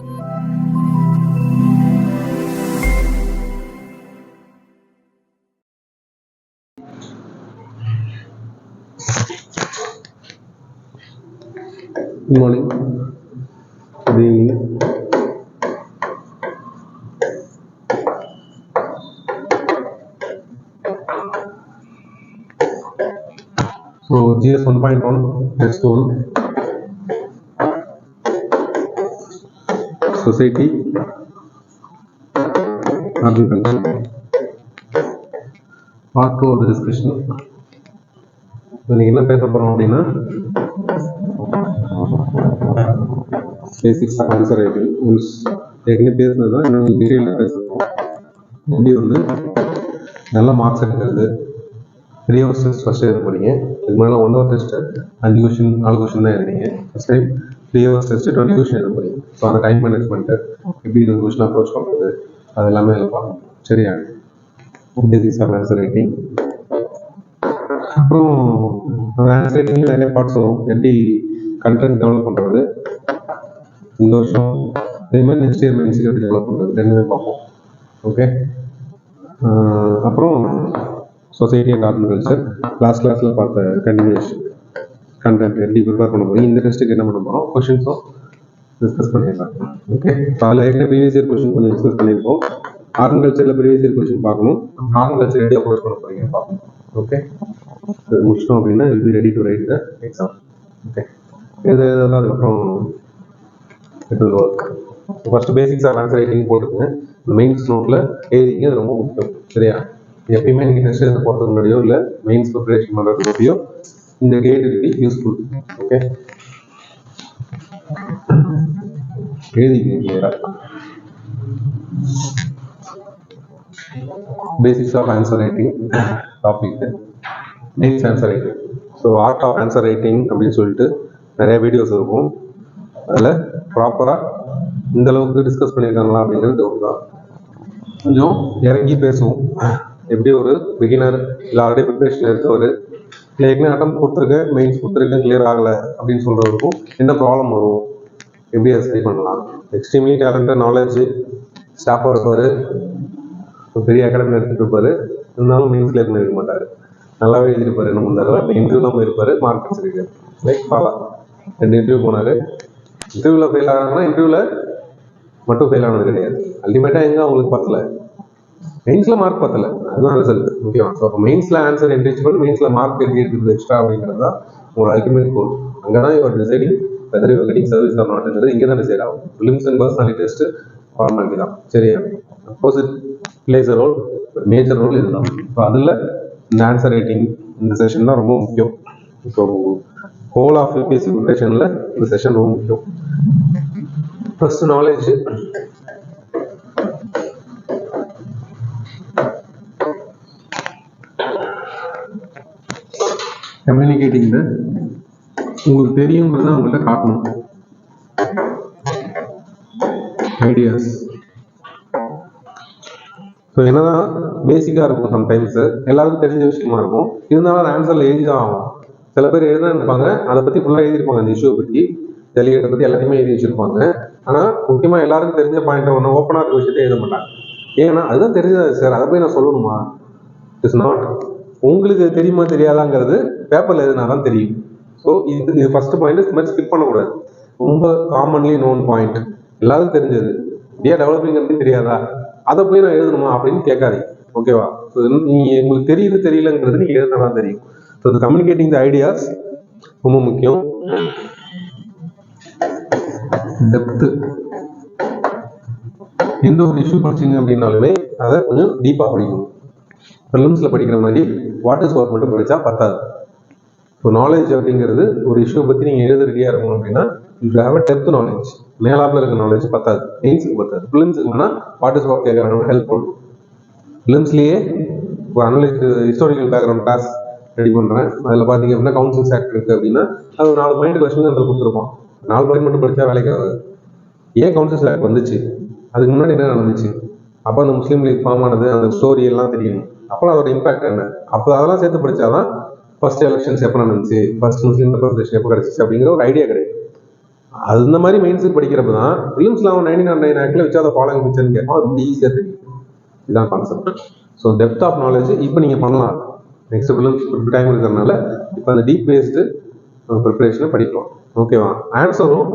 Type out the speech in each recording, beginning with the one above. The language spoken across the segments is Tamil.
Good morning, good evening. So GS 1.1 test 1, society, agriculture. Part 2 of the discussion. என்ன பேச போறோம் அப்படின்னா பேசிக்ஸ் ஆஃப் ஆன்சர் ரைட்டிங். ஏற்கனவே பேசுனது தான், இன்னும் டீட்டெயிலாக பேசுகிறோம். எப்படி வந்து நல்ல மார்க்ஸ் எடுக்கிறது. 3 hours டெஸ்ட் ஃபஸ்ட்டு எழுத போறீங்க. இதுக்கு முன்னாடி 1 hour டெஸ்ட் 5 கொஷின் 4 கொஷின் தான் எழுதிங்க. First time 3 hours test 20 question எழுத போறீங்க. ஸோ அந்த டைம் மேனேஜ்மெண்ட்டு எப்படி இந்த கொஷின் அப்ரோச் பண்ணுறது அது எல்லாமே எழுதலாம். சரியா? Basics of answer writing. அப்புறம் ஆன்சர் ரைட்டிங் நிறைய பார்ட்ஸ் வரும். எப்படி கண்டென்ட் டெவலப் பண்ணுறது இந்த வருஷம், அதே மாதிரி நெக்ஸ்ட் இயர் மெயின்ஸுக்கு எப்படி டெவலப் பண்ணுறது ரெண்டுமே பார்ப்போம். ஓகே. அப்புறம் சொசைட்டி அண்ட் ஆர்கனைசேஷன் கிளாஸில் பார்த்த கண்டினியூஷன் கண்டென்ட் எப்படி ப்ரிப்பேர் பண்ண போகிறோம், இந்த டெஸ்ட்டுக்கு என்ன பண்ண போகிறோம், கொஷின்ஸும் டிஸ்கஸ் பண்ணிடலாம். ஓகே. அதில் ஏற்கனவே ப்ரீவியஸ் இயர் கொஷின் கொஞ்சம் டிஸ்கஸ் பண்ணியிருக்கோம். ஆர்கனைசேஷனில் ப்ரீவியஸ் இயர் கொஷின் பார்க்கணும். ஆர்கனைசேஷன் எப்படி அப்ரோச் பண்ண போகிறீங்கன்னு பார்க்கணும். ஓகே. இது முடிச்சிட்டோம் அப்படின்னா will be ready to write the exam. Okay. இதெல்லாம் அதுக்கப்புறம் it will work. First basics of answer writing போட்டுருங்க. மெயின்ஸ் நோட்டில் எழுதிங்க, அது ரொம்ப முக்கியம். சரியா? எப்பயுமே நீங்கள் டெஸ்ட் எழுத போகிறதுக்கு முன்னாடியோ இல்லை மெயின்ஸ் ப்ரிப்பரேஷன் பண்ணுறதுக்கு இந்த guide will be useful. Okay. எழுதிங்க கிளியரா. Basics of answer writing topic basics answer writing. So art of answer writing அப்படின்னு சொல்லிட்டு நிறைய வீடியோஸ் இருக்கும். அதில் ப்ராப்பராக இந்த அளவுக்கு டிஸ்கஸ் பண்ணியிருக்காங்களா அப்படிங்கிறது டவுட் தான். கொஞ்சம் இறங்கி பேசுவோம். எப்படி ஒரு பிகினர் இல்லை ஆல்ரெடி ப்ரிப்பரேஷன் இருக்கவர் இல்லை ஏற்கனவே அட்டம் கொடுத்துருக்கேன், மெயின்ஸ் கொடுத்துருக்கேன், கிளியர் ஆகலை அப்படின்னு சொல்கிறவருக்கும் என்ன ப்ராப்ளம் வரும், எப்படி அதை சரி பண்ணலாம். எக்ஸ்ட்ரீம்லி டேலண்டட் நாலேஜ் ஸ்டாஃபாக இருப்பார், பெரிய அகாடமி எடுத்துகிட்டு இருப்பார், இருந்தாலும் மெயின்ஸ் கிளியர் பண்ணியிருக்க மாட்டார். நல்லாவே எழுதியிருப்பார். என்ன பண்ணாரு, இன்டர்வியூ நம்ம இருப்பார், மார்க் வச்சிருக்காரு. லைக் பாலா 2 இன்டர்வியூ போனார். இன்டர்வியூவில் ஃபெயில் ஆகிறாங்கன்னா இன்டர்வியூவில் மட்டும் ஃபெயில் ஆனது கிடையாது. அல்டிமேட்டாக எங்கே அவங்களுக்கு பத்தலை, மெயின்ஸில் மார்க் பத்தலை, அதுதான் ரிசல்ட். ஓகேவா? ஸோ அப்போ மெயின்ஸில் ஆன்சர் என்ரிச் பண்ணி மெயின்ஸில் மார்க் எப்படி எடுக்கிறது எக்ஸ்ட்ரா அப்படிங்கிறது தான் ஒரு அல்டிமேட் கோல். அங்கே தான் இவர் deciding whether your getting service or நாட்ங்கிறது இங்கே தான் டிசைட் ஆகும். Prelims and personality test formality தான். சரியா? Opposite plays role, major role இதுதான். ஸோ அதில் இந்த ஆன்சர் ரைட்டிங் இந்த செஷன் தான் ரொம்ப முக்கியம். ஸோ ஹோல் ஆஃப் யூபிஎஸ்சி ப்ரிப்பரேஷனில் இந்த செஷன் ரொம்ப முக்கியம். First knowledge. கம்யூனிகேட்டிங் உங்களுக்கு தெரியுங்கிறத உங்கள்கிட்ட காட்டணும். ஐடியாஸ். ஸோ என்னதான் பேசிக்காக இருக்கும், சம்டைம்ஸ் எல்லாருக்கும் தெரிஞ்ச விஷயமா இருக்கும், இருந்தாலும் அது ஆன்சரில் எழுதி தான் ஆகும். சில பேர் எழுத இருப்பாங்க, அதை பற்றி ஃபுல்லாக எழுதியிருப்பாங்க, அந்த இஷ்யூவை பற்றி டெலிகேட்டை பற்றி எல்லாத்தையுமே எழுதி வச்சிருப்பாங்க. ஆனால் முக்கியமாக எல்லாருக்கும் தெரிஞ்ச பாயிண்ட் ஒன்று ஓப்பனாக இருக்க விஷயத்தை எழுத மாட்டாங்க. ஏன்னா அதுதான் தெரிஞ்சது சார், அதை போய் நான் சொல்லணுமா? It's not. உங்களுக்கு தெரியுமா தெரியாதாங்கிறது பேப்பரில் எழுதினா தான் தெரியும். ஸோ இது ஃபர்ஸ்ட் பாயிண்ட். இது மாதிரி ஸ்கிப் பண்ணக்கூடாது. ரொம்ப காமன்லி நோன் பாயிண்ட், எல்லாரும் தெரிஞ்சது. இந்தியா டெவலப்பிங் கண்ட்ரி தெரியாதா, அதை போய் நான் எழுதணுமா அப்படின்னு கேட்காதீங்க. ஓகேவா? ஸோ நீங்கள் உங்களுக்கு தெரியுது தெரியலங்கிறது நீங்கள் எழுதினா தான் தெரியும். ஸோ இந்த கம்யூனிகேட்டிங் த ஐடியாஸ் ரொம்ப முக்கியம். டெப்த்து. எந்த ஒரு இஷ்யூ படிச்சிங்க அப்படின்னாலுமே அதை கொஞ்சம் டீப்பாக படிக்கணும். ஃபிலிம்ஸில் படிக்கிற மாதிரி வாட் இஸ் ஒர்க் மட்டும் படித்தா பத்தாது. ஸோ நாலேஜ் அப்படிங்கிறது ஒரு இஷ்யூ பற்றி நீங்கள் எழுத ரெடியாக இருக்கணும் அப்படின்னா you have a depth knowledge. மேலாப்பில் இருக்க நாலேஜ் பத்தாது, மெயின்ஸுக்கு பத்தாது. ஃபிலிம்ஸுக்கு வேணால் வாட் இஸ் ஒர்க் கேட்குறாங்க ஹெல்ப் பண்ணும். ஃபிலிம்ஸ்லேயே ஒரு analyst historical background class ready பண்ணுறேன். அதில் பார்த்தீங்க அப்படின்னா கவுன்சில்ஸ் ஆக்ட் இருக்குது அப்படின்னா அது ஒரு 4 பாயிண்ட் கொஸ்டின் அதில் கொடுத்துருப்போம். 4 பாயிண்ட் மட்டும் படித்தா வேலைக்கு ஆகாது. ஏன் கவுன்சில்ஸ் ஆக்ட் வந்துச்சு, அதுக்கு முன்னாடி என்ன நடந்துச்சு, அப்போ அந்த முஸ்லீம் லீக் ஃபார்ம் ஆனது, அந்த ஸ்டோரி எல்லாம் தெரியணும். அப்புறம் அதோட இம்பாக்ட் என்ன, அப்போ அதெல்லாம் சேர்த்து படித்தாதான் ஃபர்ஸ்ட் எலெக்ஷன்ஸ் எப்போ நடந்துச்சு, ஃபர்ஸ்ட் முஸ்லீம் ரெப்ரசன்டேஷன் எப்போ கிடச்சிச்சு அப்படிங்கிற ஒரு ஐடியா கிடையாது. அது இந்த மாதிரி மெயின் செட் படிக்கிறப்ப தான் ஃபிலிம்ஸ்ல அவன் 1999 ஆக்டில் வச்சு அதை ஃபாலோயிங் பிக்சர்னு கேட்பான். ரொம்ப ஈஸியாக தெரியும். இதுதான் concept. So depth of knowledge இப்போ நீங்கள் பண்ணலாம். நெக்ஸ்ட் ஃபிலிம்ஸ் டைம் இருக்கிறதுனால இப்போ அந்த டீப் பேஸ்டு ப்ரிப்பரேஷனை படிக்கலாம். ஓகேவா? ஆன்சரும்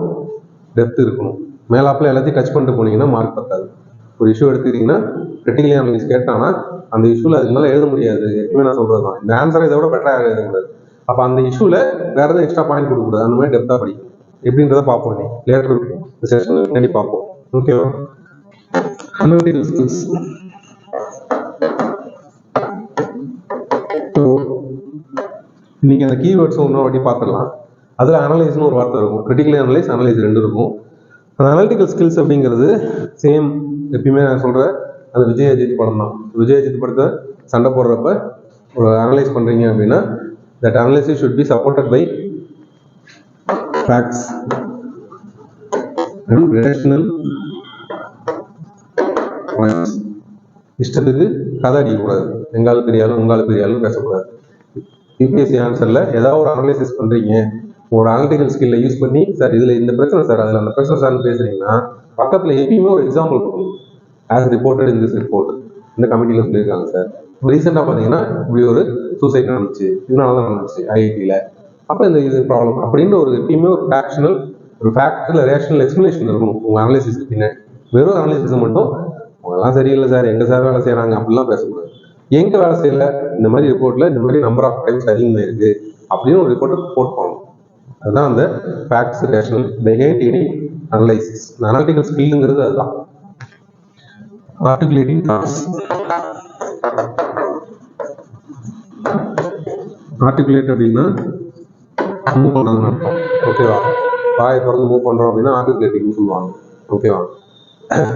டெப்த் இருக்கணும். மேலாப்பில் எல்லாத்தையும் டச் பண்ணிட்டு போனீங்கன்னா மார்க் பத்தாது. ஒரு இஷ்யூ எடுத்துக்கிட்டிங்கன்னா கிரிட்டிக்கலி அனலைஸ் கேட்டானா அந்த இஷ்யூவில் அதுக்கு மேலே எழுத முடியாது. எப்பவுமே நான் சொல்கிறது தான், இந்த ஆன்சரை இதை விட பெட்டராக எழுத முடியாது. அப்போ அந்த இஷ்யூவில் வேறு எதுவும் எக்ஸ்ட்ரா பாயிண்ட் கொடுக்கக்கூடாது. அந்த மாதிரி டெப்த்தாக படிக்கும். எப்படின்றத பார்ப்போம். நீ லேட்டர் செஷன் கண்டி பார்ப்போம். ஓகேவா? Analytical skills. ஸோ இன்னைக்கு அந்த கீவேர்ட்ஸ் இன்னொரு வாட்டி பார்த்துடலாம். அதில் அனலைஸ்னு ஒரு வார்த்தை இருக்கும். கிரிட்டிக்கலி அனலைஸ், அனலைஸ் ரெண்டு இருக்கும். அந்த அனலிட்டிக்கல் ஸ்கில்ஸ் அப்படிங்கிறது சேம் எப்பயுமே நான் சொல்கிறேன், அது விஜய் அஜித் படம் தான். விஜய் அஜித் படத்தை சண்டை போடுறப்ப ஒரு அனலைஸ் பண்ணுறீங்க அப்படின்னா that analysis should be supported by facts and rational points. இஷ்டத்துக்கு கதை அடிக்கக்கூடாது. எங்காலும் பெரியாலும் உங்காலும் பெரியாலும் பேசக்கூடாது. யூபிஎஸ்சி ஆன்சரில் ஏதாவது ஒரு அனலைசிஸ் பண்ணுறீங்க, ஒரு அனலிட்டிக்கல் ஸ்கில்லை யூஸ் பண்ணி, சார் இதில் இந்த பிரச்சனை சார், அதில் அந்த பிரச்சனை சார்னு பேசுகிறீங்கன்னா பக்கத்தில் எப்பயுமே ஒரு எக்ஸாம்பிள் இருக்கும். As reported in this report, இந்த கமிட்டியில் சொல்லியிருக்காங்க சார். ரீசெண்டாக பார்த்தீங்கன்னா இப்படி ஒரு சூசைட் நடந்துச்சு, இதனால தான் நடந்துச்சு ஐஐடியில், அப்போ இந்த இது ப்ராப்ளம் அப்படின்ற ஒரு எப்பயுமே ஒரு ஃபேக்ஷனல், ஒரு ஃபேக்டில் ரேஷனல் எக்ஸ்பிளேஷன் இருக்கணும் உங்கள் அனலைசிஸ்க்கு பின்னாடி. வெறும் அனலைசிஸ் மட்டும் அவங்கெல்லாம் சரியில்லை சார், எங்கள் சார் வேலை செய்கிறாங்க அப்படிலாம் பேசக்கூடாது. எங்கே வேலை செய்யலை, இந்த மாதிரி ரிப்போர்ட்டில் இந்த மாதிரி நம்பர் ஆஃப் டைம்ஸ் அதிகமாக இருக்குது அப்படின்னு ஒரு ரிப்போர்ட்டை போட் பண்ணணும். அதுதான் அந்த facts rational behind any analysis. இந்த அனலிட்டிக்கல் ஸ்கில்லுங்கிறது அதுதான். Articulating thoughts. ஆர்டிகுலேட் அப்படின்னா மூவ் பண்ணுறதுன்னு அர்த்தம். ஓகேவா? வாயை திறந்து மூவ் பண்ணுறோம் அப்படின்னா ஆர்டிகுலேட்டிங்னு சொல்லுவாங்க. ஓகேவா?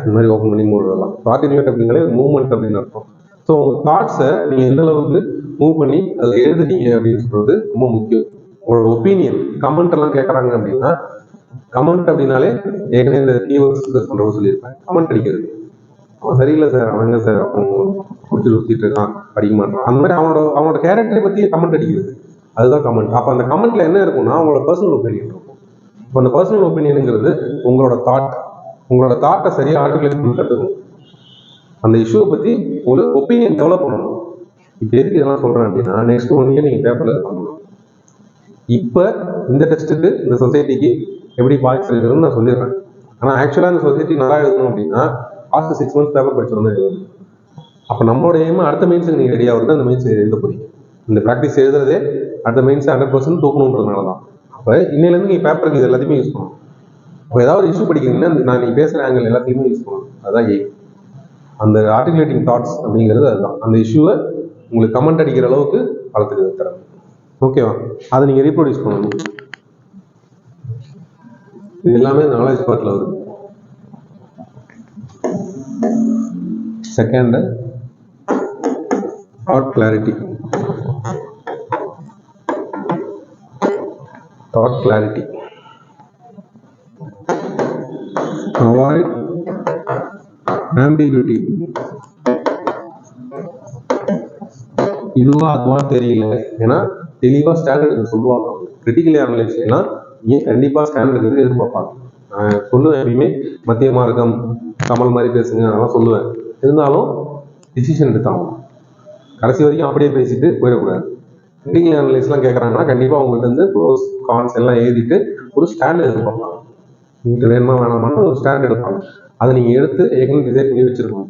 இந்த மாதிரி ஓப்பன் பண்ணி மூவ் பண்ணலாம். ஆர்டிகுலேட் அப்படின்னாலே மூவ்மெண்ட் அப்படின்னு அர்த்தம். ஸோ உங்கள் தாட்ஸை நீங்கள் எந்த அளவுக்கு மூவ் பண்ணி அதை எழுதுனீங்க அப்படின்னு சொல்றது ரொம்ப முக்கியம். உங்களோட ஒப்பீனியன், கமெண்ட் எல்லாம் கேட்குறாங்க அப்படின்னா, கமெண்ட் அப்படின்னாலே ஏற்கனவே இந்த கீவேர்ட்ஸ் டிஸ்கஸ் பண்ணுறவங்க சொல்லியிருப்பேன். கமெண்ட் அடிக்கிறது, அவன் சரியில்லை சார், அவன் சார் குடிச்சு சுற்றிட்டு இருக்கான், படிக்க மாட்டான், அந்த மாதிரி அவனோட கேரக்டரை பற்றி கமெண்ட் அடிக்கிறது, அதுதான் கமெண்ட். அப்போ அந்த கமெண்ட்ல என்ன இருக்கும்னா அவங்களோட பர்சனல் ஒப்பீனியன் இருக்கும். இப்போ அந்த பர்சனல் ஒப்பீனியனுங்கிறது உங்களோட தாட்டை சரியாக ஆர்டிகுலேட் பண்ணி கற்றுக்கணும். அந்த இஷ்யூவை பற்றி உங்களுக்கு ஒப்பீனியன் டெவலப் பண்ணணும். இப்போ எதுக்கு இதெல்லாம் சொல்கிறேன் அப்படின்னா, நெக்ஸ்ட் 1 இயர் நீங்கள் பேப்பரில் பண்ணணும். இப்போ இந்த டெஸ்ட்டுக்கு இந்த சொசைட்டிக்கு எப்படி பாய்ஸ் எழுதுறதுன்னு நான் சொல்லிடுறேன். ஆனால் ஆக்சுவலாக இந்த சொசைட்டி நல்லா எழுதணும் அப்படின்னா லாஸ்ட் 6 months பேப்பர் படிச்சிருந்தா எழுதணும். அப்போ நம்மளோட எய்ம் அடுத்த மெயின்ஸுக்கு நீங்கள் ரெடியாக வருது, அந்த மெயின்ஸ் எழுத போறீங்க. இந்த ப்ராக்டிஸ் எழுதுறதே அடுத்த மெயின்ஸ் 100% தூக்கணுன்றதுனால தான். அப்போ இன்னையிலேருந்து நீங்கள் பேப்பருக்கு இது எல்லாத்தையுமே யூஸ் பண்ணணும். இப்போ ஏதாவது இஷ்யூ படிக்கிறீங்கன்னா நான் நீங்கள் பேசுகிற ஆங்கிள் எல்லாத்தையுமே யூஸ் பண்ணணும். அதுதான் எய்ம். அந்த ஆர்டிகுலேட்டிங் தாட்ஸ் அப்படிங்கிறது அதுதான். அந்த இஷ்யூவை உங்களுக்கு கமெண்ட் அடிக்கிற அளவுக்கு வளர்த்துக்கிறது தரணும். ஓகேவா? அதை நீங்கள் ரீப்ரொடியூஸ் பண்ணணும். இது எல்லாமே நாலேஜ் பார்ட்டில் வருது. Second, thought clarity. Thought clarity. Avoid ambiguity. இதுவா அதுவா தெரியல, ஏன்னா தெளிவா ஸ்டாண்டர்ட் சொல்லுவாங்க. கிரிட்டிக்கலி அனலைஸ் எல்லாம் கண்டிப்பா ஸ்டாண்டர்ட் எதிர்பார்ப்பாங்க. நான் சொல்லுவேன் எப்பயுமே மத்திய மார்க்கம், கமல் மாதிரி பேசுங்க, அதெல்லாம் சொல்லுவேன். இருந்தாலும் டிசிஷன் எடுத்தாங்க கடைசி வரைக்கும் அப்படியே பேசிட்டு போயிடக்கூடாது. கிரிட்டிக்கலி அனலைஸ்லாம் கேட்குறாங்கன்னா கண்டிப்பாக அவங்கள்ட்ட வந்து ப்ரோஸ் கான்ஸ் எல்லாம் எழுதிட்டு ஒரு ஸ்டாண்டர்ட் எதிர்பார்ப்பாங்க. நீங்கள் வேணுமா வேணாமான்னு ஒரு ஸ்டாண்டர்ட் எடுப்பாங்க. அதை நீங்கள் எடுத்து ஏற்கனவே டிசைட் பண்ணி வச்சிருக்கணும்.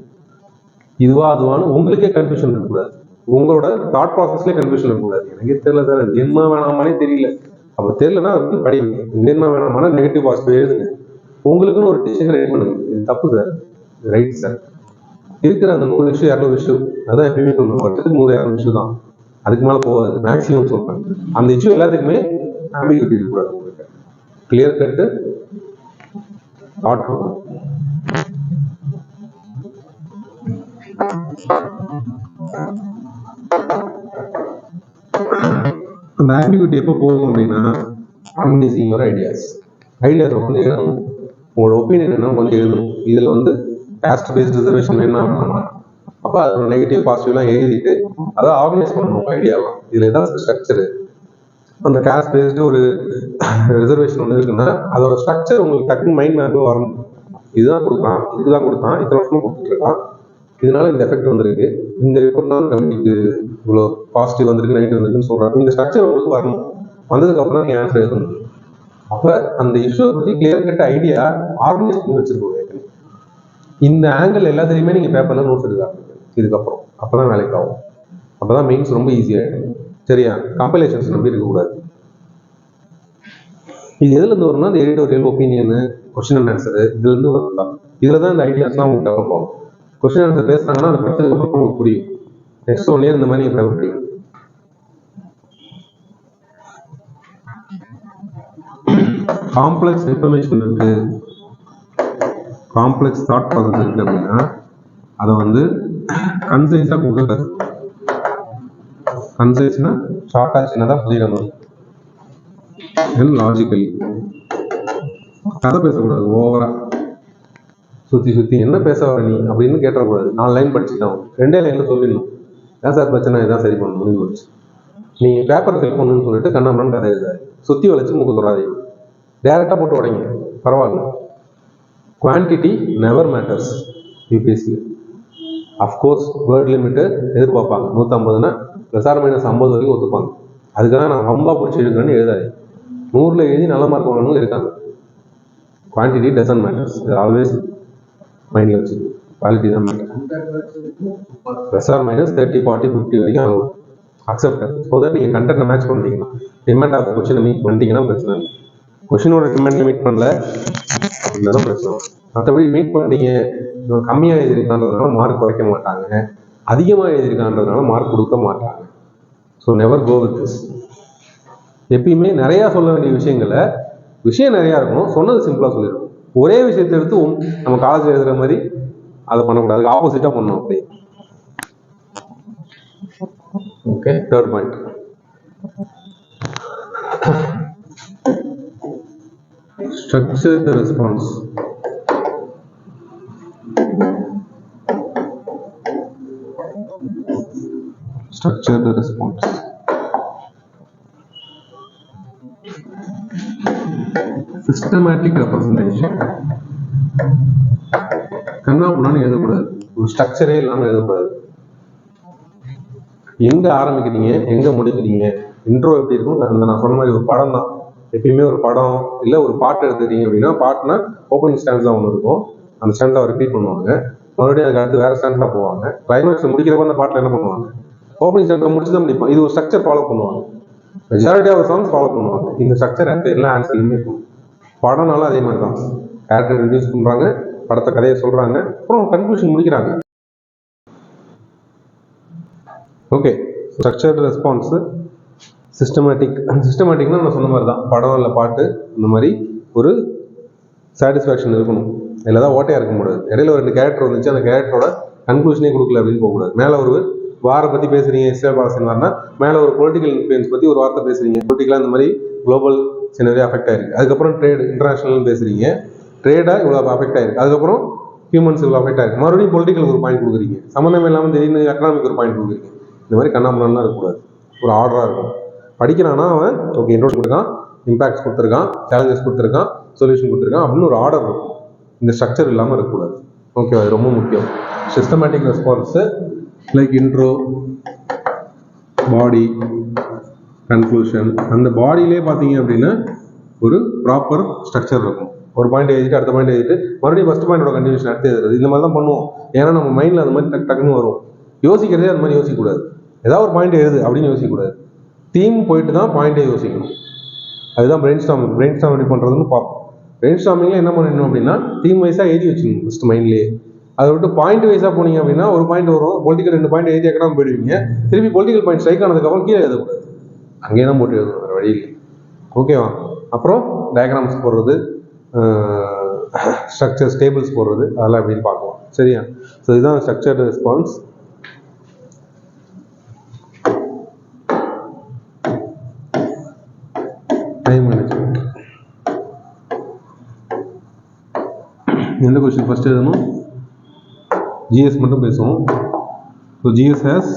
இதுவா அதுவான்னு உங்களுக்கே கன்ஃபியூஷன் இருக்கக்கூடாது. உங்களோட தாட் ப்ராசஸ்லேயே கன்ஃபியூஷன் இருக்கக்கூடாது. எனக்கே தெரியல சார், வேணுமா வேணாமானே தெரியல. அப்போ தெரியலன்னா வந்து படிங்க. வேணுமா வேணாமானா நெகட்டிவ் பாசிட்டிவ் எழுதுங்க. உங்களுக்குன்னு ஒரு டிசிஷன் ரெடி பண்ணுங்க. இது தப்பு சார், ரைட் சார். இருக்கிற அந்த 100 விஷயம் 200 விஷயம் அதான் எப்பயுமே சொல்லுவோம். வருஷத்துக்கு 100-200 விஷயம் தான், அதுக்கு மேலே போகாது மேக்ஸிமம் சொல்றேன். அந்த இஷ்யூ எல்லாத்துக்குமே ஆம்பிகுவிட்டி இருக்கக்கூடாது. உங்களுக்கு கிளியர் கட்டு தாட். அந்த ஆம்பிகுவிட்டி எப்போ போகும் அப்படின்னா ஆர்கனைசிங் யுவர் ஐடியாஸ் வந்து எழுதணும். உங்களோட ஒப்பீனியன் என்ன கொஞ்சம் எழுதணும். இதில் வந்து காஸ்ட் பேஸ்ட் ரிசர்வேஷன் என்ன பண்ணணும், அப்போ அதோட நெகட்டிவ் பாசிட்டிவ்லாம் எழுதிட்டு அதை ஆர்கனைஸ் பண்ணணும் ஐடியாலாம். இதில் தான் ஸ்ட்ரக்சரு. அந்த காஸ்ட் பேஸ்டு ஒரு ரிசர்வேஷன் ஒன்று இருக்குன்னா அதோட ஸ்ட்ரக்சர் உங்களுக்கு டக்குன்னு மைண்ட் மேப்பு வரணும். இதுதான் கொடுத்தான், இதுதான் கொடுத்தான், இத்தனை வருஷமா கொடுத்துட்டு இருக்கான், இதனால இந்த எஃபெக்ட் வந்திருக்கு, இந்த ரிப்போர்ட் தான் நம்மளுக்கு இவ்வளோ பாசிட்டிவ் வந்திருக்கு நெகட்டிவ் வந்திருக்குன்னு சொல்றாங்க. இந்த ஸ்ட்ரக்சர் உங்களுக்கு வரணும். வந்ததுக்கு அப்புறம் நீங்க ஆன்சர் எழுதணும். அப்ப அந்த இஷ்யூ பத்தி கிளியர் கட்ட ஐடியா ஆர்கனைஸ் பண்ணி வச்சிருக்கோம். இந்த ஆங்கிள் எல்லாத்தையுமே நீங்க பேப்பர்ல நோட்ஸ் எடுக்க இதுக்கப்புறம் அப்பதான் வேலைக்கு ஆகும். அப்பதான் மெயின்ஸ் ரொம்ப ஈஸியாயிடும். சரியா? காம்பலேஷன்ஸ் நம்பி இருக்கக்கூடாது. இது எதுல இருந்து வரும்னா இந்த editorial opinion, question and answer இதுல இருந்து வரலாம். இதுல தான் இந்த ஐடியாஸ்லாம் உங்களுக்கு டெவலப் ஆகும். கொஸ்டின் ஆன்சர் பேசுறாங்கன்னா அதை படிச்சதுக்கு அப்புறம் உங்களுக்கு புரியும். நெக்ஸ்ட் ஒன் இயர் இந்த மாதிரி நீங்க படிக்கும். காம்ப்ளெக்ஸ் இன்ஃபர்மேஷன் இருக்கு, காம்ப்ளெக்ஸ் தாட் ப்ராசஸ் இருக்கு அப்படின்னா அதை வந்து கன்சைஸா கொடுக்காது. கன்சைஸ்னா ஷார்ட்டா சின்னதான் புரியணும். லாஜிக்கலி கதை பேசக்கூடாது. ஓவரா சுத்தி சுத்தி என்ன பேச வர நீ அப்படின்னு கேட்டக்கூடாது. 4 லைன் படிச்சுக்கலாம், 2 லைன்ல சொல்லிடணும். ஏன் சார் பிரச்சனை, இதான் சரி பண்ணணும், முடிஞ்சு போச்சு. நீங்க பேப்பர் ஃபில் பண்ணணும்னு சொல்லிட்டு கண்ணாமண்ணு கதை எழுதாது, சுத்தி வளைச்சு மூக்க தொடாதீங்க, டேரக்டா போட்டு உடைங்க, பரவாயில்ல. Quantity never matters UPSC. Of course word limit எதிர்பார்ப்பாங்க, 150னா +−50 வரைக்கும் ஒத்துப்பாங்க. அதுக்காக நான் ரொம்ப பிடிச்சி எழுதுறேன்னு எழுதாது. 100ல் எழுதி நல்ல மார்க் வாங்கணும் இருக்காங்க. குவான்டிட்டி டசன்ட் மேட்டர்ஸ், ஆல்வேஸ் மைண்டில் வச்சு. குவாலிட்டி தான் மேட்டர். +−30, 40, 50 வரைக்கும் ஆகும். அக்செப்ட். ஸோ தட் நீங்கள் கண்டென்ட்டை மேட்ச் பண்ணிட்டீங்கன்னா, டிமாண்ட் ஆஃப் கொஸ்டினை மீட் பண்ணிட்டீங்கன்னா பிரச்சனை இல்லை. கொஸ்டினோட டிமாண்டை மீட் பண்ணல அப்படின்னா தான் பிரச்சனை. மற்றபடி மீட் பண்ணீங்க, கம்மியாக எழுதியிருக்கான்றதுனால மார்க் குறைக்க மாட்டாங்க, அதிகமாக எழுதியிருக்கான்றதுனால மார்க் கொடுக்க மாட்டாங்க. So never go with this. எப்பயுமே நிறையா சொல்ல வேண்டிய விஷயம் நிறையா இருக்கும், சொன்னது சிம்பிளாக சொல்லியிருக்கும். ஒரே விஷயத்தை எடுத்து நம்ம காலேஜ் எழுதுகிற மாதிரி அதை பண்ணக்கூடாது, ஆப்போசிட்டாக பண்ணணும். அப்படி okay. Third point, structure the response. Structure the response. Systematic representation. கண்ணா பண்ணான்னு எழுதக்கூடாது, ஒரு ஸ்ட்ரக்சரே இல்லாமல் எழுதக்கூடாது. எங்க ஆரம்பிக்கிறீங்க, எங்க முடிக்கிறீங்க, இன்ட்ரோ எப்படி இருக்கும், நான் சொன்ன மாதிரி ஒரு படம் தான். எப்பயுமே ஒரு படம் இல்லை ஒரு பாட்டு எடுத்துக்கிட்டீங்க அப்படின்னா, பாட்டுனா ஓப்பனிங் ஸ்டாண்ட்ஸாக ஒன்று இருக்கும், அந்த ஸ்டாண்டை ரிப்பீட் பண்ணுவாங்க, மறுபடியும் அதுக்கு அடுத்து வேற ஸ்டாண்டில் போவாங்க, கிளைமேக்ஸ் முடிக்கிறப்ப அந்த பாட்டில் என்ன பண்ணுவாங்க, ஓப்பனிங் ஸ்டாண்டை முடிச்சு தான் முடிப்பாங்க. இது ஒரு ஸ்ட்ரக்சர் ஃபாலோ பண்ணுவாங்க, மெஜாரிட்டி ஆஃப் சாங்ஸ் ஃபாலோ பண்ணுவாங்க. இந்த ஸ்ட்ரக்சர் எல்லா ஆன்சர்லையுமே இருக்கும். படம்னாலும் அதே மாதிரி தான், கேரக்டர் இன்ட்ரடியூஸ் பண்ணுறாங்க, படத்தை கதையை சொல்கிறாங்க, அப்புறம் கன்க்ளூஷன் முடிக்கிறாங்க. ஓகே. ஸ்ட்ரக்சர்டு ரெஸ்பான்ஸு, சிஸ்டமேட்டிக்னா நான் சொன்ன மாதிரி தான், படம் இல்லை பாட்டு இந்த மாதிரி ஒரு சாட்டிஸ்ஃபேக்ஷன் இருக்கணும். இதில் தான் ஓட்டையாக இருக்க முடியாது. இடையில ஒரு 2 கேரக்டர் வந்துச்சு, அந்த கேரக்டரோட கன்க்ளூஷனே கொடுக்கல அப்படின்னு போகக்கூடாது. மேலே ஒரு வாரை பற்றி பேசுகிறீங்க, இஸ்ரேல் பாலஸ்தீன் வரனா, மேலே ஒரு பொலிட்டிக்கல் இன்ஃப்ளூயன்ஸ் பற்றி ஒரு வார்த்தை பேசுகிறீங்க, பொலிட்டிக்கலாக இந்த மாதிரி குளோபல் சினரி அஃபெக்ட் ஆயிருக்கு. அதுக்கப்புறம் ட்ரேட் இன்டர்நேஷனல் பேசுகிறீங்க, ட்ரேடாக இவ்வளோ அஃபெக்ட் ஆயிருக்கு. அதுக்கப்புறம் ஹியூமன்ஸ் இவ்வளோ அஃபெக்ட் ஆயிருக்கு. மறுபடியும் பொலிட்டிக்கல் ஒரு பாயிண்ட் கொடுக்குறீங்க, சம்மந்தம் இல்லாமல் திடீர்னு எக்கனாமிக் ஒரு பாயிண்ட் கொடுக்குறீங்க. இந்த மாதிரி கண்ணாமண்ணாலாம் இருக்கக்கூடாது, ஒரு ஆர்டராக இருக்கும். படிக்கிறானா அவன், ஓகே இன்ட்ரோட் கொடுத்துருக்கான், இம்பாக்ட்ஸ் கொடுத்துருக்கான், சேலஞ்சஸ் கொடுத்துருக்கான், சொல்யூஷன் கொடுத்துருக்கான் அப்படின்னு ஒரு ஆர்டர் இருக்கும். இந்த ஸ்ட்ரக்சர் இல்லாமல் இருக்கக்கூடாது. ஓகே, அது ரொம்ப முக்கியம். சிஸ்டமேட்டிக் ரெஸ்பான்ஸு லைக் இன்ட்ரோ, பாடி, கன்க்ளூஷன். அந்த பாடியிலே பார்த்தீங்க அப்படின்னா ஒரு ப்ராப்பர் ஸ்ட்ரக்சர் இருக்கும். ஒரு பாயிண்ட் எழுதிட்டு அடுத்த பாயிண்ட் எழுதிட்டு மறுபடியும் ஃபஸ்ட் பாயிண்டோட கண்டினியூஷன் அடுத்து எழுதுறது, இந்த மாதிரி தான் பண்ணுவோம். ஏன்னா நம்ம மைண்டில் அந்த மாதிரி டக்குன்னு வரும். யோசிக்கிறதே அது மாதிரி யோசிக்கக்கூடாது. ஏதாவது ஒரு பாயிண்ட் எழுது அப்படின்னு யோசிக்கக்கூடாது. தீம் போயிட்டு தான் பாயிண்டே யோசிக்கணும். அதுதான் பிரெயின் ஸ்டார்ம் எப்படி பண்ணுறதுன்னு பார்ப்போம். பிரெயின் ஸ்டார்மிங்கில் என்ன பண்ணணும் அப்படின்னா, தீம் வைஸாக எழுதி வச்சுக்கணும் ஃபஸ்ட் மைண்ட்லேயே. அதை விட்டு பாயிண்ட் வைஸாக போனீங்க அப்படின்னா ஒரு பாயிண்ட் வரும், பொலிட்டிக்கல் 2 பாயிண்ட் எழுதி எக்கனாமி போயிடுவீங்க, திருப்பி பொலிட்டிக்கல் பாயிண்ட் ஸ்ட்ரைக் ஆனதுக்கப்புறம் கீழே எழுதக்கூடாது, அங்கேயே தான் போட்டு எழுதணும், வேறு வழியில். ஓகேவா? அப்புறம் டயக்ராம்ஸ் போடுறது, ஸ்ட்ரக்சர்ஸ் டேபிள்ஸ் போடுறது, அதெல்லாம் எப்படின்னு பார்க்கலாம். சரியா? ஸோ இதுதான் ஸ்ட்ரக்சர்டு ரெஸ்பான்ஸ். Time management. எந்த கொஸ்டின் ஃபர்ஸ்ட் எழுதணும்? ஜிஎஸ் மட்டும் பேசுவோம். So GS has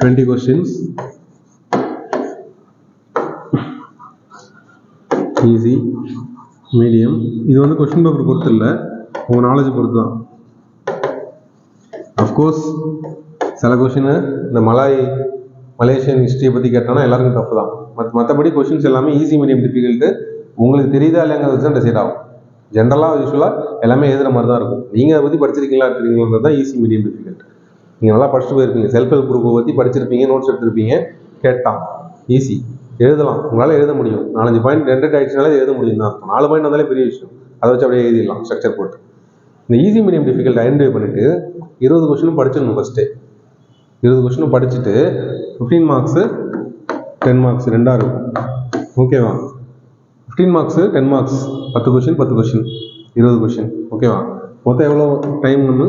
20 questions. Easy, medium. இது வந்து கொஸ்டின் பேப்பர் பொறுத்து இல்லை, உங்கள் நாலேஜ் பொறுத்து தான். அஃப்கோர்ஸ் சில கொஷின் இந்த மலேசியன் ஹிஸ்ட்ரியை பற்றி கேட்டானா எல்லாருக்கும் டஃப் தான். மற்றபடி கொஷின்ஸ் எல்லாமே ஈஸி, மீடியம், டிஃபிகல்ட்டு உங்களுக்கு தெரியுதா இல்லைங்கிறது வச்சு தான் டிசைட் ஆகும். ஜென்ரலாக யூஸ்வலாக எல்லாமே எழுதுகிற மாதிரி தான் இருக்கும். நீங்கள் அதை பற்றி படிச்சிருக்கீங்களா தெரியுங்கிறது தான் ஈஸி, மீடியம், டிஃபிகல்ட். நீங்கள் நல்லா படிச்சுட்டு போயிருப்பீங்க, செல்ஃப் ஹெல்ப் குரூப்பை பற்றி படிச்சிருப்பீங்க, நோட்ஸ் எடுத்திருப்பீங்க, கேட்டான் ஈஸி எழுதலாம், உங்களால் எழுத முடியும். 4-5 பாயிண்ட் ரெண்டு ஆயிடுச்சுனாலே எழுத முடியும் தான். 4 பாயிண்ட் வந்தாலே பெரிய விஷயம், அதை வச்சு அப்படியே எழுதிடலாம் ஸ்ட்ரக்சர் போட்டு. இந்த ஈஸி, மீடியம், டிஃபிகல்ட் ஐடென்டிஃபை பண்ணிவிட்டு 20 கொஸ்டினும் படிச்சிடணும். ஃபஸ்ட்டு 20 கொஸ்டினும் படிச்சுட்டு 15 மார்க்ஸு 10 மார்க்ஸ் ரெண்டாக இருக்கும். ஓகேவா? 15 marks 10 marks, 10 question 10 question 20 question. ஓகேவா? மொத்தம் எவ்வளோ டைம்? நம்ம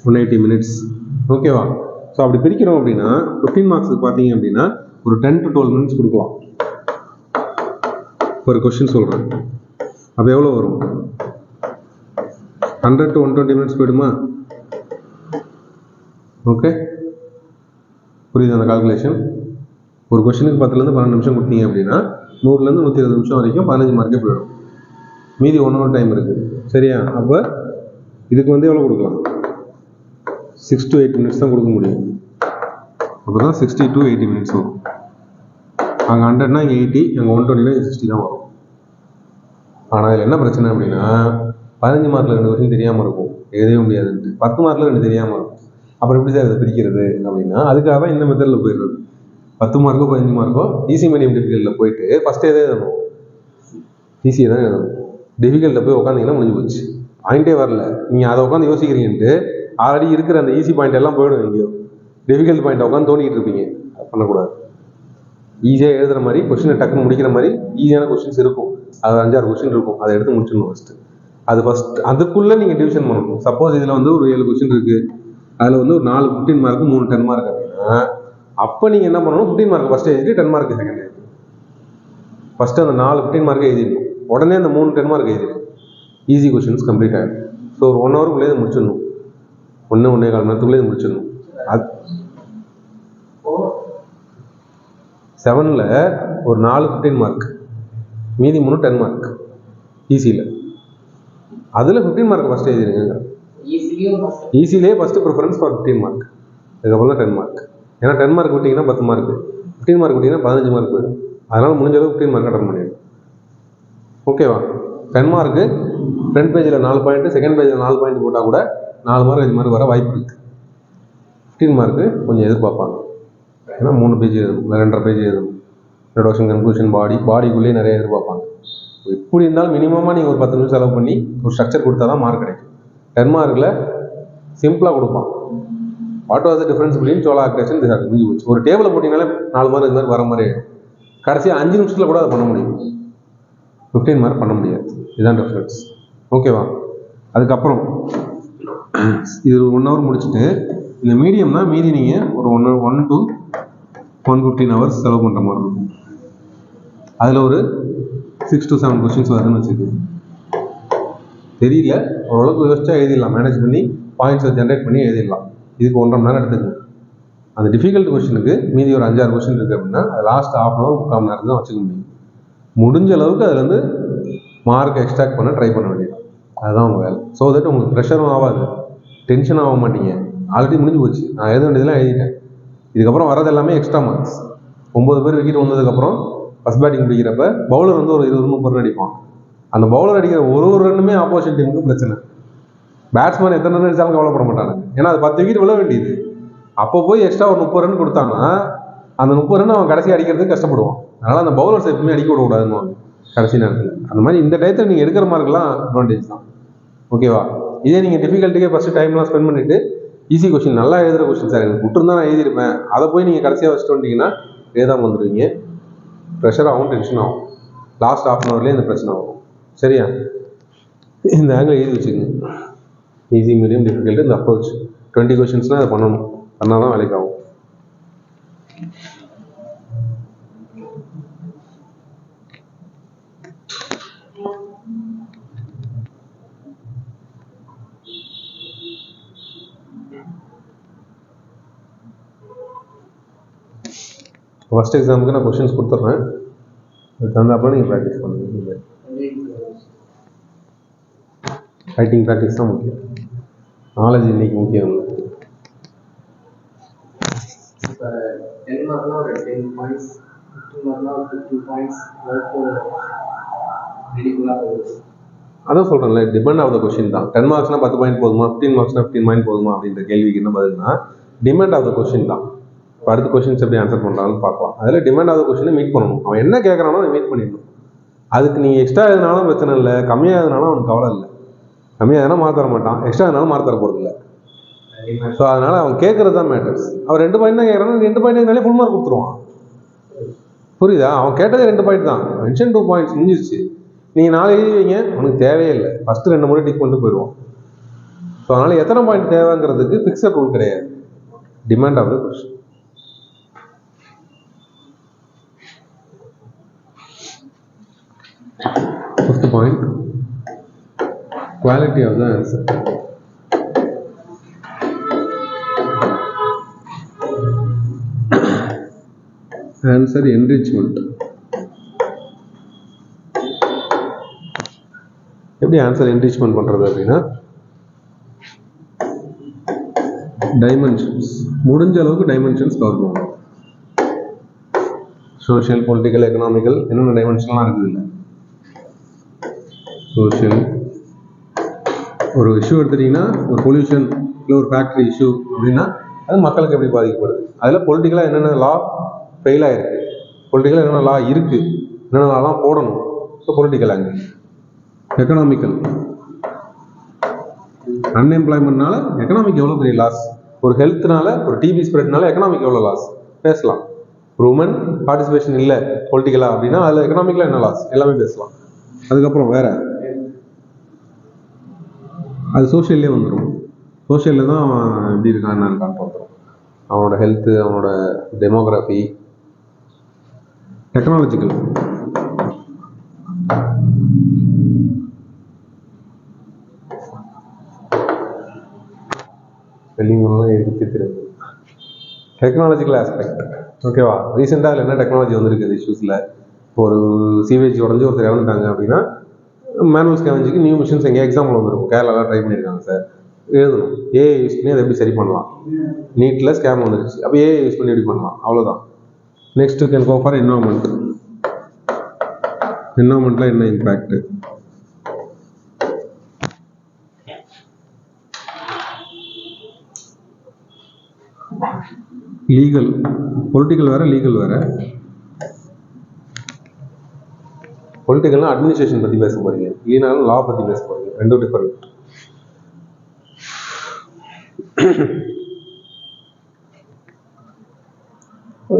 180 மினிட்ஸ். ஓகேவா? ஸோ அப்படி பிரிக்கிறோம் அப்படின்னா 15 மார்க்ஸுக்கு பார்த்தீங்க அப்படின்னா ஒரு 10 to 12 மினிட்ஸ் கொடுக்கலாம் ஒரு கொஷின் சொல்கிறேன். அப்போ எவ்வளோ வரும்? 100 to 120 மினிட்ஸ் போயிடுமா? ஓகே, புரியுது அந்த கால்குலேஷன்? ஒரு கொஷினுக்கு 10லேருந்து 12 நிமிஷம் கொடுத்தீங்க அப்படின்னா 100லேருந்து 120 நிமிஷம் வரைக்கும் 15 மார்க்கே போயிடும். மீதி 1 hour டைம் இருக்குது. சரியா? அப்போ இதுக்கு வந்து எவ்வளோ கொடுக்கலாம்? 6 to 8 மினிட்ஸ் தான் கொடுக்க முடியும். அப்போ தான் 60 to 80 மினிட்ஸ் வரும். அங்கே 100னா இங்கே 80, அங்கே 120னா இங்கே 60 தான் வரும். ஆனால் இதில் என்ன பிரச்சனை அப்படின்னா 15 மார்க்கில் 2 கொஷின் தெரியாமல் இருக்கும், எழுதவே முடியாதுன்ட்டு. 10 மார்க்கில் 2 தெரியாமல் இருக்கும். அப்புறம் எப்படி சார் இதை பிரிக்கிறது அப்படின்னா அதுக்காக தான் இந்த மெத்தடில் போயிடுறது. 10 மார்க்கோ 15 மார்க்கோ ஈஸி, மீடியம், டிஃபிகல்ட்டில் போயிட்டு ஃபஸ்ட்டு எதே எழுதணும்? ஈஸியை தான் எழுதணும். டிஃபிகல்ட்டில் போய் உட்காந்திங்கன்னா முடிஞ்சு போச்சு, பாயிண்டே வரல. நீங்கள் அதை உட்காந்து யோசிக்கிறீங்கன்ட்டு ஆல்ரெடி இருக்கிற அந்த ஈஸி பாயிண்ட் எல்லாம் போயிடும் எங்கேயோ. டிஃபிகல்ட் பாயிண்ட்டை உட்காந்து தோண்டிகிட்டு இருப்பீங்க. அது பண்ணக்கூடாது. ஈஸியாக எழுதுகிற மாதிரி, கொஷினை டக்குன்னு முடிக்கிற மாதிரி ஈஸியான கொஷின்ஸ் இருக்கும். அது 5-6 கொஷின் இருக்கும், அதை எடுத்து முடிச்சிடணும் ஃபஸ்ட்டு. அதுக்குள்ளே நீங்கள் டிவிஷன் பண்ணணும். சப்போஸ் இதில் வந்து ஒரு 7 கொஷின் இருக்குது, அதில் வந்து ஒரு 4 15 மார்க்கு 3 10 மார்க் அப்படின்னா அப்போ நீங்கள் என்ன பண்ணணும்? 15 மார்க் ஃபஸ்ட்டு எழுதிட்டு 10 மார்க் செகண்ட் எழுதி. ஃபஸ்ட்டு அந்த 4 15 மார்க்கை எழுதிடணும், உடனே அந்த 3 10 மார்க் எழுதிடும். ஈஸி கொஷின்ஸ் கம்ப்ளீட் ஆகிடும். ஸோ ஒரு 1 ஹவருக்குள்ளே இதை முடிச்சிடணும், 1-1.25 மணி நேரத்துக்குள்ளே இதை முடிச்சிடணும். அது 7ல் ஒரு 4 15 மார்க், மீதி 3 10 மார்க் ஈஸியில். அதில் 15 மார்க் ஃபஸ்ட்டு எழுதிடுங்க. ஈஸிலே ஃபஸ்ட்டு ப்ரிஃபரன்ஸ் ஃபார் 15 மார்க், அதுக்கப்புறம் தான் 10 மார்க். ஏன்னா 10 மார்க் விட்டிங்கன்னா 10 மார்க்கு, 15 மார்க் விட்டிங்கன்னா 15 மார்க் போயிடும். அதனால் முடிஞ்ச அளவுக்கு 15 மார்க் அட்டன் பண்ணிடும். ஓகேவா? 10 மார்க்கு ஃப்ரண்ட் பேஜில் 4 பாயிண்ட்டு, செகண்ட் பேஜில் 4 பாயிண்ட் போட்டால் கூட 4 மார்க் 5 மார்க் வர வாய்ப்பு இருக்குது. 15 மார்க்கு கொஞ்சம் எதிர்பார்ப்பாங்க. ஏன்னா 3 பேஜ் எழுதணும், 2.5 பேஜ் எழுதணும். இன்ட்ரோடக்ஷன், கன்க்ளூஷன், பாடிக்குள்ளேயே நிறைய எதிர்பார்ப்பாங்க. எப்படி இருந்தாலும் மினிமமாக நீங்கள் ஒரு 10 நிமிஷம் செலவு பண்ணி ஒரு ஸ்ட்ரக்சர் கொடுத்தா தான் மார்க் கிடைக்கும். 10 மார்க்கில் சிம்பிளாக கொடுப்பான். What was the difference between சோலா ஆக்ரேஷன் முடிஞ்சு போச்சு. ஒரு டேபிளை போட்டிங்கனாலே 4 மார்க் 5 மார்க் வர மாதிரி ஆகிடும். கடைசியாக 5 நிமிஷத்தில் கூட அதை பண்ண முடியும். 15 மார்க் பண்ண முடியாது. இதுதான் டிஃப்ரென்ஸ். ஓகேவா? அதுக்கப்புறம் இது 1 ஹவர் முடிச்சுட்டு இந்த மீடியம்னா மீதி நீங்கள் ஒரு 1 to 115 ஹவர்ஸ் செலவு பண்ணுற மாதிரி இருக்கும். அதில் ஒரு 6 to 7 கொஸ்டின்ஸ் வருதுன்னு வச்சுக்கோங்க. தெரியல, ஓரளவுக்கு யோசிச்சா எழுதிடலாம், மேனேஜ் பண்ணி பாயிண்ட்ஸை ஜென்ரேட் பண்ணி எழுதிடலாம். இதுக்கு 1.5 மணி நேரம் எடுத்துக்கணும். அந்த டிஃபிகல்ட் கொஸ்டினுக்கு மீதி ஒரு 5-6 கொஸ்டின் இருக்குது அப்படின்னா அது லாஸ்ட் 1/2 hour 3/4 மணி நேரத்துக்கு தான் வச்சுக்க முடியும். முடிஞ்ச அளவுக்கு அதுலேருந்து மார்க் எக்ஸ்ட்ராக்ட் பண்ண ட்ரை பண்ண வேண்டியது, அதுதான் உங்கள் வேலை. ஸோ தட் உங்களுக்கு ப்ரெஷரும் ஆகாது, டென்ஷனும் ஆக மாட்டீங்க. ஆல்ரெடி முடிஞ்சு போச்சு, நான் எழுத வேண்டியதெல்லாம் எழுதிட்டேன். இதுக்கப்புறம் வரது எல்லாமே எக்ஸ்ட்ரா மார்க்ஸ். 9 பேர் விக்கெட் வந்ததுக்கப்புறம் ஃபஸ்ட் பேட்டிங் பிடிக்கிறப்ப பவுலர் வந்து ஒரு 20-30 ரன் அடிப்பான். அந்த பவுலர் அடிக்கிற ஒரு ரன்னுமே ஆப்போசிட் டீமுக்கு பிரச்சனை. பேட்ஸ்மேன் எத்தனை ரன் அடித்தாலும் கவலைப்பட மாட்டாங்க, ஏன்னா அது 10 விக்கெட் விழ வேண்டியது. அப்போ போய் எக்ஸ்ட்ரா ஒரு 30 ரன் கொடுத்தாங்கன்னா அந்த 30 ரன் அவன் கடைசி அடிக்கிறதுக்கு கஷ்டப்படுவான். அதனால் அந்த பவுலர்ஸ் எப்பவுமே அடிக்க விடக்கூடாதுன்னு கடைசி நேரத்தில். அந்த மாதிரி இந்த டயத்தில் நீங்கள் எடுக்கிற மார்க்கெல்லாம் அட்வான்டேஜ் தான். ஓகேவா? இதே நீங்கள் டிஃபிகல்ட்டுக்கே ஃபஸ்ட்டு டைம்லாம் ஸ்பெண்ட் பண்ணிவிட்டு ஈஸி கொஸ்டின் நல்லா எழுதுகிற கொஸ்டின் சார் எனக்கு விட்டுருந்தா நான் எழுதியிருப்பேன், அதை போய் நீங்கள் கடைசியாக வச்சுட்டு வந்தீங்கன்னா எழுதாமல் வந்துடுவீங்க. ப்ரெஷர் ஆகும், டென்ஷன் ஆகும். லாஸ்ட் 1/2 hourலேயே இந்த பிரச்சனை ஆகும். சரியா? இந்த ஆங்கிள் எழுதி வச்சுக்கோங்க. ஈஸி, மீடியம், டிஃபிகல்ட்டு, இந்த அப்ரோச் 20 கொஸ்டின்ஸ்னால் அதை பண்ணணும், பண்ணால் தான் வேலைக்கு ஆகும். ஃபஸ்ட் எக்ஸாமுக்கு நான் கொஸ்டின்ஸ் கொடுத்துட்றேன். அது தகுந்தாப்புல நீங்கள் ப்ராக்டிஸ் பண்ணுங்க. ரைட்டிங் ப்ராக்டிஸ் தான் முக்கியம். நாலேஜ் இன்னைக்கு முக்கியம். இப்போ 10 மார்க்னா ஒரு 10 பாயிண்ட்ஸ், 15 மார்க்னா ஒரு 15 பாயிண்ட்ஸ் ரெடிக்குள்ளாக போகுது. அதான் சொல்கிறேன்ல, டிபெண்ட் ஆஃப் த கொஸ்டின் தான். 10 மார்க்ஸ்னா 10 பாயிண்ட் போதுமா, 15 மார்க்ஸ்னா 15 பாயிண்ட் போதுமா அப்படின்ற கேள்விக்கு என்ன பதில்னா டிபெண்ட் ஆஃப் த கொஸ்டின் தான். இப்போ அடுத்த கொஸ்டின்ஸ் எப்படி ஆன்சர் பண்ணுறாங்கன்னு பார்க்கலாம். அதில் டிபெண்ட் ஆஃப் த கொஸ்டினை மீட் பண்ணணும். அவன் என்ன கேட்குறானோ அதை மீட் பண்ணிடணும். அதுக்கு நீங்கள் எக்ஸ்ட்ரா எதுனாலும் பிரச்சனை இல்லை, கம்மியாக எதுனாலும் அவனுக்கு கவலை இல்லை. கம்மியாக எதனா மார்க் தர மாட்டான், எக்ஸ்ட்ரா எதனாலும் மார்க் தர போகிறது இல்லை. ஸோ அதனால் அவன் கேட்குறது தான் மேட்டர்ஸ். அவன் 2 பாயிண்ட் தான் கேட்குறான், 2 பாயிண்ட் இருந்தாலே ஃபுல் மார்க் கொடுத்துருவான். புரியுதா? அவன் கேட்டதே 2 பாயிண்ட் தான், மென்ஷன் 2 பாயிண்ட்ஸ் முடிஞ்சிருச்சு. நீங்கள் 4 எழுதி வைங்க, உனக்கு தேவையே இல்லை. ஃபஸ்ட்டு 2 முறை டிக் பண்ணிட்டு போயிடுவோம். ஸோ அதனால் எத்தனை பாயிண்ட் தேவைங்கிறதுக்கு ஃபிக்ஸட் ரூல் கிடையாது. Demand of the question. Fifth point, quality of the answer. Answer enrichment. எப்படி ஆன்சர் என்ரிச்மெண்ட் பண்றது அப்படின்னா, டைமென்ஷன்ஸ் முடிஞ்ச அளவுக்கு டைமென்ஷன்ஸ் கவர் பண்ணணும். சோஷியல், பொலிட்டிக்கல், எக்கனாமிக்கல் என்னென்ன டைமென்ஷன்லாம் இருக்குது இல்லை. சோஷியல் ஒரு இஷ்யூ எடுத்துட்டீங்கன்னா, ஒரு பொல்யூஷன் இல்லை ஒரு ஃபேக்ட்ரி இஷ்யூ அப்படின்னா அது மக்களுக்கு எப்படி பாதிக்கப்படுது. அதில் பொலிட்டிக்கலாக என்னென்ன லா ஃபெயில் ஆகிருக்கு, பொலிட்டிக்கலாக என்னென்ன லா இருக்குது, என்னென்ன லாலாம் போடணும். So political angle. எக்கனாமிக்கல், அன்எம்ப்ளாய்மெண்ட்னால எக்கனாமிக் எவ்வளோ பெரிய லாஸ், ஒரு ஹெல்த்னால ஒரு டிபி ஸ்ப்ரெட்னால எக்கனாமிக் எவ்வளோ லாஸ் பேசலாம். ஒரு உமன் பார்ட்டிசிபேஷன் இல்லை பொலிட்டிக்கலாக அப்படின்னா அதில் எக்கனாமிக்கில் என்ன லாஸ் எல்லாமே பேசலாம். அதுக்கப்புறம் வேற அது சோஷியல்லே வந்துடும். சோஷியலில் தான் அவன் எப்படி இருக்கான்னு வந்துடும். அவனோட ஹெல்த்து, அவனோட டெமோகிராஃபி. டெக்னாலஜிக்கல், ஸ்பெல்லிங்லாம் எடுத்து தெரியுது. டெக்னாலஜிக்கல் ஆஸ்பெக்ட், ஓகேவா? ரீசெண்டாக அதில் என்ன டெக்னாலஜி வந்திருக்குது இஷ்யூஸில். ஒரு சிவேஜ் உடஞ்சி ஒருத்தர் இறந்துட்டாங்க அப்படின்னா மேனுவல் ஸ்கேவெஞ்சுக்கு நியூ மிஷின்ஸ் எங்கே எக்ஸாம்பிள் வந்துருக்கும். கேரளாலாம் ட்ரை பண்ணியிருக்காங்க சார். எழுதணும் ஏஐ யூஸ் பண்ணி அதை எப்படி சரி பண்ணலாம். நீட்டில் ஸ்கேம் வந்துருச்சு, அப்போ ஏஐ யூஸ் பண்ணி எப்படி பண்ணலாம், அவ்வளோதான். Next can go for environment. என்வரான்மெண்ட்டில் என்ன இம்பேக்ட். லீகல், பொலிட்டிக்கல் வேற லீகல் வேற. பொலிட்டிக்கல்னா அட்மினிஸ்ட்ரேஷன் பற்றி பேச போறீங்க, இல்லைனாலும் லா பற்றி பேச போறீங்க. ரெண்டும் டிஃபரெண்ட்.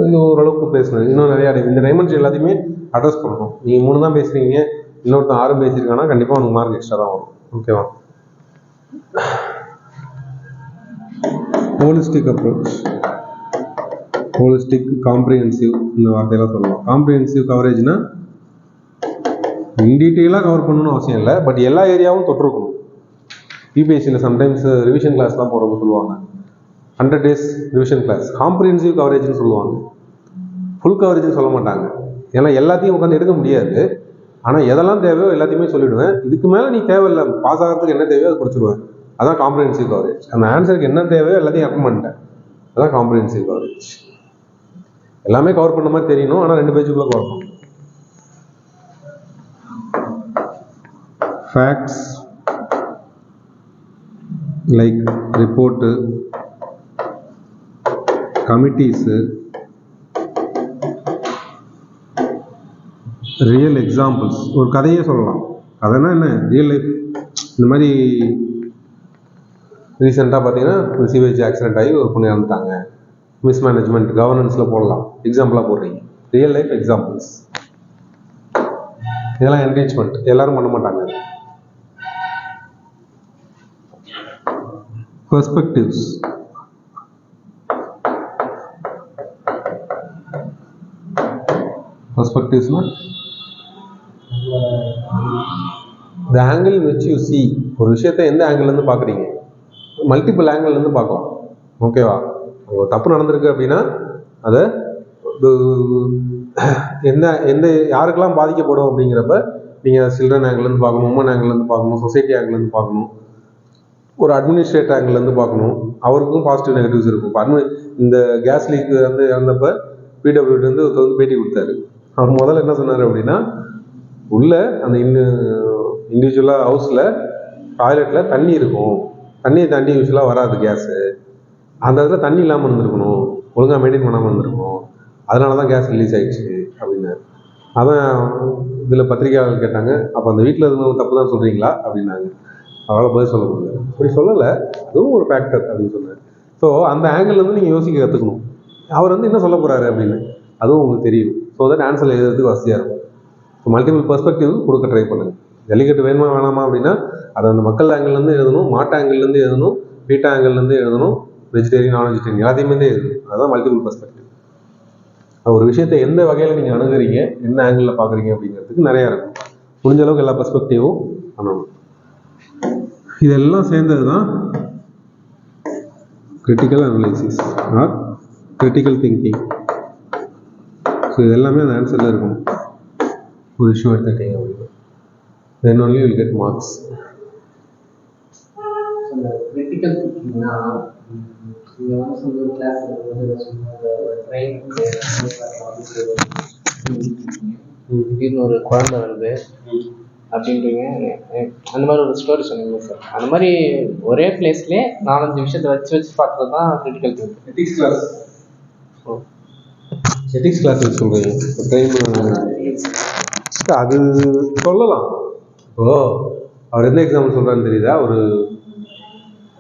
இது ஓரளவுக்கு பேசணும். இன்னும் நிறையா இந்த டைமென்ஷன் எல்லாத்தையுமே அட்ரஸ் பண்ணணும். நீங்கள் 3 தான் பேசுறீங்க, இன்னொருத்தன் 6 பேசியிருக்காங்கன்னா கண்டிப்பாக உனக்கு மார்க் எக்ஸ்ட்ரா தான் வரும். ஓகேவா? ஹோலிஸ்டிக் அப்ரோச், ஹோலிஸ்டிக், காம்ப்ரிஹென்சிவ், இந்த வார்த்தையெல்லாம் சொல்லலாம். காம்ப்ரிஹென்சிவ் கவரேஜ்னா இன் டீட்டெயிலாக கவர் பண்ணணும்னு அவசியம் இல்லை, பட் எல்லா ஏரியாவும் தொட்டிருக்கணும். யூபிஎஸ்சியில் சம்டைம்ஸ் ரிவிஷன் கிளாஸ்லாம் போகிறப்ப சொல்லுவாங்க 100 days ரிவிஷன் கிளாஸ். காம்ப்ரிஹென்சிவ் கவரேஜ்னு சொல்லுவாங்க, ஃபுல் கவரேஜ்னு சொல்ல மாட்டாங்க. ஏன்னா எல்லாத்தையும் உட்காந்து எடுக்க முடியாது. ஆனால் எதெல்லாம் தேவையோ எல்லாத்தையுமே சொல்லிவிடுவேன். இதுக்கு மேலே நீ தேவையில்லை, பாஸ் ஆகிறதுக்கு என்ன தேவையோ அதை கொடுத்துருவேன். அதான் காம்ப்ரிஹென்சிவ் கவரேஜ். அந்த ஆன்சருக்கு என்ன தேவையோ எல்லாத்தையும் அட்டன் பண்ணிட்டேன். அதான் காம்ப்ரிஹென்சிவ் கவரேஜ். எல்லாமே கவர் பண்ண மாதிரி தெரியணும், ஆனால் 2 பேஜுக்குள்ளே கவர் பண்ணணும். Facts like report, committees, real examples. ஒரு கதையே சொல்லலாம். கதைனா என்ன, ரியல் லைஃப். இந்த மாதிரி ரீசெண்டாக பார்த்தீங்கன்னா ஒரு சிவேஜ் ஆக்சிடென்ட் ஆகி ஒரு பொண்ணு இறந்துட்டாங்க, மிஸ்மேனேஜ்மெண்ட், கவர்னன்ஸில் போடலாம், எக்ஸாம்பிளாக போடுறீங்க. Real life examples. இதெல்லாம் என்கரேஜ்மெண்ட், எல்லாரும் பண்ண மாட்டாங்க. பெர்ஸ்பெக்டிவ்ஸ், பெர்ஸ்பெக்டிவ்ஸ்னா the angle in which you see, ஒரு விஷயத்தை எந்த ஆங்கிள்லேருந்து பார்க்குறீங்க. மல்டிபிள் ஆங்கிள்லேருந்து பார்க்கலாம். ஓகேவா? ஒரு தப்பு நடந்திருக்கு அப்படின்னா அதை எந்த எந்த யாருக்கெல்லாம் பாதிக்கப்படும் அப்படிங்கிறப்ப நீங்கள் சில்ட்ரன் ஆங்கிள்லேருந்து பார்க்கணும், உமன் ஆங்கிள்லேருந்து பார்க்கணும், சொசைட்டி ஆங்கிள்லேருந்து பார்க்கணும், ஒரு அட்மினிஸ்ட்ரேட் ஆங்கிள்லேருந்து பார்க்கணும். அவருக்கும் பாசிட்டிவ் நெகட்டிவ்ஸ் இருக்கும். இப்போ இந்த கேஸ் லீக் வந்து இறந்தப்ப பிடபிள்யூடி வந்து ஒருத்தர் வந்து பேட்டி கொடுத்தாரு. அவர் முதல்ல என்ன சொன்னார் அப்படின்னா, உள்ள அந்த இண்டிவிஜுவலாக ஹவுஸில் டாய்லெட்டில் தண்ணி இருக்கும், தண்ணியை தாண்டி யூஸ்வலாக வராது கேஸு, அந்த இடத்துல தண்ணி இல்லாமல் இருந்திருக்கணும், ஒழுங்காக மெயின்டைன் பண்ணாமல் இருந்திருக்கணும், அதனால தான் கேஸ் ரிலீஸ் ஆகிடுச்சு அப்படின்னாரு. அதான் இதில் பத்திரிகையாளர்கள் கேட்டாங்க, அப்போ அந்த வீட்டில் இருந்தவங்க தப்பு தான் சொல்கிறீங்களா அப்படின்னாங்க. அவரால் பதில் சொல்ல முடியல. அப்படி சொல்லலை, அதுவும் ஒரு ஃபேக்டர் அப்படின்னு சொன்னார். ஸோ அந்த ஆங்கிள்லேருந்து நீங்கள் யோசிக்க கற்றுக்கணும், அவர் வந்து என்ன சொல்ல போகிறாரு அப்படின்னு, அதுவும் உங்களுக்கு தெரியும். ஸோ தட் ஆன்சர் எழுதுறதுக்கு வசதியாக இருக்கும். ஸோ மல்டிபிள் பெர்ஸ்பெக்டிவ் கொடுக்க ட்ரை பண்ணுங்கள். ஜல்லிக்கட்டு வேணுமா வேணாமா அப்படின்னா அதை அந்த மக்கள் ஆங்கிள்லேருந்து எழுதணும், மாட்டு ஆங்கிள்லேருந்து எழுதணும், பீட்டா ஆங்கிள்லேருந்து எழுதணும், வெஜிடேரியன் நான் வெஜிடேரியன் எல்லாத்தையுமே எழுதணும். அதுதான் மல்டிபிள் பெர்ஸ்பெக்டிவ். ஒரு விஷயத்தை எந்த வகையில் நீங்கள் அணுகுறீங்க, என்ன ஆங்கிளில் பார்க்குறீங்க அப்படிங்கிறதுக்கு நிறையா இருக்கும். முடிஞ்ச அளவுக்கு எல்லா பெர்ஸ்பெக்டிவும் பண்ணணும். இதெல்லாம் சேர்ந்தது தான் critical analysis or critical thinking. So இதெல்லாமே அந்த ஆன்சரில் இருக்கும். ஒரு இஷ்யூ எடுத்துட்டீங்க அப்படின்னு, then only will get marks. Critical திங்கிங்னா நீங்கள் வந்து சொந்த ஒரு கிளாஸ் திடீர்னு ஒரு குழந்தை வருது அப்படின்றீங்க, அந்த மாதிரி ஒரு ஸ்டோரி சொன்னீங்க சார். அந்த மாதிரி ஒரே பிளேஸ்லேயே 4-5 விஷயத்தை வச்சு பார்க்குறது தான் கிரிட்டிக்கல் திங்கிங். எத்திக்ஸ் கிளாஸ் சொல்கிறீங்க, அது சொல்லலாம். ஓ, அவர் எந்த எக்ஸாம்பிள் சொல்கிறான்னு தெரியுதா? ஒரு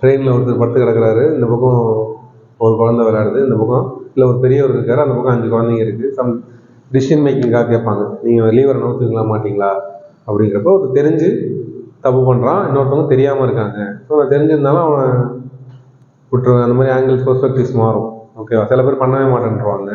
ட்ரெயினில் ஒருத்தர் படுத்து கிடக்கிறாரு, இந்த பக்கம் ஒரு குழந்தை விளையாடுது, இந்த பக்கம் இல்லை ஒரு பெரியவர் இருக்கார், அந்த பக்கம் 5 குழந்தைங்க இருக்குது. சம் டிசிஷன் மேக்கிங்காக கேட்பாங்க, நீங்கள் லீவரை நோத்துக்கலாம் மாட்டிங்களா அப்படிங்கிறப்ப ஒருத்தர் தெரிஞ்சு தப்பு பண்ணுறான், இன்னொருத்தவங்க தெரியாமல் இருக்காங்க. ஸோ அவன் தெரிஞ்சிருந்தாலும் அவன் விட்டுருவாங்க. அந்த மாதிரி ஆங்கிள்ஸ் பெர்ஸ்பெக்டிவ்ஸ் மாறும். ஓகேவா? சில பேர் பண்ணவே மாட்டேன்றாங்க.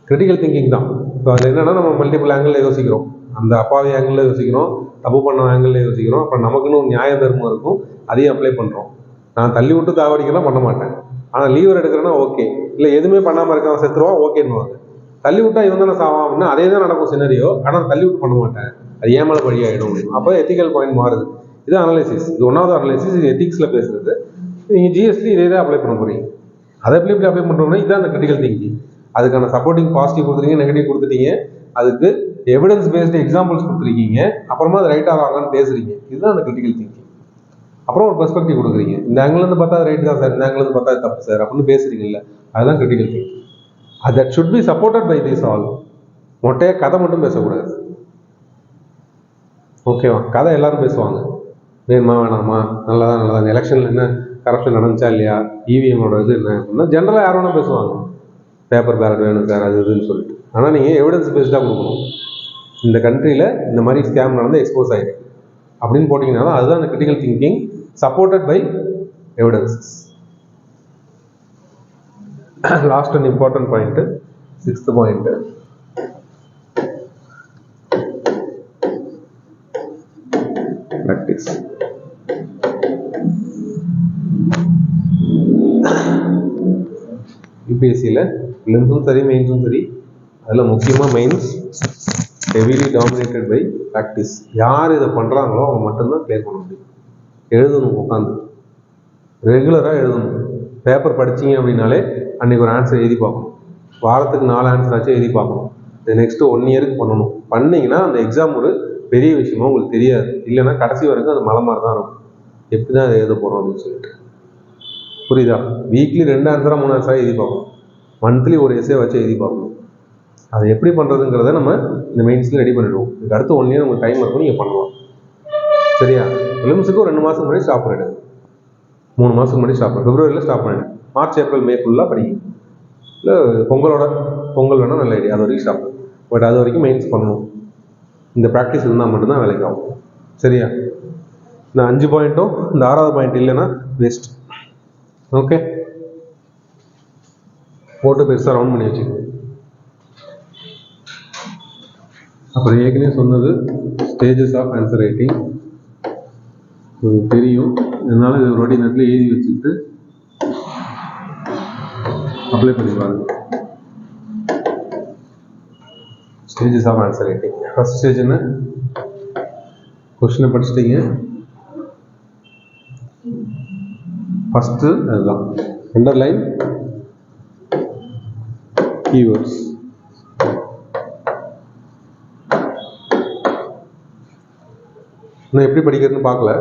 கிரிட்டிக்கல் திங்கிங் தான். ஸோ அது என்னென்னா, நம்ம மல்டிபிள் ஆங்கிளில் யோசிக்கிறோம். அந்த அப்பாவி ஆங்கிளில் யோசிக்கிறோம், தப்பு பண்ண ஆங்கிளில் யோசிக்கிறோம். அப்புறம் நமக்குன்னு ஒரு நியாய தர்மம் இருக்கும், அதையும் அப்ளை பண்ணுறோம். நான் தள்ளி விட்டு தாவடிக்கலாம் பண்ண மாட்டேன், ஆனால் லீவர் எடுக்கிறேன்னா ஓகே. இல்லை எதுவுமே பண்ணாமல் இருக்கான் செத்துருவான் ஓகேன்னுவாங்க. தள்ளி விட்டா இவன் தானே சாவான் அப்படின்னா அதே தான் நடக்கும் சினரியோ, ஆனால் தள்ளி விட்டு பண்ண மாட்டேன், அது ஏமால வழியாகிடும். அப்போ எத்திக்கல் பாயிண்ட் மாறுது. இது அனலைசிஸ். இது ஒன்றாவது அனலைசிஸ். இது எத்திக்ஸில் பேசுறது. நீங்கள் ஜிஎஸ்டி இதே தான் அப்ளை பண்ண போகிறீங்க. அதை எப்படி அப்ளை பண்ணுறோம்னா இதுதான் அந்த கிரிட்டிக்கல் திங்கிங். அதுக்கான சப்போர்ட்டிங் பாசிட்டிவ் கொடுத்துட்டீங்க, நெகட்டிவ் கொடுத்துட்டீங்க, அதுக்கு எவிடன்ஸ் பேஸ்டு எக்ஸாம்பிள்ஸ் கொடுத்துருக்கீங்க, அப்புறமா அது ரைட்டாக ராங்கான்னு பேசுறீங்க. இதுதான் அந்த கிரிட்டிக்கல் திங்கிங். அப்புறம் ஒரு பெர்ஸ்பெக்டிவ் கொடுக்குறீங்க, இந்த ஆங்கிலேருந்து பார்த்தா ரைட் தான் சார், இந்த ஆங்கிலேருந்து பார்த்தா தப்பு சார் அப்படின்னு பேசுறீங்கல்ல, அதுதான் critical thinking. That should be supported by this all. மொட்டையாக கதை மட்டும் பேசக்கூடாது. ஓகேவா? கதை எல்லாரும் பேசுவாங்க, வேணுமா வேணாமா, நல்லதா எலெக்ஷனில் என்ன கரப்ஷன் நடந்துச்சா இல்லையா, இவிஎம்மோட இது என்ன அப்படின்னா ஜென்ரலாக யார் வேணால் பேசுவாங்க, பேப்பர் பேலட் வேணும் சார் அது இதுன்னு சொல்லிட்டு. ஆனால் நீங்கள் எவிடன்ஸ் பேஸ்டாக கொடுக்கணும். இந்த கண்ட்ரியில் இந்த மாதிரி ஸ்கேம் நடந்து எக்ஸ்போஸ் ஆகிருக்கு அப்படின்னு போட்டிங்கன்னா தான் அதுதான் அந்த critical thinking supported by evidences. Last and important point, 6th point, practice. யூபிஎஸ்சியில் ப்ரிலிம்ஸும் சரி மெயின்ஸும் சரி, அதில் முக்கியமாக mains heavily dominated by practice. யார் இதை பண்ணுறாங்களோ அவங்க மட்டும்தான் கிளியர் பண்ண முடியும். எழுதணும், உட்காந்து ரெகுலராக எழுதணும். பேப்பர் படிச்சிங்க அப்படின்னாலே அன்றைக்கி ஒரு ஆன்சர் எழுதி பார்க்கணும், வாரத்துக்கு 4 ஆன்சர் ஆச்சு எழுதி பார்க்கணும். இது நெக்ஸ்ட்டு 1 இயருக்கு பண்ணணும். பண்ணிங்கன்னா அந்த எக்ஸாம் ஒரு பெரிய விஷயமா உங்களுக்கு தெரியாது. இல்லைன்னா கடைசி வரைக்கும் அது மலை மாதிரி தான் இருக்கும், எப்படி தான் அதை எழுத போகிறோம் அப்படின்னு சொல்லிட்டு. புரியுதா? வீக்லி 2 ஆன்சராக 3 ஆன்சராக எழுதி பார்க்கணும், மந்த்லி ஒரு எஸ்ஸே வச்சு எழுதி பார்க்கணும். அதை எப்படி பண்ணுறதுங்கிறத நம்ம இந்த மெயின்ஸ்லேயும் ரெடி பண்ணிடுவோம். இதுக்கு அடுத்து 1 இயர் உங்களுக்கு டைம் இருக்கும், நீங்கள் பண்ணலாம். சரியா? ஃபிலிம்ஸுக்கு ஒரு 2 மாதத்துக்கு முன்னாடி ஸ்டாப் பண்ணிவிடுங்க, 3 மாதத்துக்கு முன்னாடி ஸ்டாப் பண்ணி பிப்ரவரியில் ஸ்டாப் பண்ணிவிடுங்க. மார்ச் ஏப்ரல் மே ஃபுல்லாக படிங்க. இல்லை பொங்கல் வேணால் நல்ல ஐடியா, அது வரைக்கும் ஸ்டாப் பண்ணு. பட் அது வரைக்கும் மெயின்ஸ் பண்ணணும். இந்த ப்ராக்டிஸ் இருந்தால் மட்டும்தான் வேலைக்கு ஆகும். சரியா? இந்த 5 பாயிண்ட்டும் இந்த 6வது பாயிண்ட் இல்லைன்னா வேஸ்ட். ஓகே, போட்டு பெருசாக ரவுண்ட் பண்ணி வச்சுக்கோங்க. அப்புறம் ஏற்கனவே சொன்னது ஸ்டேஜஸ் ஆஃப் ஆன்சர் ரைட்டிங் தெரியும். இதனால இது ஒரு வாட்டி நேரத்தில் எழுதி வச்சுக்கிட்டு அப்ளை பண்ணி பாருங்க. Stages of answer writing. First stage என்ன? கொஸ்டினை படிச்சிட்டீங்க. ஃபர்ஸ்ட் அதுதான் அண்டர்லைன் கீவேர்ட்ஸ். இன்னும் எப்படி படிக்கிறதுன்னு பார்க்கல,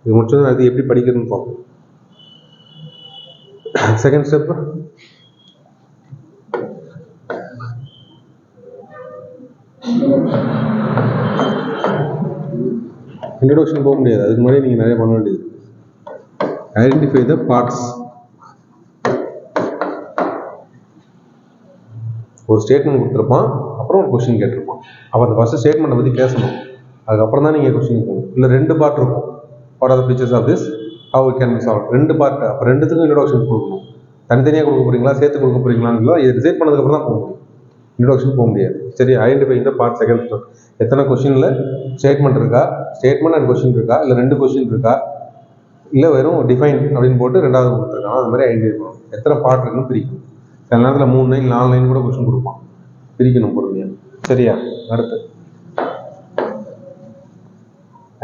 இது முடிச்சது அது எப்படி படிக்கிறதுன்னு பார்ப்போம். செகண்ட் ஸ்டெப் இன்ட்ரோடக்ஷன் போக முடியாது, அதுக்கு முன்னாடி நீங்கள் நிறைய பண்ண வேண்டியது. Identify the parts. ஒரு ஸ்டேட்மெண்ட் கொடுத்துருப்பான், அப்புறம் ஒரு கொஸ்டின் கேட்டிருப்பான். அப்போ அந்த ஃபர்ஸ்ட் ஸ்டேட்மெண்ட்டை பற்றி பேசணும், அதுக்கப்புறம் தான் நீங்கள் கொஸ்டின் போகணும். இல்லை 2 பார்ட் இருக்கும். What are the features of this, how it can be solve. 2 part. அப்போ 2த்துக்கும் இன்ட்ரோடக்ஷன் கொடுக்கணும். தனித்தனியாக கொடுக்க போகிறீங்களா, சேர்த்து கொடுக்க போகிறீங்களான்னு இதை டிசைட் பண்ணதுக்கப்புறம் தான் போக முடியும். இன்ட்ரோடக்ஷன் போக முடியாது. சரி, identify the part. Second step, எத்தனை கொஸ்டினில் ஸ்டேட்மெண்ட் இருக்கா, ஸ்டேட்மெண்ட் அண்ட் கொஸ்டின் இருக்கா, இல்லை 2 கொஸ்டின் இருக்கா, இல்லை வெறும் டிஃபைன் அப்படின்னு போட்டு 2வது கொடுத்துருக்காங்க. அது மாதிரி ஐடென்டிஃபை பண்ணணும். எத்தனை பார்ட் இருக்குன்னு பிரிக்கணும். சில நேரத்தில் 3 லைன் 4 லைன் கூட கொஸ்டின் கொடுப்பான், பிரிக்கணும் பொறுமையாக. சரியா? அடுத்து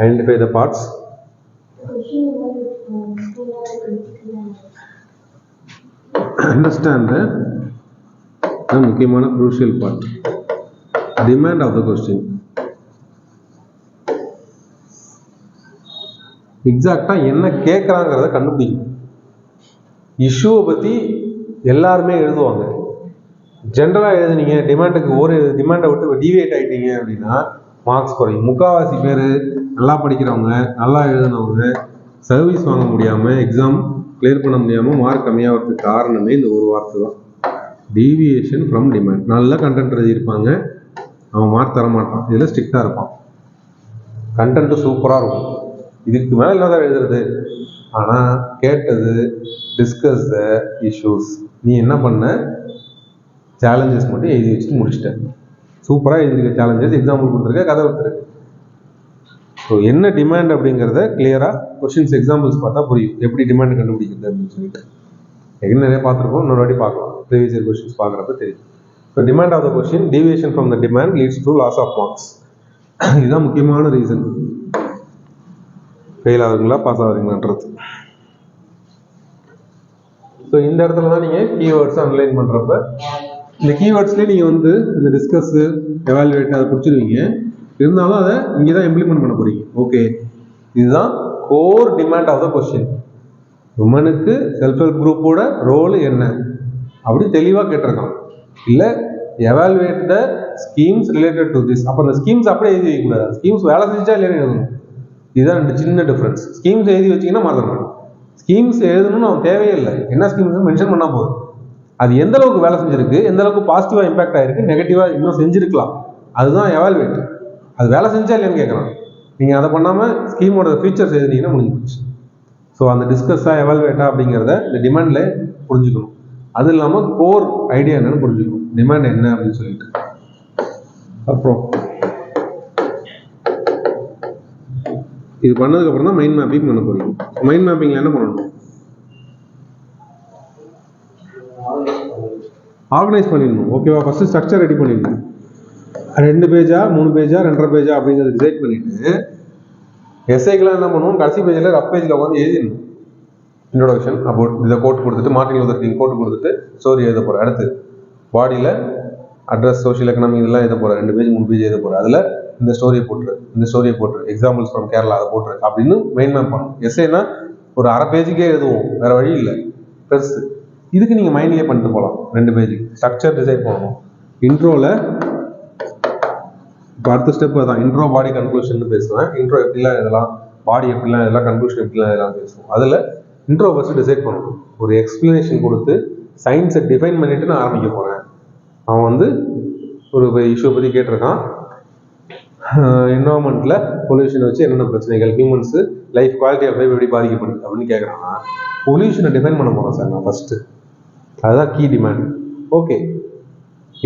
identify the parts. Understand the முக்கியமான crucial part, demand of the question. எக்ஸாக்டாக என்ன கேட்குறாங்கிறத கண்டுபிடிக்கணும். இஷ்யூவை பற்றி எல்லாருமே எழுதுவாங்க. ஜென்ரலாக எழுதுனீங்க, டிமாண்டுக்கு ஒரு டிமாண்டை விட்டு டிவியேட் ஆகிட்டீங்க அப்படின்னா மார்க்ஸ் குறையும். முக்கால்வாசி பேர் நல்லா படிக்கிறவங்க, நல்லா எழுதுனவங்க சர்வீஸ் வாங்க முடியாமல், எக்ஸாம் கிளியர் பண்ண முடியாமல் மார்க் கம்மியாகிறதுக்கு காரணமே இந்த ஒரு வார்த்தை தான், டீவியேஷன் ஃப்ரம் டிமாண்ட். நல்ல கண்டென்ட் எழுதியிருப்பாங்க, அவன் மார்க் தரமாட்டான், இதில் ஸ்ட்ரிக்டாக இருப்பான். கண்டென்ட்டு சூப்பராக இருக்கும், இதுக்கு மேலே இல்லாத எழுதுறது. ஆனால் கேட்டது டிஸ்கஸ் த இஷ்யூஸ். நீ என்ன பண்ண, சேலஞ்சஸ் மட்டும் எழுதி வச்சுட்டு முடிச்சிட்டேன். சூப்பராக எழுதிருக்க சேலஞ்சஸ், எக்ஸாம்பிள் கொடுத்துருக்க, கதை கொடுத்துருக்கு. ஸோ என்ன டிமாண்ட் அப்படிங்கிறத கிளியராக கொஸ்டின்ஸ் எக்ஸாம்பிள்ஸ் பார்த்தா புரியும், எப்படி டிமாண்ட் கண்டுபிடிக்கிறது அப்படின்னு சொல்லிட்டு. எங்கே நிறைய பார்த்துருக்கோம், இன்னொரு வாட்டி பார்க்கலாம். ப்ரீவியஸ் இயர் கொஸ்டின்ஸ் பார்க்குறப்ப தெரியும். So demand of the question, deviation from the demand leads to loss of marks. இதுதான் முக்கியமான ரீசன் ஃபெயில் ஆகுங்களா பாஸ் ஆகுறீங்களான்றது. ஸோ இந்த இடத்துல தான் நீங்கள் கீவேர்ட்ஸ் அனலைன் பண்ணுறப்ப இந்த கீவேர்ட்ஸ்லேயே நீங்கள் வந்து இந்த டிஸ்கஸ்ஸு, எவாலுவேட் அதை பிடிச்சிருவீங்க. இருந்தாலும் அதை இங்கே தான் இம்ப்ளிமெண்ட் பண்ண போகிறீங்க. ஓகே, இதுதான் core demand of the question. உமனுக்கு செல்ஃப் ஹெல்ப் குரூப்போட ரோல் என்ன அப்படி தெளிவாக கேட்டிருக்கான். இல்லை evaluate the schemes related to this. அப்போ அந்த ஸ்கீம்ஸ் அப்படியே எழுதி வைக்கக்கூடாது, ஸ்கீம்ஸ் வேலை செஞ்சா இல்லைன்னு எழுதணும். இதுதான் 2 சின்ன டிஃப்ரென்ஸ். ஸ்கீம்ஸ் எழுதி வச்சிங்கன்னா மறந்துட மாட்டோம். ஸ்கீம்ஸ் எழுதணும்னு அவன் தேவையே இல்லை, என்ன ஸ்கீம்ஸ் மென்ஷன் பண்ணால் போதும். அது எந்த அளவுக்கு வேலை செஞ்சிருக்கு, எந்த அளவுக்கு பாசிட்டிவாக இம்பாக்ட் ஆகிருக்கு, நெகட்டிவாக இன்னும் செஞ்சிருக்கலாம், அதுதான் எவாலுவேட். அது வேலை செஞ்சா இல்லைன்னு கேட்குறான். நீங்கள் அதை பண்ணாமல் ஸ்கீமோட ஃபீச்சர்ஸ் எழுதினீங்கன்னா முடிஞ்சு போச்சு. ஸோ அந்த டிஸ்கஸ்ஸாக எவாலுவேட்டா அப்படிங்கிறத இந்த டிமாண்டில் புரிஞ்சுக்கணும். அது இல்லாமல் கோர் ஐடியா என்னன்னு புரிஞ்சுக்கணும், டிமாண்ட் என்ன அப்படின்னு சொல்லிட்டு. அப்புறம் இது பண்ணதுக்கப்புறம் தான் மைண்ட் மேப்பிங் பண்ண போறீங்க. மைண்ட் மேப்பிங்கில் என்ன பண்ணணும், ஆர்கனைஸ் பண்ணிடணும். ஓகேவா? ஃபர்ஸ்ட் ஸ்ட்ரக்சர் ரெடி பண்ணிடணும். 2 பேஜா 3 பேஜா 2.5 பேஜா அப்படிங்கிறத டிசைட் பண்ணிட்டு எஸ்ஐக்கெல்லாம் என்ன பண்ணுவோம், கடைசி பேஜில் ரஃப் பேஜில் உட்காந்து எழுதிடணும். இன்ட்ரோடக்ஷன் அபவுட் இதை கோட் கொடுத்துட்டு, மார்ட்டின் லூதர் கிங் கோட் கொடுத்துட்டு ஸ்டோரி எழுத போகிறேன். அடுத்து பாடியில் அட்ரஸ், சோஷியல் எக்கனாமி இதெல்லாம் எழுத போகிறேன். 2 பேஜ் 3 பேஜ் எழுத போகிறேன். அதில் இந்த ஸ்டோரியை போட்டுரு, இந்த ஸ்டோரியை போட்டுரு, எக்ஸாம்பிள்ஸ் ஃப்ரம் கேரளா அதை போட்டுரு அப்படின்னு மெயின் மேப் பண்ணணும். எஸ்ஐனா ஒரு அரை பேஜுக்கே எழுதுவோம், வேறு வழி இல்லை, பெருசு. இதுக்கு நீங்கள் மைண்ட்லேயே பண்ணிட்டு போகலாம். 2 பேஜுக்கு ஸ்ட்ரக்சர் டிசைட் பண்ணணும். இன்ட்ரோவில் இப்போ அடுத்த ஸ்டெப் தான் இன்ட்ரோ, பாடி, கன்க்ளூஷன் பேசுவேன். இன்ட்ரோ எப்படிலாம் இதெல்லாம், பாடி எப்படிலாம் இதெல்லாம், கன்க்ளூஷன் எப்படிலாம் இதெல்லாம் பேசுவோம். அதில் இன்ட்ரோ ஃபர்ஸ்ட் டிசைட் பண்ணணும். ஒரு எக்ஸ்பிளனேஷன் கொடுத்து சயின்ஸை டிஃபைன் பண்ணிட்டு நான் ஆரம்பிக்க போகிறேன். அவன் வந்து ஒரு இஷ்யூ பற்றி கேட்டிருக்கான், என்வரான்மெண்ட்டில் பொல்யூஷனை வச்சு என்னென்ன பிரச்சனைகள், humans life, quality of life எப்படி பாதிக்கப்படுது அப்படின்னு கேட்குறாங்கன்னா பொல்யூஷனை டிஃபைன் பண்ண போகிறோம் சார் நான் ஃபஸ்ட்டு. அதுதான் கீ டிமாண்ட். ஓகே,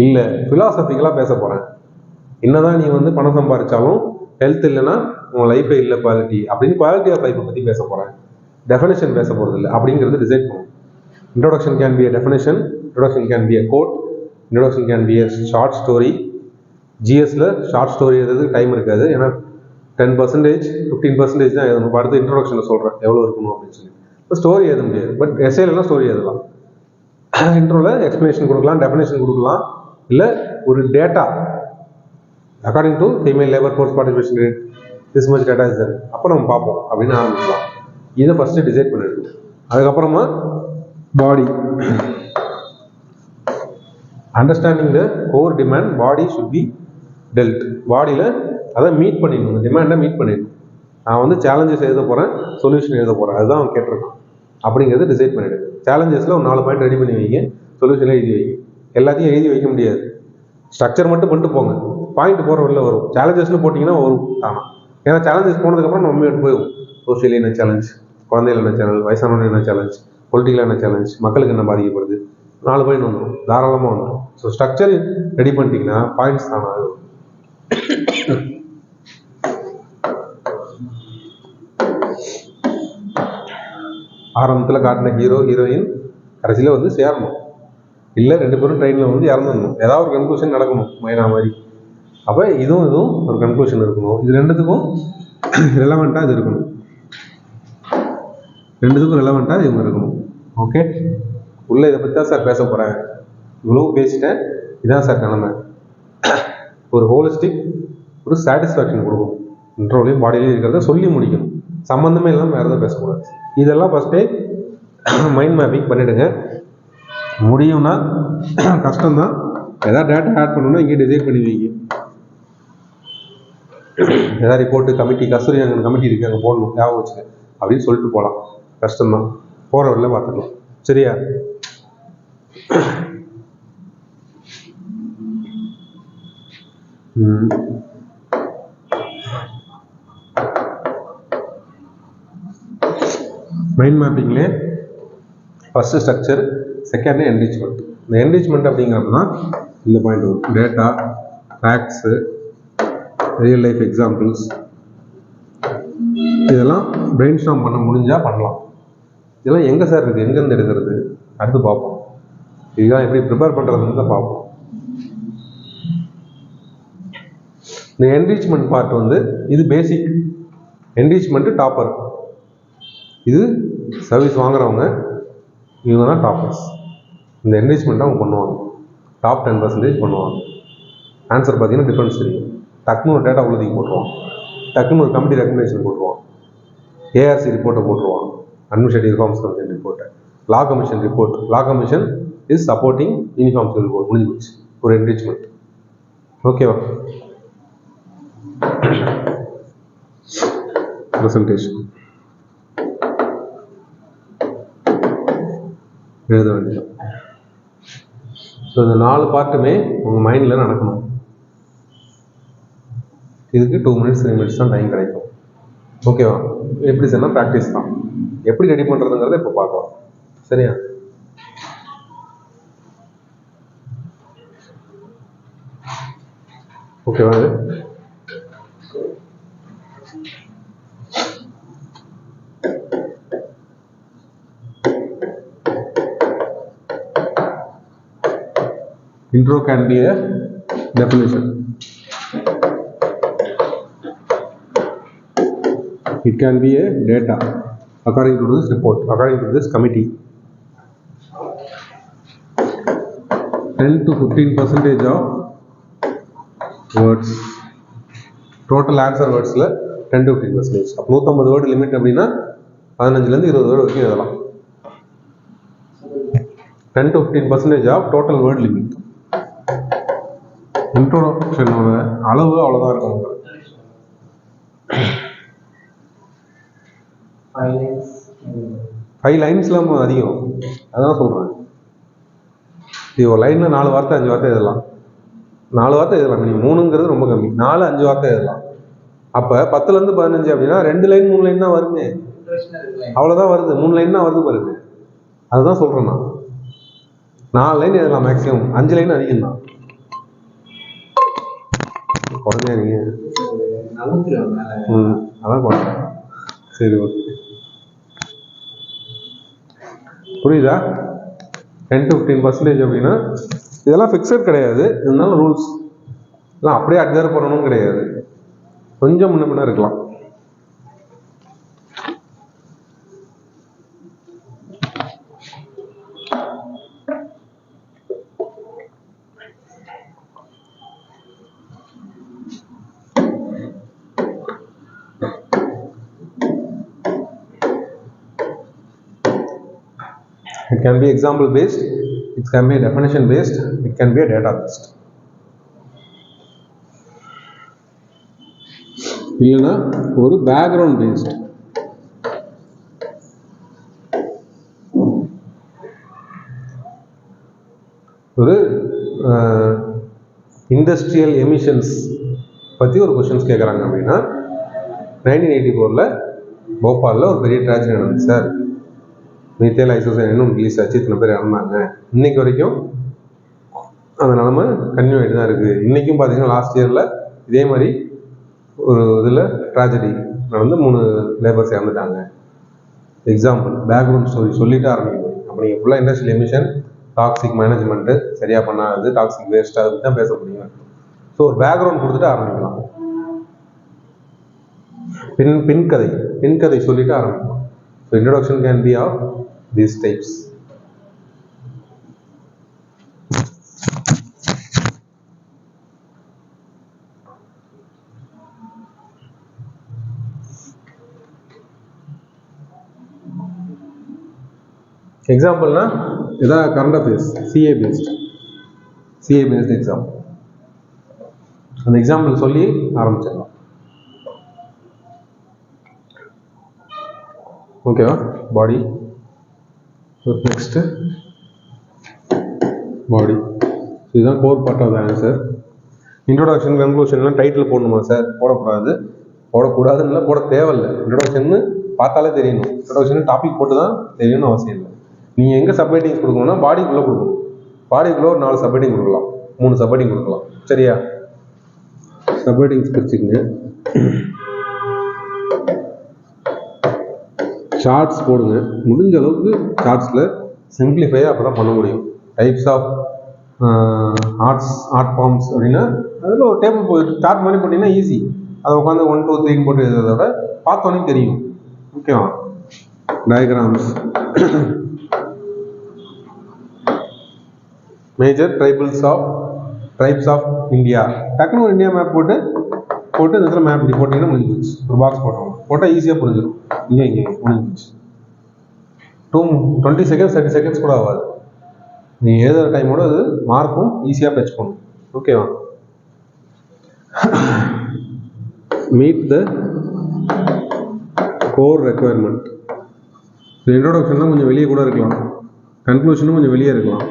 இல்லை ஃபிலாசபிக்கலாக பேச போகிறேன். என்னதான் நீ வந்து பணம் சம்பாதிச்சாலும் ஹெல்த் இல்லைன்னா உங்கள் லைஃபே இல்லை குவாலிட்டி அப்படின்னு குவாலிட்டி ஆஃப் லைஃப்பை பற்றி பேச போகிறேன். டெஃபினேஷன் பேச போகிறது இல்லை அப்படிங்கிறது டிசைட் பண்ணும். Introduction can be a definition, introduction can be a quote, introduction can be a short story, ஜிஎஸ்ல ஷார்ட் ஸ்டோரி எழுதுறதுக்கு டைம் இருக்காது. ஏன்னா 10% 15% தான் எழுதணும். அடுத்து இன்ட்ரோடக்ஷனில் சொல்கிறேன் எவ்வளோ இருக்கணும் அப்படின்னு சொல்லி. இப்போ ஸ்டோரி எழுத முடியாது. பட் எஸ்ஏலாம் ஸ்டோரி எழுதலாம். இன்ட்ரோவில் எக்ஸ்பிளனேஷன் கொடுக்கலாம், டெஃபினேஷன் கொடுக்கலாம், இல்லை ஒரு data according to female labour force participation rate this much data is தர், அப்போ நம்ம பார்ப்போம் அப்படின்னு ஆரம்பிக்கலாம். இதை ஃபஸ்ட்டு டிசைட் பண்ணிடுது. அதுக்கப்புறமா body understanding the core demand body should be dealt. பாடியில் அதை மீட் பண்ணிடணும், டிமாண்டை மீட் பண்ணிடணும். நான் வந்து சேலஞ்சஸ் எழுத போகிறேன், சொல்யூஷன் எழுத போகிறேன், அதுதான் அவன் கேட்டிருக்கான் அப்படிங்கிறது டிசைட் பண்ணிவிடுங்க. சேலஞ்சஸில் ஒரு 4 பாயிண்ட் ரெடி பண்ணி வைங்க, சொல்யூஷனில் எழுதி வைங்க. எல்லாத்தையும் எழுதி வைக்க முடியாது, ஸ்ட்ரக்சர் மட்டும் பண்ணிட்டு போங்க, பாயிண்ட் போகிற வழியில் வரும். சேலஞ்சஸ்னு போட்டிங்கன்னா வரும் தானா. ஏன்னா சேலஞ்சஸ் போனதுக்கப்புறம் நம்ம எடுத்து போயிடும். சோஷியல் என்ன சேலஞ்ச், குழந்தைகள் என்ன சேலஞ்ச், வயசானவங்க என்ன சேலஞ்ச், பொலிட்டிக்கல் என்ன சேலஞ்ச், மக்களுக்கு என்ன பாதிக்கப்படுது, 4 பாயிண்ட் வந்துடும், தாராளமாக வந்துடும். ஸோ ஸ்ட்ரக்சர் ரெடி பண்ணிட்டீங்கன்னா பாயிண்ட்ஸ் தானா வரும். ஆரம்பத்தில் காட்டின ஹீரோ ஹீரோயின் கடைசியில் வந்து சேரணும், இல்லை 2 பேரும் ட்ரெயினில் வந்து இறந்துடணும், ஏதாவது ஒரு கன்க்ளூஷன் நடக்கணும் மைனா மாதிரி. அப்போ இதுவும் ஒரு கன்க்ளூஷன் இருக்கணும். இது ரெண்டுத்துக்கும் ரெலவெண்ட்டாக இது இருக்கணும், ரெண்டுத்துக்கும் ரெலவெண்ட்டாக இவங்க இருக்கணும். ஓகே, உள்ளே இதை பற்றி தான் சார் பேச போகிறேன், இவ்வளோ பேசிட்டேன், இதான் சார் நிலைமை. ஒரு ஹோலிஸ்டிக் ஒரு சாட்டிஸ்ஃபேக்ஷன் கொடுக்கணும். இன்ட்ரோலையும் பாடியிலையும் இருக்கிறத சொல்லி முடிக்கணும், சம்மந்தமே இல்லாமல் வேறு எதாவது பேசக்கூடாது. இதெல்லாம் ஃபஸ்ட்டே மைண்ட் மேப்பிங் பண்ணிவிடுங்க. முடியும்னா கஷ்டம்தான், எதாவது டேட்டா ஆட் பண்ணணும்னா இங்கே டிசைட் பண்ணி வைங்க. எதாவது ரிப்போர்ட்டு கமிட்டி, கஸ்தூரி அங்கே கமிட்டி இருக்குது, அங்கே போடணும், ஞாபகம் வச்சுக்க அப்படின்னு சொல்லிட்டு போகலாம். கஷ்டம்தான், போகிற வரையில் பார்த்துக்கலாம். சரியா? மைண்ட் மேப்பிங்லே ஃபஸ்ட்டு ஸ்ட்ரக்சர், செகண்ட் என்ரிச்மெண்ட். இந்த என்ரிச்மெண்ட் அப்படிங்கிறது தான் இந்த பாயிண்ட் வரும். Data, facts, real life examples, இதெல்லாம் பிரெயின் ஸ்டார்ம் பண்ண முடிஞ்சால் பண்ணலாம். இதெல்லாம் எங்கே சார் இருக்குது, எங்கேருந்து எடுக்கிறது, அடுத்து பார்ப்போம். இதெல்லாம் எப்படி ப்ரிப்பேர் பண்ணுறதுன்னு தான் பார்ப்போம். இந்த என்ரிச்மெண்ட் பார்ட் வந்து இது பேசிக். என்ரிச்மெண்ட்டு டாப்பர், இது சர்வீஸ் வாங்குறவங்க, இவங்க தான் டாப்பர்ஸ். இந்த என்ரிச்மெண்ட்டை அவங்க பண்ணுவாங்க, டாப் 10% பண்ணுவாங்க. ஆன்சர் பார்த்தீங்கன்னா டிஃபரன்ஸ் தெரியும். டக்குன்னு ஒரு டேட்டா உள்ளதுக்கு போட்டுருவான், டக்குன்னு ஒரு கமிட்டி ரெக்கமெண்டேஷன் போட்டுருவான், ஏஆர்சி ரிப்போர்ட்டை போட்டுருவான், அட்மினிஸ்ட்ரேட்டிவ் ரிஃபார்ம்ஸ் கமிஷன் ரிப்போர்ட்டை, law commission report. Law commission is supporting uniform civil code. முடிஞ்சு போச்சு ஒரு என்ரிச்மெண்ட். ஓகேவா? ப்ரெசன்டேஷன் எழுத வேண்டியது. ஸோ இந்த 4 பார்ட்டுமே உங்கள் மைண்டில் நடக்கணும். இதுக்கு 2 மினிட்ஸ் 3 மினிட்ஸ் தான் டைம் கிடைக்கும். ஓகேவா? எப்படி சொன்னால் ப்ராக்டிஸ் தான். எப்படி ரெடி பண்ணுறதுங்கிறத இப்போ பார்க்கலாம். சரியா? ஓகேவா? Intro can be a definition. It can be a data according to this report, according to this committee. 10 to 15% of words. Total answer words la 10 to 15%. அப்போ 150 word limit அப்படின்னா 15லேருந்து 20 word வரைக்கும் எழுதலாம். 10 to 15% of total word limit. இன்ட்ரோடக்ஷனோட அளவு அவ்வளோதான் இருக்கும். 5 லைன்ஸ்லாம் அதிகம், அதான் சொல்கிறேன். இது ஒரு லைனில் 4 வார்த்தை 5 வார்த்தை எழுதலாம். 4 வார்த்தை எழுதலாம், நீங்கள் 3ங்கிறது ரொம்ப கம்மி. 4 5 வார்த்தை எழுதலாம். அப்போ 10லேருந்து 15 அப்படின்னா 2 லைன் 3 லைன் தான் வருமே, அவ்வளோதான் வருது. 3 லைன் தான் வருது பாருங்க. அதுதான் சொல்கிறேன் நான். 4 லைன் எழுதலாம் மேக்ஸிமம், 5 லைன் அதிகம் தான். குழந்தையா நீங்க? அதான் குழந்தை. சரி, ஓகே, புரியுதா? 10 to 15% அப்படின்னா இதெல்லாம் ஃபிக்ஸட் கிடையாது, இருந்தாலும் ரூல்ஸ். இல்லை அப்படியே அட்ஜஸ்ட் பண்ணணும்னு கிடையாது, கொஞ்சம் முன்ன பின்ன இருக்கலாம். It can be example based, it can be definition based, it can be a data based. இல்லைன்னா ஒரு பேக்ரவுண்ட் பேஸ்ட். ஒரு இண்டஸ்ட்ரியல் எமிஷன்ஸ் பற்றி ஒரு கொஷின்ஸ் கேட்குறாங்க அப்படின்னா 1984 போபாலில் ஒரு பெரிய ட்ராஜடி நடந்துச்சு சார், மீத்தேல் ஐசோசைன் ரிலீஸ் ஆச்சு, இத்தனை பேர் இறந்தாங்க. இன்னைக்கு வரைக்கும் அந்த நிலைமை கன்டினியூ ஆகிட்டு தான் இருக்குது. இன்றைக்கும் பார்த்தீங்கன்னா லாஸ்ட் இயரில் இதே மாதிரி ஒரு இதில் ட்ராஜடி நடந்து 3 லேபர்ஸ் இறந்துட்டாங்க. எக்ஸாம்பிள் பேக்ரவுண்ட் ஸ்டோரி சொல்லிட்டு ஆரம்பிக்கும். அப்போ நீங்கள் ஃபுல்லாக இண்டஸ்ட்ரியல் எமிஷன், டாக்ஸிக் மேனேஜ்மெண்ட்டு சரியாக பண்ணாது, டாக்ஸிக் வேஸ்ட்டாக அதுக்கு தான் பேச முடியும். ஸோ ஒரு பேக்ரவுண்ட் கொடுத்துட்டு ஆரம்பிக்கலாம். பின்கதை சொல்லிட்டு ஆரம்பிக்கலாம். So introduction can be of these types. எக்ஸாம்பிள்னா இதான் current affairs, CA based example. அந்த எக்ஸாம்பிள் சொல்லி ஆரம்பிச்சிடலாம். ஓகேவா? பாடி. Next body. இதுதான் core part of the answer. Introduction, கன்க்ளூஷன்லாம் டைட்டில் போடணுமா சார்? போடக்கூடாதுன்னு இல்லை, போட தேவையில்லை. இன்ட்ரோடக்ஷன் பார்த்தாலே தெரியணும். இன்ட்ரோடக்ஷன் டாபிக் போட்டு தான் தெரியணும்னு அவசியம் இல்லை. நீங்கள் எங்கே சப்ஹெட்டிங்ஸ் கொடுக்கணும்னா பாடிக்குள்ளே கொடுக்கணும். பாடிக்குள்ளே ஒரு 4 சப்ஹெட்டிங் கொடுக்கலாம், 3 சப்ஹெட்டிங் கொடுக்கலாம். சரியா? சப்ஹெட்டிங்ஸ் பிரிச்சுக்குங்க. சார்ட்ஸ் போடுங்க. முடிஞ்ச அளவுக்கு சார்ட்ஸில் சிம்பிளிஃபையாக அப்போ தான் பண்ண முடியும். டைப்ஸ் ஆஃப் ஆர்ட் ஃபார்ம்ஸ் அப்படின்னா அதில் ஒரு டேபிள் போயிட்டு சார்ட் மாதிரி போட்டிங்கன்னா ஈஸி. அதை உட்காந்து 1 2 3 போட்டு எழுதுறத விட பார்த்தோன்னே தெரியும். ஓகேவா? Diagrams, major tribes of India. டக்குனு ஒரு இந்தியா மேப் போட்டு இந்த இடத்துல மேப் இப்படி போட்டிங்கன்னா முடிஞ்சு போச்சு. ஒரு பாக்ஸ் போட்டால் ஈஸியாக புரிஞ்சிடும். இங்கே முடிஞ்சு போச்சு. 20 செகண்ட்ஸ் 30 செகண்ட்ஸ் கூட ஆகாது. நீங்கள் எழுதுகிற டைமோட அது மார்க்கும் ஈஸியாக ஃபெச் பண்ணும். ஓகேவா? Meet the core requirement. இன்ட்ரோடக்ஷன்லாம் கொஞ்சம் வெளியே கூட இருக்கலாம், கன்க்ளூஷனும் கொஞ்சம் வெளியே இருக்கலாம்.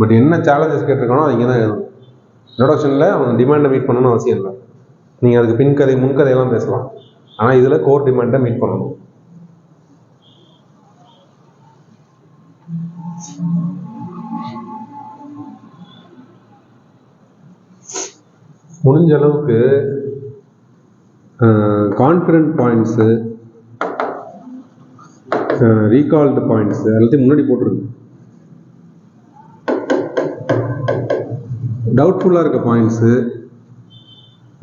பட் என்ன சேலஞ்சஸ் கேட்டிருக்கானோ அது இங்கே தான் எழுதணும். இன்ட்ரோடக்ஷனில் அவங்க டிமாண்டை மீட் பண்ணணும்னு அவசியம் இல்லை. நீங்கள் அதுக்கு பின்கதை முன்கதையெல்லாம் பேசலாம். ஆனால் இதில் கோர் டிமாண்டை மீட் பண்ணணும். முடிஞ்ச அளவுக்கு கான்ஃபிடென்ட் பாயிண்ட்ஸு, ரீகால்டு பாயிண்ட்ஸு எல்லாத்தையும் முன்னாடி போட்டுருங்க. டவுட்ஃபுல்லாக இருக்க பாயிண்ட்ஸு,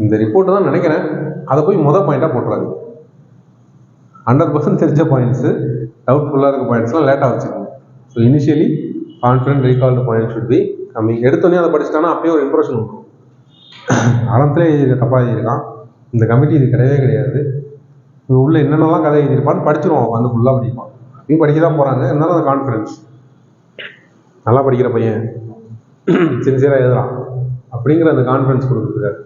இந்த ரிப்போர்ட் தான் நினைக்கிறேன், அதை போய் பாயிண்ட்டாக போட்டுறாங்க. 100% தெரிஞ்ச பாயிண்ட்ஸு, டவுட்ஃபுல்லாக இருக்க பாயிண்ட்ஸ்லாம் லேட்டாக வச்சுக்கோங்க. So initially confident recalled point should be coming. எடுத்தோடனே அதை படிச்சுட்டானா அப்பயே ஒரு இம்ப்ரெஷன் வரும். ஆரம்பத்திலே எழுதியிருக்க தப்பாக எழுதியிருக்கான், இந்த கமிட்டி இது கிடையாது, இது உள்ள என்னென்னலாம் கதை எழுதியிருப்பான்னு படிச்சிருவான். வந்து ஃபுல்லாக படிப்பான். நீ படிக்க தான் போகிறாங்க, இருந்தாலும் அந்த கான்ஃபிடன்ஸ், நல்லா படிக்கிற பையன் சின்சியராக எழுதுறான் அப்படிங்கிற அந்த கான்ஃபிடன்ஸ் கொடுக்குறாரு.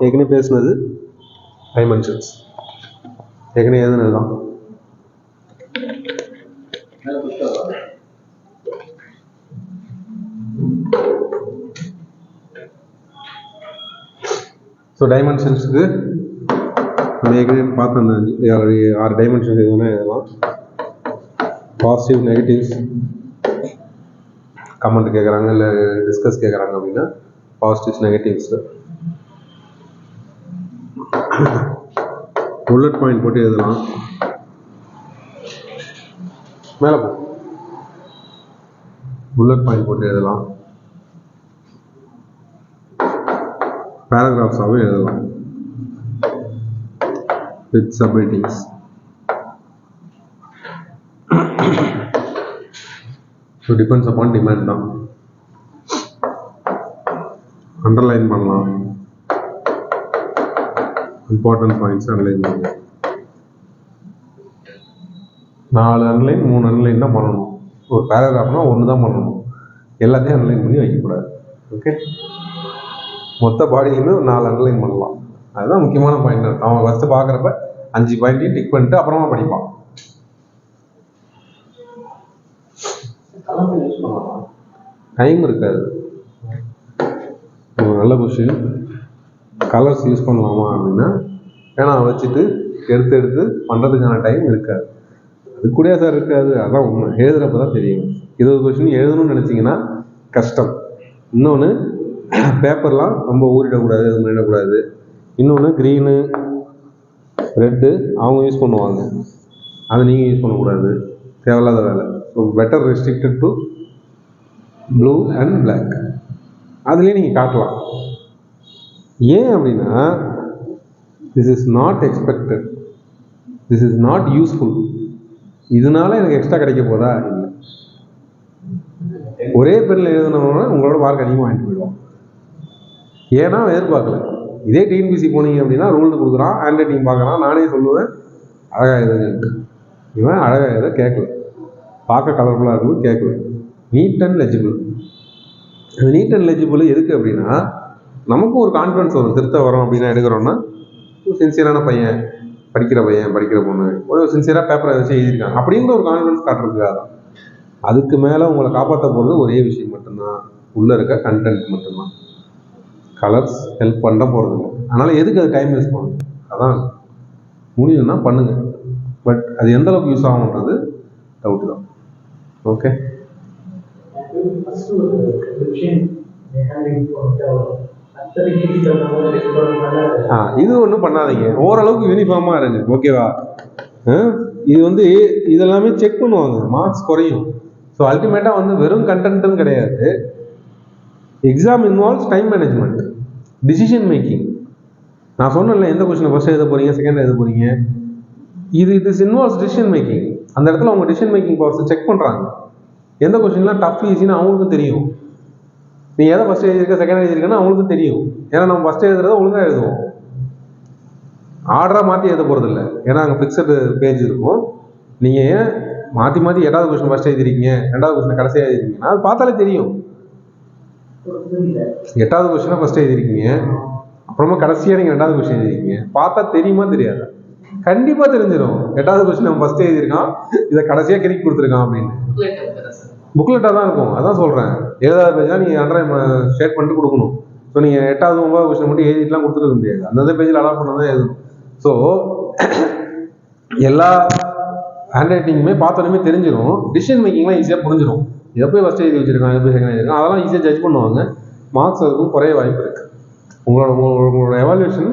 ஏற்கனவே பேசுனது டைமென்ஷன்ஸ், ஏற்கனவே எழுதுனது தான். ஸோ டைமென்ஷன்ஸுக்கு நம்ம ஏற்கனவே பார்த்து அந்த 6 டைமென்ஷன்ஸ் எதுவுமே எழுதலாம். பாசிட்டிவ், நெகட்டிவ்ஸ், கமெண்ட் கேட்குறாங்க இல்லை டிஸ்கஸ் கேட்குறாங்க அப்படின்னா பாசிட்டிவ்ஸ், நெகட்டிவ்ஸ், புல்லட் பாயிண்ட் போட்டு எழுதலாம். மேலே போ, புல்லட் பாயிண்ட் போட்டு எழுதலாம், பேராகிராஃப்ஸாகவும் எழுதலாம் with subheadings. So depends upon demand தான். அண்டர்லைன் பண்ணலாம், இம்பார்ட்டன்ட் பாயிண்ட்ஸ் அண்டர்லைன் பண்ணலாம். 4 அண்டர்லைன் 3 அண்டர்லைன் தான் பண்ணணும். ஒரு பேராகிராஃப்னா 1 தான் பண்ணணும், எல்லாத்தையும் அண்டர்லைன் பண்ணி வைக்கக்கூடாது. ஓகே, மொத்த பாடியிலுமே ஒரு 4 அண்டர்லைன் பண்ணலாம். அதுதான் முக்கியமான பாயிண்ட். அவன் ஃபஸ்ட்டு பார்க்குறப்ப 5 பாயிண்ட்டையும் டிக் பண்ணிட்டு அப்புறமா படிப்பான். டைம் இருக்காது. ஒரு நல்ல கொஸ்டின், கலர்ஸ் யூஸ் பண்ணலாமா அப்படின்னா ஏன்னா வச்சுட்டு எடுத்து எடுத்து பண்ணுறதுக்கான டைம் இருக்காது. அது கூட சார் இருக்காது, அதான் உண்மை. எழுதுறப்ப தான் தெரியும். 20 கொஸ்டின் எழுதணும்னு நினச்சிங்கன்னா கஷ்டம். இன்னொன்று, பேப்பர்லாம் ரொம்ப ஊறிடக்கூடாது, அது பண்ணிடக்கூடாது. இன்னொன்று, க்ரீனு ரெட்டு அவங்க யூஸ் பண்ணுவாங்க, அதை நீங்கள் யூஸ் பண்ணக்கூடாது, தேவையில்லாத வேலை. So better restricted to blue and black. அதுலேயே நீங்கள் காட்டலாம். ஏன் அப்படின்னா this is not expected, this is not useful. இதனால எனக்கு எக்ஸ்ட்ரா கிடைக்க போதா? இல்லை. ஒரே பெண்ணில் எழுதினவங்க உங்களோட மார்க் அதிகமாக வாங்கிட்டு போயிடுவோம். ஏன்னா எதிர்பார்க்கல. இதே டிஎன்பிசி போனீங்க அப்படின்னா ரூல்னு கொடுக்குறான், ஹேண்ட் ரைட்டிங் பார்க்குறான். நானே சொல்லுவேன் அழகாக எழுதுன்னு. இவன் அழகாக எழுத கேட்கல, பார்க்க கலர்ஃபுல்லாக இருக்குன்னு கேட்கல. Neat and legible. அந்த நீட் அண்ட் லெஜிபிள் எதுக்கு அப்படின்னா நமக்கும் ஒரு கான்ஃபிடன்ஸ் வரும். திருத்த வரோம் அப்படின்னா எடுக்கிறோன்னா ஒரு சின்சியரான பையன், படிக்கிற பையன், படிக்கிற பொண்ணு ஒரு சின்சியராக பேப்பரை வச்சு எழுதியிருக்காங்க அப்படிங்கிற ஒரு கான்ஃபிடன்ஸ் காட்டுறதுக்காக தான். அதுக்கு மேலே உங்களை காப்பாற்ற போகிறது ஒரே விஷயம் மட்டும்தான், உள்ளே இருக்க கண்டென்ட் மட்டும்தான். கலர்ஸ் ஹெல்ப் பண்ண போகிறது இல்லை. அதனால் எதுக்கு அது டைம் வேஸ்ட் பண்ணணும்? அதான் முடியும்னா பண்ணுங்கள். பட் அது எந்த அளவுக்கு யூஸ் ஆகுன்றது டவுட் தான். ஓகே, இது ஒன்றும் பண்ணாதீங்க, ஓரளவுக்கு யூனிஃபார்மாக இருங்க. ஓகேவா? இது இதெல்லாமே செக் பண்ணுவாங்க, மார்க்ஸ் குறையும். ஸோ அல்டிமேட்டாக வெறும் கண்டென்ட்டும் கிடையாது. Exam involves time management, decision making. நான் சொன்னேன்ல, எந்த கொஸ்டினை ஃபர்ஸ்ட் எழுத போறீங்க, செகண்ட் எழுத போறீங்க, இது இன்வால்வ்ஸ் டிசிஷன் மேக்கிங். அந்த இடத்துல அவங்க டிசிஷன் மேக்கிங் பவர்ஸ் செக் பண்ணுறாங்க. எந்த கொஸ்டின்லாம் டஃப் ஈஸின்னு அவங்களுக்கும் தெரியும். நீ எதை ஃபர்ஸ்ட் எழுதியிருக்க, செகண்ட் எழுதியிருக்கேன்னா அவங்களுக்கும் தெரியும். ஏன்னா நம்ம ஃபர்ஸ்ட் எழுதுறத ஒழுங்காக எழுதுவோம், ஆர்டராக மாற்றி எழுத போகிறது இல்லை. ஏன்னா அங்கே ஃபிக்ஸடு பேஜ் இருக்கும். நீங்கள் ஏன் மாற்றி மாற்றி 8வது கொஸ்டின் ஃபர்ஸ்ட் எழுதிருக்கீங்க, 2வது கொஸ்டின் கடைசியாக எழுதிருக்கீங்கன்னா அது பார்த்தாலே தெரியும். 8வது கொஸ்டினாக ஃபர்ஸ்ட் எழுதிருக்கீங்க, அப்புறமா கடைசியாக நீங்கள் 2வது கொஸ்டின் எழுதிருக்கீங்க, பார்த்தா தெரியுமா தெரியாது? கண்டிப்பாக தெரிஞ்சிடும். 8வது கொஸ்டின் நம்ம ஃபர்ஸ்ட் எழுதியிருக்கான், இதை கடைசியாக கிரிக்கி கொடுத்துருக்கான் அப்படின்னு. புக்லெட்டாக தான் இருக்கும். அதான் சொல்கிறேன், எழுதாத பேஜாக நீங்கள் அண்டர்லைன் ஷேட் பண்ணிட்டு கொடுக்கணும். ஸோ நீங்கள் 8வது 9வது கொஸ்டின் மட்டும் எழுதிட்டுலாம் கொடுத்துருக்க முடியாது, அந்தந்த பேஜில் அலாட் பண்ண தான் எழுதணும். ஸோ எல்லா ஹேண்ட் ரைட்டிங்குமே பார்த்தோன்னே தெரிஞ்சிடும். டிசிஷன் மேக்கிங்லாம் ஈஸியாக புரிஞ்சிடும். இதை போய் ஃபஸ்ட் எழுதி வச்சிருக்காங்க, எப்படி செகண்ட் எழுதிருக்காங்க, அதெல்லாம் ஈஸியாக ஜட்ஜ் பண்ணுவாங்க. மார்க்ஸ் அதுக்கும் குறைய வாய்ப்பு இருக்குது. உங்களோட எவாலுவேஷன்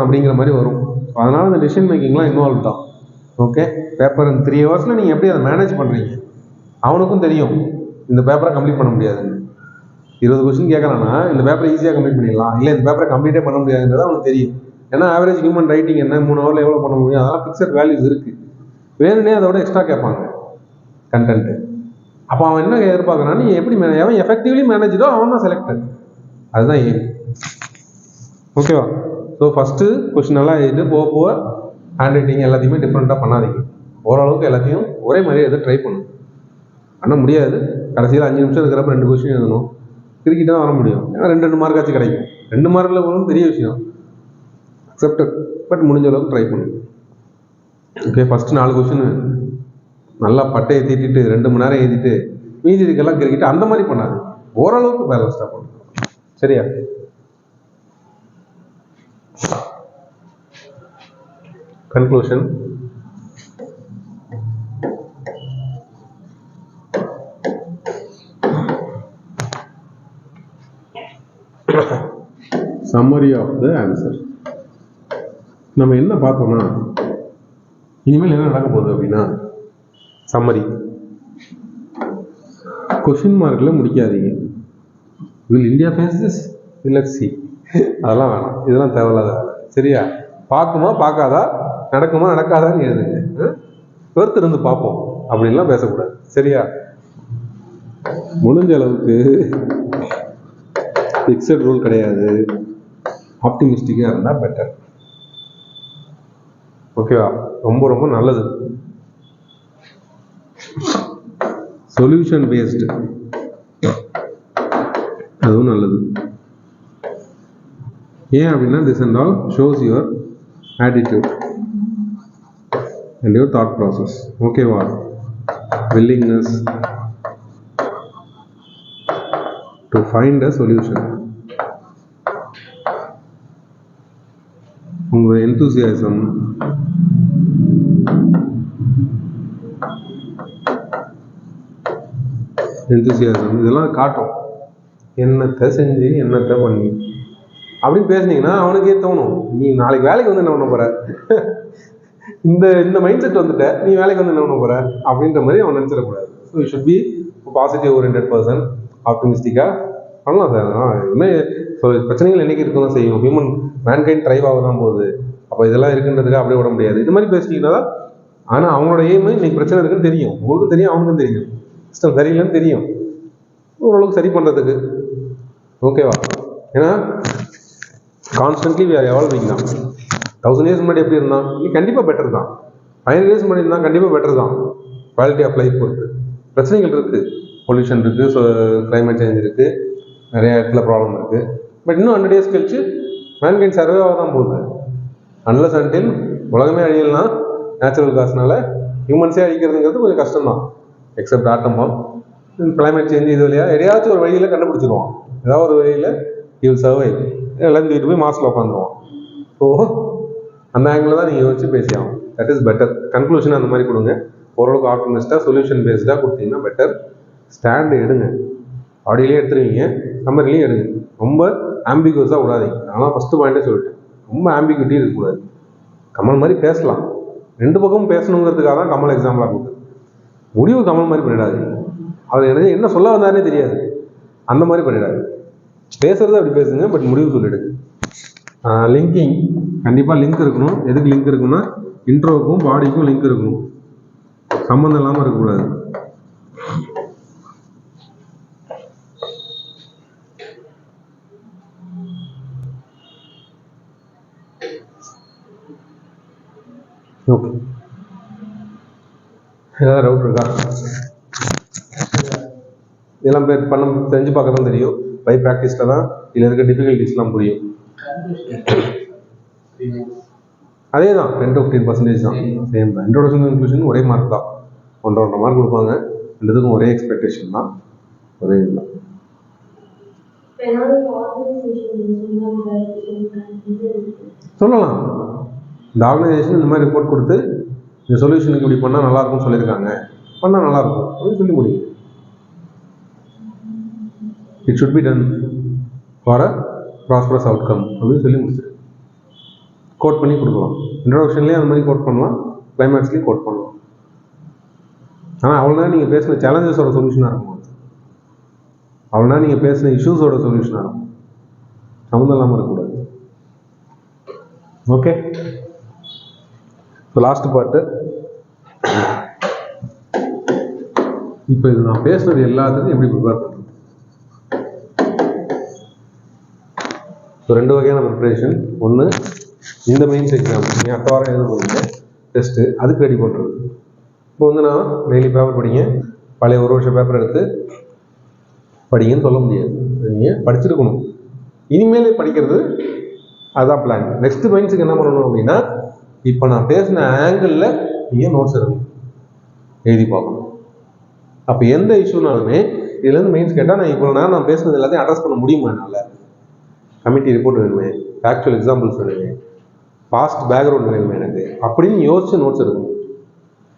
அப்படிங்கிற மாதிரி வரும். அதனால் அந்த டிசிஷன் மேக்கிங்லாம் இன்வால்வ் தான். ஓகே, பேப்பர் 3 ஹவர்ஸில் நீங்கள் எப்படி அதை மேனேஜ் பண்ணுறீங்க? அவனுக்கும் தெரியும் இந்த பேப்பரை கம்ப்ளீட் பண்ண முடியாதுன்னு. 20 கொஸ்டின் கேட்குறான்னா இந்த பேப்பரை ஈஸியாக கம்ப்ளீட் பண்ணிடலாம், இல்லை இந்த பேப்பரை கம்ப்ளீட்டே பண்ண முடியாதுன்றது அவனுக்கு தெரியும். ஏன்னா ஆவரேஜ் ஹியூமன் ரைட்டிங் என்ன, 3 ஹவரில் எவ்வளோ பண்ண முடியும், அதெல்லாம் ஃபிக்ஸட் வேல்யூஸ் இருக்குது. வேணுன்னே அதோட எக்ஸ்ட்ரா கேட்பாங்க கண்டென்ட்டு. அப்போ அவன் என்ன எதிர்பார்க்குறான், நீ எப்படி அவன் எஃபெக்டிவ்லி மேனேஜோ அவன் தான் செலக்டட். அதுதான் ஏன். ஓகேவா? ஸோ ஃபஸ்ட்டு கொஸ்டின் எல்லாம் எழுதிட்டு போக போக ஹேண்ட் ரைட்டிங் எல்லாத்தையுமே டிஃப்ரெண்ட்டாக பண்ணாதீங்க. ஓரளவுக்கு எல்லாத்தையும் ஒரே மாதிரியே எதை ட்ரை பண்ணும். பண்ண முடியாது, கடைசியில் 5 நிமிஷம் இருக்கிறப்ப 2 கொஸ்டின் எழுதணும், கிரிக்கெட் தான் வர முடியும். ஏன்னா 2 மார்க்காச்சும் கிடைக்கும். 2 மார்க்கில் போகணும் பெரிய விஷயம், அக்செப்டட். பட் முடிஞ்ச அளவுக்கு ட்ரை பண்ணுங்க. ஓகே, ஃபஸ்ட்டு 4 கொஸ்டின் நல்லா பட்டையை தீட்டிட்டு 2 மணி நேரம் எழுதிட்டு மீதி இதுக்கெல்லாம் கிரிக்கெட் அந்த மாதிரி பண்ணாது. ஓரளவுக்கு பேலன்ஸ்டாக பண்ணுங்க. சரியா? Conclusion. Summary of the answer. நம்ம என்ன பார்த்தோம்னா, இனிமேல் என்ன நடக்க போகுது அப்படின்னா, சம்மரி. கொஷின் மார்க்கில் முடிக்காதீங்க. Will India face this? Let's see. அதெல்லாம் வேணாம், இதெல்லாம் தேவையில்லாத வேலை. சரியா? பார்க்குமா பார்க்காதா, நடக்குமா நடக்காதான்னு எழுதுங்க. பொறுத்து இருந்து பார்ப்போம் அப்படின்லாம் பேசக்கூடாது. சரியா? முடிஞ்ச அளவுக்கு ஃபிக்ஸட் ரூல் கிடையாது, ஆப்டிமிஸ்டிக்காக இருந்தால் பெட்டர். ஓகேவா? ரொம்ப ரொம்ப நல்லது. சொல்யூஷன் பேஸ்டு அதுவும் நல்லது. ஏன் அப்படின்னா this and all shows your attitude and your thought process. ஓகேவா? willingness to find a solution. உங்கள் enthusiasm, இதெல்லாம் காட்டும். என்னத்தை செஞ்சு என்னத்தை பண்ணி அப்படின்னு பேசுனீங்கன்னா அவனுக்கே தோணும், நீ நாளைக்கு வேலைக்கு வந்து என்ன பண்ண போற, இந்த மைண்ட் செட் வந்துட்ட, நீ வேலைக்கு வந்து என்ன பண்ண போற அப்படின்ற மாதிரி அவன் நினைச்சிடக்கூடாது. So you should be positive oriented person. ஆப்டிமிஸ்டிக்காக பண்ணலாம் சார். இதுவுமே ஸோ பிரச்சனைகள் என்னைக்கு இருக்க தான் செய்யும். ஹியூமன் மேன்கைண்ட் ட்ரைவ் ஆக தான் போகுது. அப்போ இதெல்லாம் இருக்குன்றதுக்காக அப்படியே விட முடியாது. இது மாதிரி பேசிட்டீங்கன்னா, ஆனால் அவங்களோட எய்ம் இன்னைக்கு பிரச்சனை இருக்குன்னு தெரியும், உங்களுக்கும் தெரியும், அவனுக்கும் தெரியும், சிஸ்டம் சரியில்லைன்னு தெரியும், ஓரளவுக்கு சரி பண்ணுறதுக்கு. ஓகேவா? ஏன்னா கான்ஸ்டன்ட்லி வி ஆர் எவால்விங் தான். 1000 years முன்னாடி எப்படி இருந்தான், நீ கண்டிப்பாக பெட்டர் தான். 500 years முன்னாடி இருந்தால் கண்டிப்பாக பெட்டர் தான். குவாலிட்டி ஆஃப் லைஃப் பொறுத்து பிரச்சனைகள் இருக்குது, பொல்யூஷன் இருக்குது, ஸோ கிளைமேட் சேஞ்ச் இருக்குது, நிறைய இடத்துல ப்ராப்ளம் இருக்குது. பட் இன்னும் 100 years கழிச்சு மேன்கைண்ட் சர்வேவாக தான் போகுது. அன்லஸ் அன்டில் உலகமே அழியலாம் நேச்சுரல் காசுனால, ஹியூமன்ஸே அழிக்கிறதுங்கிறது கொஞ்சம் கஷ்டம்தான். Except atom bomb, climate change இது வழியாக எதையாச்சும் ஒரு வழியில் கண்டுபிடிச்சிருவான். ஏதாவது ஒரு வழியில் யூ சர்வை, எல்லாம் தூக்கிட்டு போய் மாஸ்கில் உட்காந்துருவான். ஸோ அந்த ஆங்கிளில் தான் நீங்கள் யோசிச்சு பேசியாகும். That is better. கன்க்ளூஷன் அந்த மாதிரி கொடுங்க. ஓரளவுக்கு ஆப்டிமிஸ்டாக சொல்யூஷன் பேஸ்டாக கொடுத்தீங்கன்னா பெட்டர். ஸ்டாண்டு எடுங்க. ஆடியோலேயே எடுத்துருவீங்க, சம்மர்லேயும் எடுங்க. ரொம்ப ஆம்பிகுவஸாக விடாதீங்க. ஆனால் ஃபஸ்ட்டு பாயிண்டே சொல்லிட்டேன், ரொம்ப ஆம்பிகுவிட்டி இருக்கக்கூடாது. கமல் மாதிரி பேசலாம், 2 பக்கமும் பேசணுங்கிறதுக்காக தான் கமல் எக்ஸாம்பிளாக கொடுத்தது. முடிவு கமல் மாதிரி பண்ணிடாதீங்க. அவர் என்ன சொல்ல வந்தாருன்னே தெரியாது, அந்த மாதிரி பண்ணிடாது. பேசுறது அப்படி பேசுங்க, பட் முடிவு சொல்லிடுங்க. லிங்கிங் கண்டிப்பாக லிங்க் இருக்கணும். எதுக்கு லிங்க் இருக்குன்னா, இன்ட்ரோவுக்கும் பாடிக்கும் லிங்க் இருக்கணும், சம்மந்தம் இல்லாமல் இருக்கக்கூடாது. ஓகே, ஏதாவது டவுட் இருக்கா? இதெல்லாம் செஞ்சு பார்க்க தான் தெரியும். பை ப்ராக்டிஸில் தான் இதில் இருக்க டிஃபிகல்ட்டிஸ்லாம் புரியும். அதே தான் 10 to 15% தான். சேம் தான். இன்ட்ரோடக்ஷன் கன்க்ளூஷன் ஒரே மார்க் தான், 1.5 மார்க் கொடுப்பாங்க. 2த்துக்கும் ஒரே எக்ஸ்பெக்டேஷன் தான், ஒரே இதுதான். சொல்லலாம், இந்த ஆர்கனைசேஷன் இந்த மாதிரி ரிப்போர்ட் கொடுத்து இந்த சொல்யூஷனுக்கு இப்படி பண்ணால் நல்லாயிருக்கும்னு சொல்லியிருக்காங்க, பண்ணால் நல்லாயிருக்கும் அப்படின்னு சொல்லி முடியும். It should be done for a prosperous outcome அப்படின்னு சொல்லி முடிச்சிரு. கோட் பண்ணி கொடுக்கலாம். இன்ட்ரோடக்ஷன்லேயே அந்த மாதிரி கோட் பண்ணலாம், கிளைமேக்ஸ்லேயும் கோட் பண்ணலாம். ஆனால் அவ்வளோதான் நீங்கள் பேசின சேலஞ்சஸோட சொல்யூஷனாக இருக்கும், அவ்வளோதான் நீங்கள் பேசின இஷ்யூஸோட சொல்யூஷனாக இருக்கும், சம்மந்தம் இல்லாமல் இருக்கக்கூடாது. Okay, so last part. இப்போ இது நான் பேசுனது எல்லாத்துக்கும் எப்படி ப்ரிப்பேர் பண்ணுறது? ஸோ 2 வகையான ப்ரிப்பரேஷன். ஒன்று, இந்த மெயின்ஸ் எக்ஸாம் நீங்கள் அடுத்த வாரம் எழுத போகிறீங்க டெஸ்ட்டு, அதுக்கு ரெடி பண்ணுறது. இப்போ நான் டெய்லி பேப்பர் படிங்க, பழைய 1 வருஷம் பேப்பர் எடுத்து படிங்கன்னு சொல்ல முடியாது. நீங்கள் படிச்சிருக்கணும், இனிமேலே படிக்கிறது அதுதான் பிளான். நெக்ஸ்ட் மெயின்ஸுக்கு என்ன பண்ணணும் அப்படின்னா, இப்போ நான் பேசின ஆங்கிளில் நீங்கள் நோட்ஸ் எடுக்கணும், எழுதி பார்க்கணும். அப்போ எந்த இஷ்யூனாலுமே இதுலேருந்து மெயின்ஸ் கேட்டால் நான் இப்போ நான் பேசுனது எல்லாத்தையும் அட்ரஸ் பண்ண முடியுமா என்னால்? கமிட்டி ரிப்போர்ட் வேணுமே, ஆக்சுவல் எக்ஸாம்பிள்ஸ் வேணுமே, பாஸ்ட் பேக்ரவுண்ட் வேணுமே எனக்கு அப்படின்னு யோசிச்சு நோட்ஸ் எடுக்கணும்.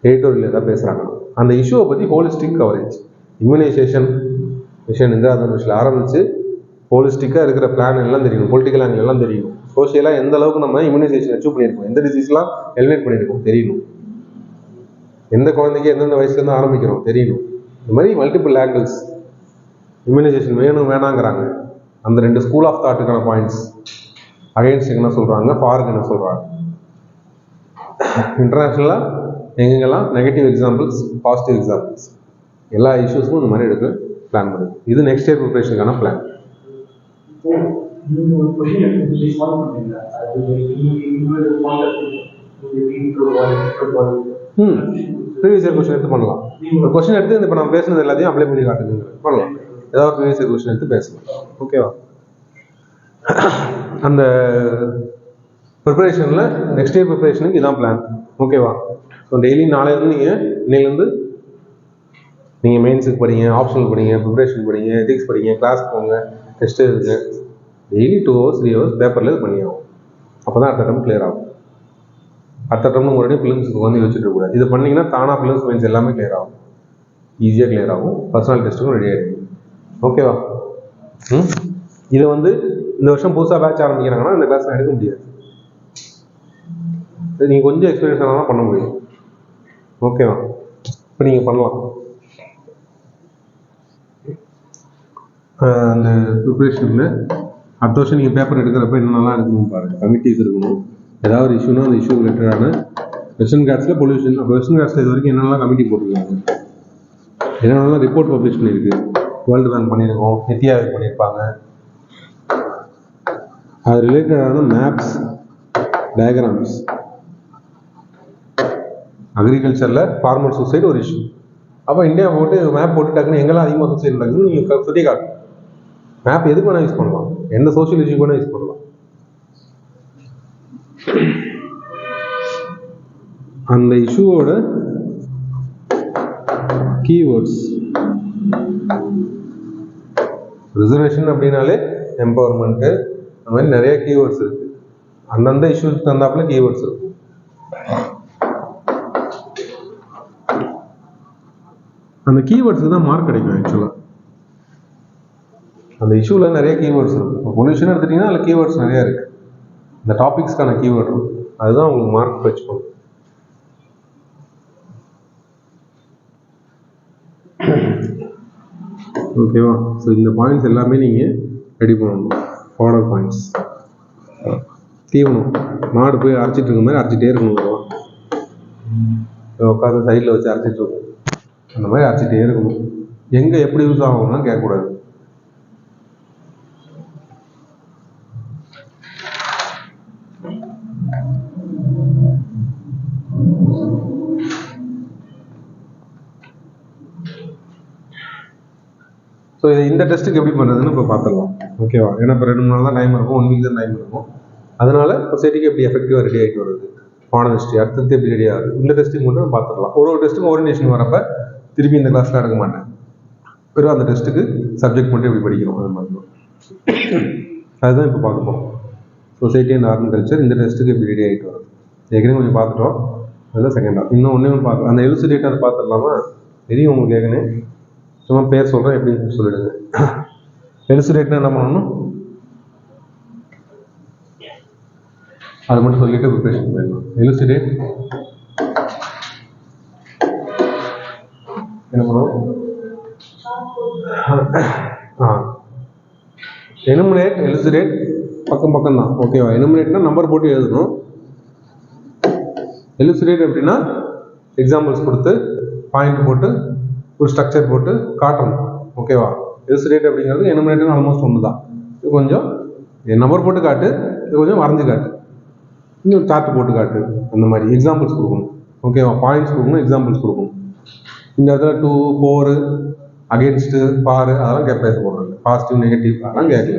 எடிட்டோரியல் ஏதாவது பேசுகிறாங்க அந்த இஷ்யூவை பற்றி ஹோலிஸ்டிக் கவரேஜ், இம்யூனைசேஷன் விஷயம் இந்திரா தனுஷில் ஆரம்பித்து ஹோலிஸ்டிக்காக இருக்கிற பிளான் எல்லாம் தெரியணும், பொலிட்டிக்கல் ஆங்கிள் எல்லாம் தெரியணும், சோஷியலாக எந்த அளவுக்கு நம்ம இம்யூனைசேஷன் அச்சீவ் பண்ணியிருக்கோம், எந்த டிசீஸ்லாம் எலிமினேட் பண்ணியிருக்கோம் தெரியணும். எந்த குழந்தைக்கு எந்தெந்த வயசுலேருந்து ஆரம்பிக்கிறோம் தெரியணும். இந்த மாதிரி மல்டிபிள் ஆங்கிள்ஸ் இம்யூனைசேஷன் வேணும் வேணாங்கிறாங்க. அந்த 2 ஸ்கூல் ஆஃப் தாட்டுக்கான பாயிண்ட்ஸ் அகைன்ஸ்ட் என்ன சொல்கிறாங்க, ஃபாருக்கு என்ன சொல்கிறாங்க. இன்டர்நேஷ்னலாக எங்கெங்கெல்லாம் நெகட்டிவ் எக்ஸாம்பிள்ஸ், பாசிட்டிவ் எக்ஸாம்பிள்ஸ், எல்லா இஷ்யூஸும் இந்த மாதிரி எடுக்க பிளான் பண்ணுது. இது நெக்ஸ்ட் இயர் ப்ரிப்பரேஷனுக்கான பிளான். ப்ரீவியஸ் இயர் கொஸ்டின் எடுத்து பண்ணலாம். ஒரு கொஸ்டின் எடுத்து இப்போ நம்ம பேசுனது எல்லாத்தையும் அப்ளை பண்ணி காட்டுங்க பண்ணலாம். ஏதாவது ப்ரீவியஸ் இயர் கொஸ்டின் எடுத்து பேசலாம். ஓகேவா? அந்த ப்ரிப்பரேஷனில் நெக்ஸ்ட் இயர் ப்ரிப்பரேஷனுக்கு இதான் பிளான். ஓகேவா? ஸோ டெய்லி நாளையிலேருந்து நீங்கள் இன்னையிலேருந்து நீங்கள் மெயின்ஸுக்கு படிங்க, ஆப்ஷனல் படிங்க, ப்ரிப்பரேஷன் படிங்க, எதிக்ஸ் படிங்க, கிளாஸ் போங்க, டெஸ்ட் எழுதுங்க. டெய்லி 2 hours 3 hours பேப்பரில் இது பண்ணி ஆகும். அப்போ தான் அடுத்த டைம் கிளியர் ஆகும். அடுத்த டைம் உங்களுடைய ஃபிலிம்ஸுக்கு வந்து வச்சுட்டு கூடாது. இது பண்ணிங்கன்னா தானாக ஃபிலிம்ஸ் மெயின்ஸ் எல்லாமே கிளியர் ஆகும், ஈஸியாக கிளியர் ஆகும். பர்சனல் டெஸ்ட்டுக்கும் ரெடி ஆகிடும். ஓகேவா? இதை வந்து இந்த வருஷம் புதுசாக பேட்ச் ஆரம்பிக்கிறாங்கன்னா இந்த கிளாஸ் எடுக்க முடியாது. நீங்கள் கொஞ்சம் எக்ஸ்பீரியன்ஸ் ஆனால் தான் பண்ண முடியும். ஓகேவா? இப்போ நீங்கள் பண்ணலாம். அந்த ப்ரிப்பரேஷனில் அடுத்த வருஷம் நீங்கள் பேப்பர் எடுக்கிறப்ப என்னென்னலாம் எடுக்கணும் பாருங்கள். கமிட்டிஸ் இருக்கணும். ஏதாவது ஒரு இஷ்யூனா அந்த இஷ்யூ ரிலேட்டடான வெஸ்டர்ன் காட்ஸில் பொல்யூஷன். அப்போ வெஸ்டர்ன் காட்ஸில் இது வரைக்கும் என்னென்னலாம் கமிட்டி போட்டிருக்காங்க, என்னென்னலாம் ரிப்போர்ட் பப்ளிஷ் பண்ணியிருக்கு, வேர்ல்டு பேங்க் பண்ணியிருக்கோம், நித்தியா பண்ணியிருப்பாங்க. அது ரிலேட்டடான மேப்ஸ், டயக்ராம்ஸ். அக்ரிகல்ச்சரில் ஃபார்மர் சூசைட் ஒரு இஷ்யூ. அப்போ இந்தியா போட்டு மேப் போட்டு டக்குன்னு எங்கெல்லாம் அதிகமாக சூசைட் நடக்குதுன்னு நீங்கள் சுற்றி காட்டும். மேப் எதுக்கு வேணால் யூஸ் பண்ணலாம், எந்த சோஷியல் இஷ்யூ வேணால் யூஸ் பண்ணலாம். அந்த இஷ்யூவோட கீவேர்ட்ஸ். ரிசர்வேஷன் அப்படின்னாலே எம்பவர்மெண்ட்டு, அந்த மாதிரி நிறைய கீவேர்ட்ஸ் இருக்கு. அந்தந்த இஷ்யூஸ்க்கு தந்தாப்புல கீவேர்ட்ஸ் இருக்கும். அந்த கீவேர்ட்ஸுக்கு தான் மார்க் கிடைக்கும். ஆக்சுவலாக அந்த இஷ்யூவில் நிறைய கீவேர்ட்ஸ் இருக்கும். இப்போ பொல்யூஷன் எடுத்துட்டிங்கன்னா அதில் கீவேர்ட்ஸ் நிறையா இருக்குது. இந்த டாபிக்ஸ்க்கான கீவேர்ட் இருக்கும். அதுதான் உங்களுக்கு மார்க் ஃபெச் பண்ணும். ஓகேவா? ஸோ இந்த பாயிண்ட்ஸ் எல்லாமே நீங்கள் ரெடி பண்ணணும். Border points. தீவனம் மாடு போய் அரைச்சிட்டு இருக்க மாதிரி அரைச்சிட்டே இருக்கணும். உட்காந்து சைடில் வச்சு அரைச்சிட்டு இருக்கணும். அந்த மாதிரி அரைச்சிட்டே இருக்கணும். எங்கே எப்படி யூஸ் ஆகும்னா கேட்கக்கூடாது. ஸோ இதை இந்த டெஸ்ட்டுக்கு எப்படி பண்ணுறதுன்னு இப்போ பார்த்துடலாம். ஓகேவா? ஏன்னா இப்போ 2-3 நாள் தான் டைம் இருக்கும், 1 week தான் டைம் இருக்கும். அதனால சொசைட்டிக்கு எப்படி எஃபெக்டிவாக ரெடி ஆகிட்டு வருது, பாடம் ஹிஸ்ட்ரி அடுத்தது எப்படி ரெடி ஆகுது, இந்த டெஸ்ட்டுக்கு மட்டும் பார்த்துடலாம். ஒரு டெஸ்ட்டுக்கு ஓரியன்டேஷன் வரப்போ திருப்பி இந்த கிளாஸில் எடுக்க மாட்டேன். வெறும் அந்த டெஸ்ட்டுக்கு சப்ஜெக்ட் மட்டும் எப்படி படிக்கிறோம் அது மாதிரி தான். அதுதான் இப்போ பார்க்க போகிறோம். Society and art and culture இந்த டெஸ்ட்டுக்கு எப்படி ரெடி ஆகிட்டு வருது. ஏற்கனவே கொஞ்சம் பார்த்துட்டோம். அதில் செகண்ட் ஆஃப் இன்னும் ஒன்று பார்க்கலாம். அந்த எலுசிடேட் அதை பார்த்துடலாமா? தெரியும் உங்களுக்கு ஏற்கனவே. சும்மா பேர் சொல்கிறேன் எப்படின்னு சொல்லிடுங்க. எலுசிடேட்னா என்ன பண்ணணும், அதை மட்டும் சொல்லிட்டு ப்ரிப்பரேஷன் பண்ணலாம். எலுசிடேட் என்ன பண்ணுவோம்? எனுமரேட், எலுசிடேட் பக்கம் பக்கம் தான். ஓகேவா? எனுமரேட்னா நம்பர் போட்டு எழுதணும். எலுசிடேட் அப்படின்னா எக்ஸாம்பிள்ஸ் கொடுத்து பாயிண்ட் போட்டு ஒரு ஸ்ட்ரக்சர் போட்டு காட்டணும். ஓகேவா? எலுசிடேட் அப்படிங்கிறது எனுமரேட்னு ஆல்மோஸ்ட் ஒன்று தான். இது கொஞ்சம் நம்பர் போட்டு காட்டு, இது கொஞ்சம் வரைஞ்சி காட்டு, இன்னும் சார்ட் போட்டு காட்டு. அந்த மாதிரி எக்ஸாம்பிள்ஸ் கொடுக்கணும். ஓகேவா? பாயிண்ட்ஸ் கொடுக்கணும், எக்ஸாம்பிள்ஸ் கொடுக்கணும். இந்த இடத்துல 2, 4, அகேன்ஸ்ட்டு, ஃபார் அதெல்லாம் பேச போடுறது. பாசிட்டிவ், நெகட்டிவ் அதெல்லாம் கேட்கல.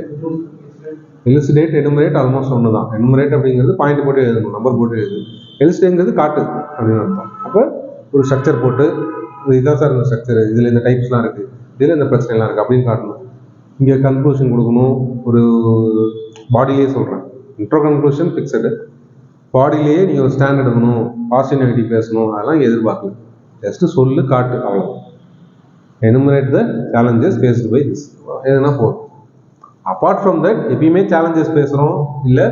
எலுசிடேட், எனுமரேட் ஆல்மோஸ்ட் ஒன்று தான். எனுமரேட் அப்படிங்கிறது பாயிண்ட் போட்டு எழுதணும், நம்பர் போட்டு எழுது. எலுசிடேட்ங்கிறது காட்டு அப்படின்னு அர்த்தம். அப்போ ஒரு ஸ்ட்ரக்சர் போட்டு இதான் சார் இந்த ஸ்ட்ரக்சர், இதில் இந்த டைப்ஸ்லாம் இருக்குது, இதில் இந்த பிரச்சனைலாம் இருக்குது அப்படின்னு காட்டணும். இங்கே கன்க்ளூஷன் கொடுக்கணும். ஒரு பாடியிலேயே சொல்கிறேன், இன்ட்ரோ கன்க்ளூஷன் ஃபிக்ஸடு. பாடியிலேயே நீங்கள் ஒரு ஸ்டாண்ட் எடுக்கணும், பாசிட்டிவ் நெகட்டிவ் பேசணும், அதெல்லாம் எதிர்பார்க்கல. ஜஸ்ட்டு சொல்லு, காட்டு, அவ்வளோ. Enumerate the challenges faced by this எதுனா போதும். அப்பார்ட் ஃப்ரம் தட் எப்பயுமே சேலஞ்சஸ் பேசுகிறோம், இல்லை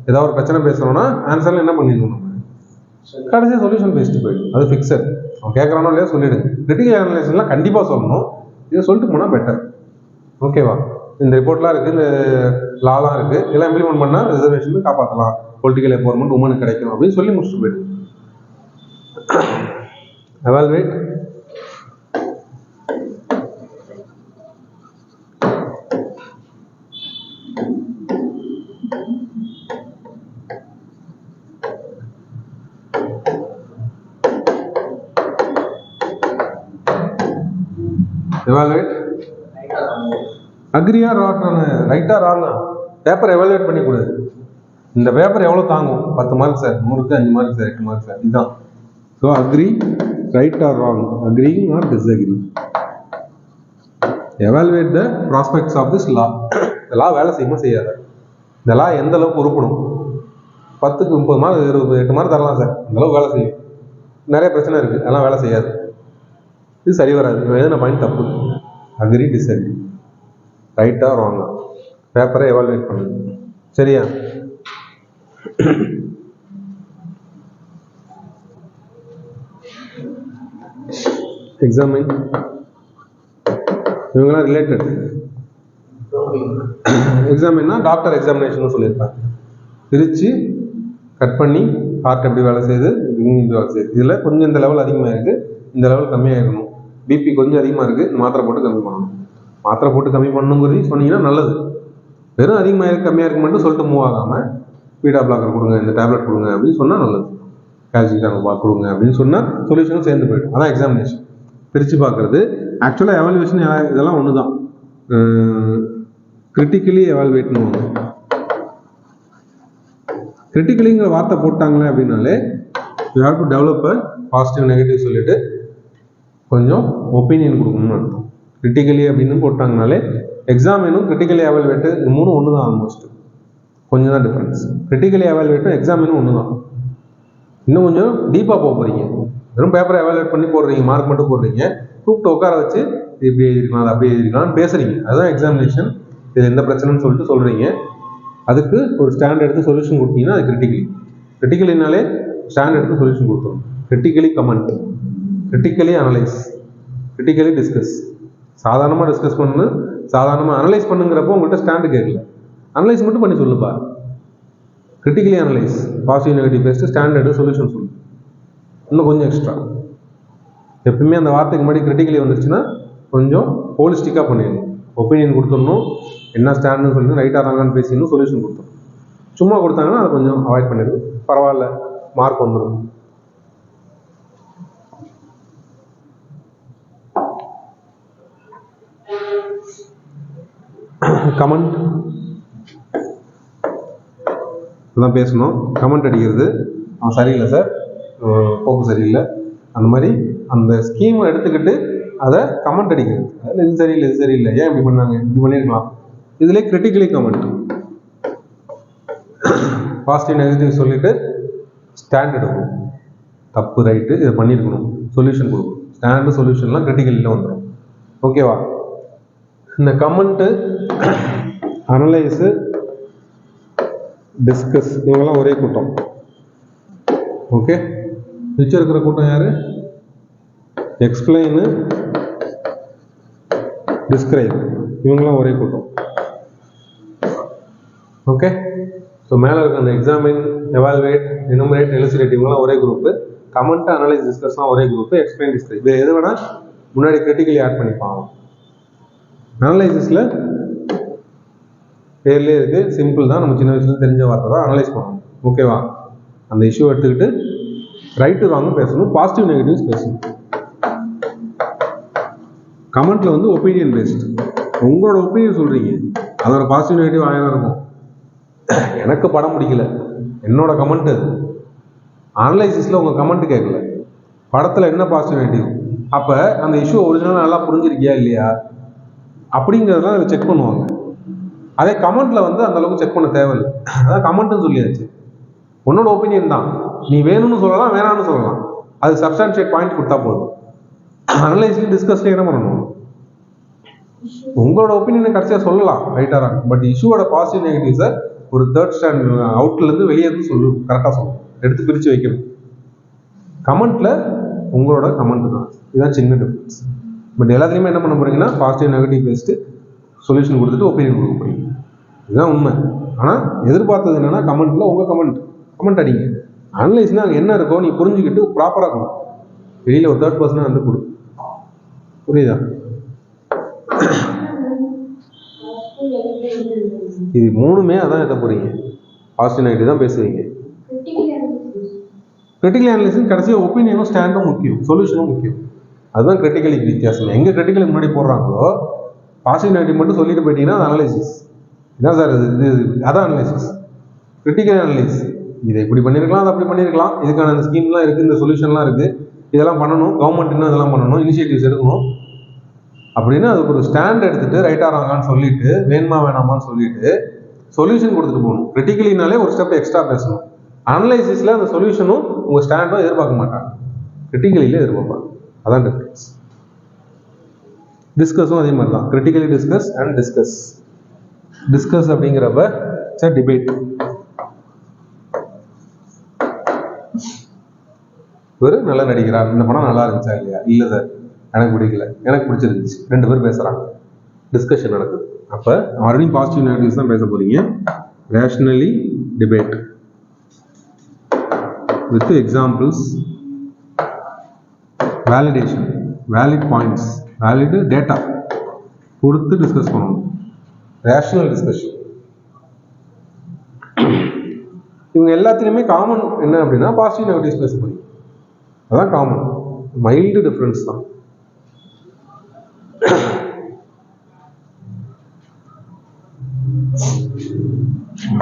ஏதாவது ஒரு பிரச்சனை பேசுகிறோம்னா ஆன்சரில் என்ன பண்ணிடணும், நம்ம கடைசியாக சொல்யூஷன் பேஸ்ட் போயிடும். அது ஃபிக்ஸட். அவன் கேட்குறானோ இல்லையா சொல்லிடுங்க. கிரிட்டிக்கல் அனலைசிஸ்லாம் கண்டிப்பாக சொல்லணும். இதை சொல்லிட்டு போனால் பெட்டர். ஓகேவா? இந்த ரிப்போர்ட்லாம் இருக்குது, இந்த லாலாம் இருக்குது, இதெல்லாம் இம்ப்ளிமெண்ட் பண்ணால் ரிசர்வேஷன் காப்பாற்றலாம், பொலிட்டிக்கல் எம்பவர்மெண்ட் உமனுக்கு கிடைக்கும் அப்படின்னு சொல்லி முடிச்சுட்டு போயிடுங்க. Evaluate, evaluate, agree or not, right or wrong, paper evaluate பண்ணி கொடு. இந்த பேப்பர் எவ்வளோ தாங்கும்? 10 மார்க் சார், 100க்கு 5 மார்க் சார், 8 மார்க் சார், இதுதான். So agree, right or wrong, agreeing or disagree. Evaluate the prospects of this law. இந்த லா வேலை செய்யுமா செய்யாத, இந்த லா எந்த அளவுக்கு உருப்படும்? 10க்கு 30 மார்க், 28 மார்க் தரலாம் சார், அந்த அளவுக்கு வேலை செய்யும். நிறைய பிரச்சனை இருக்குது, அதெல்லாம் வேலை செய்யாது, இது சரி வராது, எதுனா பாயிண்ட் தப்பு. அக்ரி, டிஸ்அக்ரி, ரைட்டா ராங்கா, பேப்பரை எவாலுவேட் பண்ணுங்க. சரியா? எக்ஸாமின் இவங்கெல்லாம் ரிலேட்டட். எக்ஸாமின்னா டாக்டர் எக்ஸாமினேஷன் சொல்லியிருப்பாங்க, பிரித்து கட் பண்ணி ஹார்ட் எப்படி வேலை செய்யுது, எப்படி வேலை செய்யுது, இதில் கொஞ்சம் இந்த லெவல் அதிகமாக இருக்குது, இந்த லெவல் கம்மியாக இருக்கணும், பிபி கொஞ்சம் அதிகமாக இருக்குது, மாத்திரை போட்டு கம்மி பண்ணணும். மாத்திரை போட்டு கம்மி பண்ணணுங்கிறது சொன்னீங்கன்னா நல்லது. வெறும் அதிகமாக இருக்குது கம்மியாக இருக்கு மட்டும் சொல்லிட்டு மூவ் ஆகாமல் பீட்டா பிளாக்கர் கொடுங்க, இந்த டேப்லெட் கொடுங்க அப்படின்னு சொன்னால் நல்லது, கால்சியம் சேனல் கொடுங்க அப்படின்னு சொன்னால் சொல்யூஷனும் சேர்ந்து போயிடும். அதான் எக்ஸாமினேஷன், பிரித்து பார்க்குறது. ஆக்சுவலாக எவாலுவேஷன் இதெல்லாம் ஒன்று தான். கிரிட்டிக்கலி எவாலுவேட்னு ஒன்று. கிரிட்டிக்கலிங்கிற வார்த்தை போட்டாங்களே அப்படின்னாலே you have to develop positive negative சொல்லிட்டு கொஞ்சம் ஒப்பீனியன் கொடுக்கணும்னு அர்த்தம். கிரிட்டிக்கலி அப்படின்னு போட்டாங்கனாலே எக்ஸாமினும் கிரிட்டிக்கலி எவாலுவேட்டு இது மூணும் ஒன்று தான், ஆல்மோஸ்ட் கொஞ்சம் தான் டிஃப்ரென்ஸ். கிரிட்டிக்கலி எவாலுவேட்டும் எக்ஸாமினும் ஒன்று தான். இன்னும் கொஞ்சம் டீப்பாக போக போகிறீங்க. வெறும் பேப்பரை எவாலுவேட் பண்ணி போடுறீங்க, மார்க் மட்டும் போடுறீங்க, கூப்பிட்டு உட்கார வச்சு இது இப்படி எழுதிருக்கலாம், அது அப்படி எழுதிருக்கலாம்னு பேசுறீங்க. அதுதான் எக்ஸாமினேஷன். இது எந்த பிரச்சனைன்னு சொல்லிட்டு சொல்கிறீங்க, அதுக்கு ஒரு ஸ்டாண்ட் எடுத்து சொல்யூஷன் கொடுத்தீங்கன்னா அது கிரிட்டிக்கலி. கிரிட்டிக்கலினாலே ஸ்டாண்ட் எடுத்து சொல்யூஷன் கொடுத்துரும். Critically comment, critically analyse, critically discuss. சாதாரணமாக டிஸ்கஸ் பண்ணு, சாதாரணமாக அனலைஸ் பண்ணுங்கிறப்போ உங்கள்கிட்ட ஸ்டாண்டு கேட்கல, அனலைஸ் மட்டும் பண்ணி சொல்லுப்பா. Critically analyse, positive negative based, standard solution சொல்லு, இன்னும் கொஞ்சம் எக்ஸ்ட்ரா. எப்பவுமே அந்த வார்த்தைக்கு முன்னாடி கிரிட்டிக்கலி வந்துருச்சுன்னா கொஞ்சம் ஹோலிஸ்டிக்காக பண்ணிடணும். ஒப்பீனியன் கொடுத்துடணும், என்ன ஸ்டாண்டுன்னு சொல்லி ரைட்டாக ராங்கான்னு பேசிடணும், சொல்யூஷன் கொடுத்துடணும். சும்மா கொடுத்தாங்கன்னா அதை கொஞ்சம் அவாய்ட் பண்ணிடுது, பரவாயில்ல, மார்க் வந்துடும். கமெண்ட் இதெல்லாம் பேசணும். கமெண்ட் அடிக்கிறது, அவன் சரியில்லை சார், போக்கு சரியில்லை, அந்த மாதிரி அந்த ஸ்கீமை எடுத்துக்கிட்டு அதை கமெண்ட் அடிக்கிறது. அதில் இது சரியில்லை, இது சரியில்லை, ஏன் இப்படி பண்ணாங்க, இப்படி பண்ணியிருக்கலாம். இதுலேயே கிரிட்டிக்கலி கமெண்ட், பாசிட்டிவ் நெகட்டிவ் சொல்லிட்டு ஸ்டாண்ட் எடுக்கணும், தப்பு ரைட்டு இதை பண்ணியிருக்கணும், சொல்யூஷன் கொடுக்கணும். ஸ்டாண்டு சொல்யூஷன்லாம் கிரிட்டிக்கலில் வந்துடும். ஓகேவா? இந்த கமெண்ட்டு, அனலைஸு, டிஸ்கஸ் இவங்கெல்லாம் ஒரே கூட்டம். ஓகே, மிச்சம் இருக்கிற கூட்டம் யாரு? எக்ஸ்பிளைனு, டிஸ்கிரைப், இவங்கெல்லாம் ஒரே கூட்டம். ஓகே, ஸோ மேலே இருக்க அந்த எக்ஸாமின், எவாலுவேட், எனுமரேட், எலுசிடேட் இவங்கெல்லாம் ஒரே குரூப்பு. கமெண்ட், அனலைஸ், டிஸ்கஸ்லாம் ஒரே குரூப்பு. எக்ஸ்பிளைன், டிஸ்கிரைப் இது எது வேணால் முன்னாடி கிரிட்டிக்கலி ஆட் பண்ணிப்பாங்க. அனலைசிஸில் பேர்லேயே இருக்குது, சிம்பிள் தான், நம்ம சின்ன வயசுல தெரிஞ்ச வார்த்தை தான், அனலைஸ் பண்ணணும். ஓகேவா? அந்த இஷ்யூ எடுத்துக்கிட்டு ரைட்டு ராங்கு பேசணும், பாசிட்டிவ் நெகட்டிவ்ஸ் பேசணும். கமெண்ட்டில் வந்து ஒப்பீனியன் பேஸ்ட், உங்களோட ஒப்பீனியன் சொல்கிறீங்க, அதோட பாசிட்டிவ் நெகட்டிவ் 1000 இருக்கும். எனக்கு படம் பிடிக்கல, என்னோட கமெண்ட்டு. அனலைசிஸில் உங்கள் கமெண்ட் கேட்கல, படத்தில் என்ன பாசிட்டிவ் நெகட்டிவ், அப்போ அந்த இஷ்யூ ஒரிஜினலாக நல்லா புரிஞ்சிருக்கியா இல்லையா அப்படிங்கிறதெல்லாம் அதில் செக் பண்ணுவாங்க. அதே கமெண்ட்டில் வந்து அந்த அளவுக்கு செக் பண்ண தேவையில்லை, அதான் கமெண்ட்டுன்னு சொல்லியாச்சு. உன்னோட ஒப்பீனியன் தான், நீ வேணும்னு சொல்லலாம், வேணாம்னு சொல்லலாம், அது சப்ஸ்டான்ஷியேட் பாயிண்ட் கொடுத்தா போதும். அனலைஸ்லையும் டிஸ்கஸ்லையும் என்ன பண்ணணும், உங்களோட ஒப்பீனியனை கடைசியாக சொல்லலாம், ரைட்டாக. பட் இஷ்யூவோட பாசிட்டிவ் நெகட்டிவ்ஸை ஒரு தேர்ட் ஸ்டாண்ட் அவுட்லேருந்து வெளியே இருந்து கரெக்டாக சொல்லணும், எடுத்து பிரித்து வைக்கணும். கமெண்ட்டில் உங்களோட கமெண்ட் தான், இதுதான் சின்ன டிஃப்ரென்ஸ். பட் எல்லாத்துலேயுமே என்ன பண்ண போகிறீங்கன்னா பாசிட்டிவ் நெகட்டிவ் பேசிட்டு சொல்யூஷன் கொடுத்துட்டு ஒப்பீனியன் கொடுக்க போகிறீங்க, இதுதான் உண்மை. ஆனால் எதிர்பார்த்தது என்னென்னா கமெண்ட்டில் உங்கள் கமெண்ட் அடிங்க. அனலைஸ்னால் அங்கே என்ன இருக்கோ நீ புரிஞ்சுக்கிட்டு ப்ராப்பராக கொடு, வெளியில் ஒரு தேர்ட் பர்சனாக வந்து கொடு, புரியுதா? இது மூணுமே அதான் எத்த போகிறீங்க, பாசிட்டிவ் நெகட்டிவ் தான் பேசுவீங்க. கிரிட்டிக்கல் அனலைசிஸ் கடைசியாக ஒப்பீனியனும் ஸ்டாண்டும் முக்கியம், சொல்யூஷனும் முக்கியம். அதுதான் கிரிட்டிக்கலுக்கு வித்தியாசம். எங்கே கிரிட்டிக்கலுக்கு முன்னாடி போடுறாங்களோ பாசிட்டிவ் நெகட்டிவ் மட்டும் சொல்லிட்டு போயிட்டீங்கன்னா அது அனலைசிஸ். இதான் சார் இது அதான் அனலைசிஸ். கிரிட்டிக்கல் அனலைஸ் இதை இப்படி பண்ணியிருக்கலாம், அதை அப்படி பண்ணியிருக்கலாம், இதுக்கான இந்த ஸ்கீம்லாம் இருக்குது, இந்த சொல்யூஷன்லாம் இருக்குது, இதெல்லாம் பண்ணணும், கவர்மெண்ட் இன்னும் இதெல்லாம் பண்ணணும், இனிஷியேட்டிவ்ஸ் எடுக்கணும் அப்படின்னு அதுக்கு ஒரு ஸ்டாண்ட் எடுத்துட்டு ரைட்டாக ராங்கான்னு சொல்லிட்டு வேணுமா வேணாமான்னு சொல்லிட்டு சொல்யூஷன் கொடுத்துட்டு போகணும். கிரிட்டிக்கலினாலே ஒரு ஸ்டெப் எக்ஸ்ட்ரா பேசணும். அனலைசிஸில் அந்த சொல்யூஷனும் உங்கள் ஸ்டாண்டும் எதிர்பார்க்க மாட்டாங்க, கிரிட்டிக்கலில் எதிர்பார்ப்பாங்க. அதான் டிஃபரன்ஸ். டிஸ்கஸும் அதே மாதிரி தான், கிரிட்டிக்கலி டிஸ்கஸ் அண்ட் டிஸ்கஸ் அப்படிங்கிறப்ப சார் டிபேட். ஒரு நல்லா நடிக்கிறார், இந்த படம் நல்லா இருந்துச்சா இல்லையா, இல்லை சார் எனக்கு பிடிக்கல, எனக்கு பிடிச்சிருந்துச்சு, 2 பேர் பேசுகிறாங்க, டிஸ்கஷன் நடக்குது. அப்போ மறுபடியும் பாசிட்டிவ் நெகட்டிவ்ஸ் தான் பேச போறீங்க. Rationally debate with examples, validation, valid points, valid data கொடுத்து டிஸ்கஸ் பண்ணணும். Rational discussion. இவங்க எல்லாத்துலேயுமே காமன் என்ன அப்படின்னா பாசிட்டிவ் நெகட்டிவ்ஸ் பேச போறீங்க, அதான் காமன், மைல்டு டிஃப்ரென்ஸ் தான்.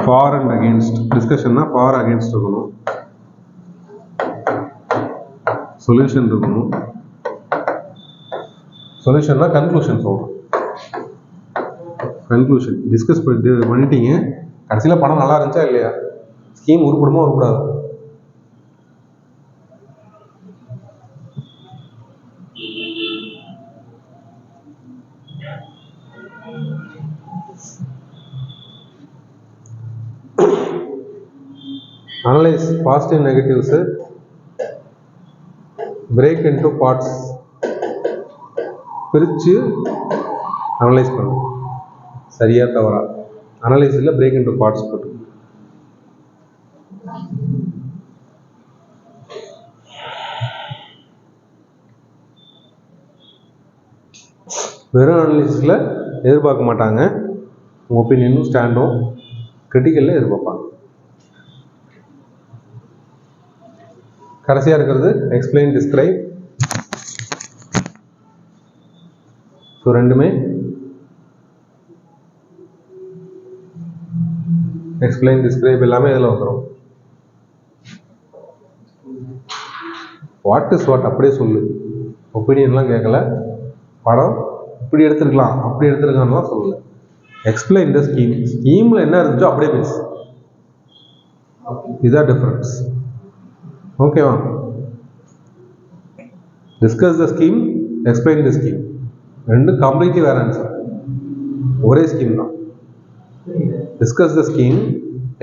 ஃபார் அண்ட் அகேன்ஸ்ட் டிஸ்கஷன்னா ஃபார் அகேன்ஸ்ட் இருக்கணும், சொல்யூஷன் இருக்கணும். சொல்யூஷன்னா கன்க்ளூஷன் சொல்கிறோம். கன்க்ளூஷன் டிஸ்கஸ் பண்ணிட்டீங்க, கடைசியில் படம் நல்லா இருந்துச்சா இல்லையா, ஸ்கீம் உருப்படுமா உருப்படாது. Analyse positive negatives, break into parts, பிரித்து அனலைஸ் பண்ணணும். சரியா தவறா அனலைஸில் பிரேக் இன்டு பார்ட்ஸ் போட்டு. வெறும் அனலைஸில் எதிர்பார்க்க மாட்டாங்க, ஒப்பீனியனும் ஸ்டாண்டும். கிரிட்டிக்கலில் எதிர்பார்ப்பாங்க. கடைசியாக இருக்கிறது எக்ஸ்பிளைன் டிஸ்கிரைப். ஸோ ரெண்டுமே எக்ஸ்பிளைன் டிஸ்கிரைப் எல்லாமே இதில் வந்துடும். வாட் இஸ் வாட் அப்படியே சொல்லு, ஒப்பீனியன்லாம் கேட்கல, படம் இப்படி எடுத்துருக்கலாம் அப்படி எடுத்துருக்கான்லாம் சொல்லலை. எக்ஸ்பிளைன் த ஸ்கீம், ஸ்கீமில் என்ன இருந்துச்சோ அப்படியே பேசு, இதுதான் டிஃபரன்ஸ். ஓகேவா? Discuss the scheme, explain the scheme, ரெண்டும் கம்ப்ளீட்லி வேற ஆன்சர், ஒரே ஸ்கீம் தான். Discuss the scheme,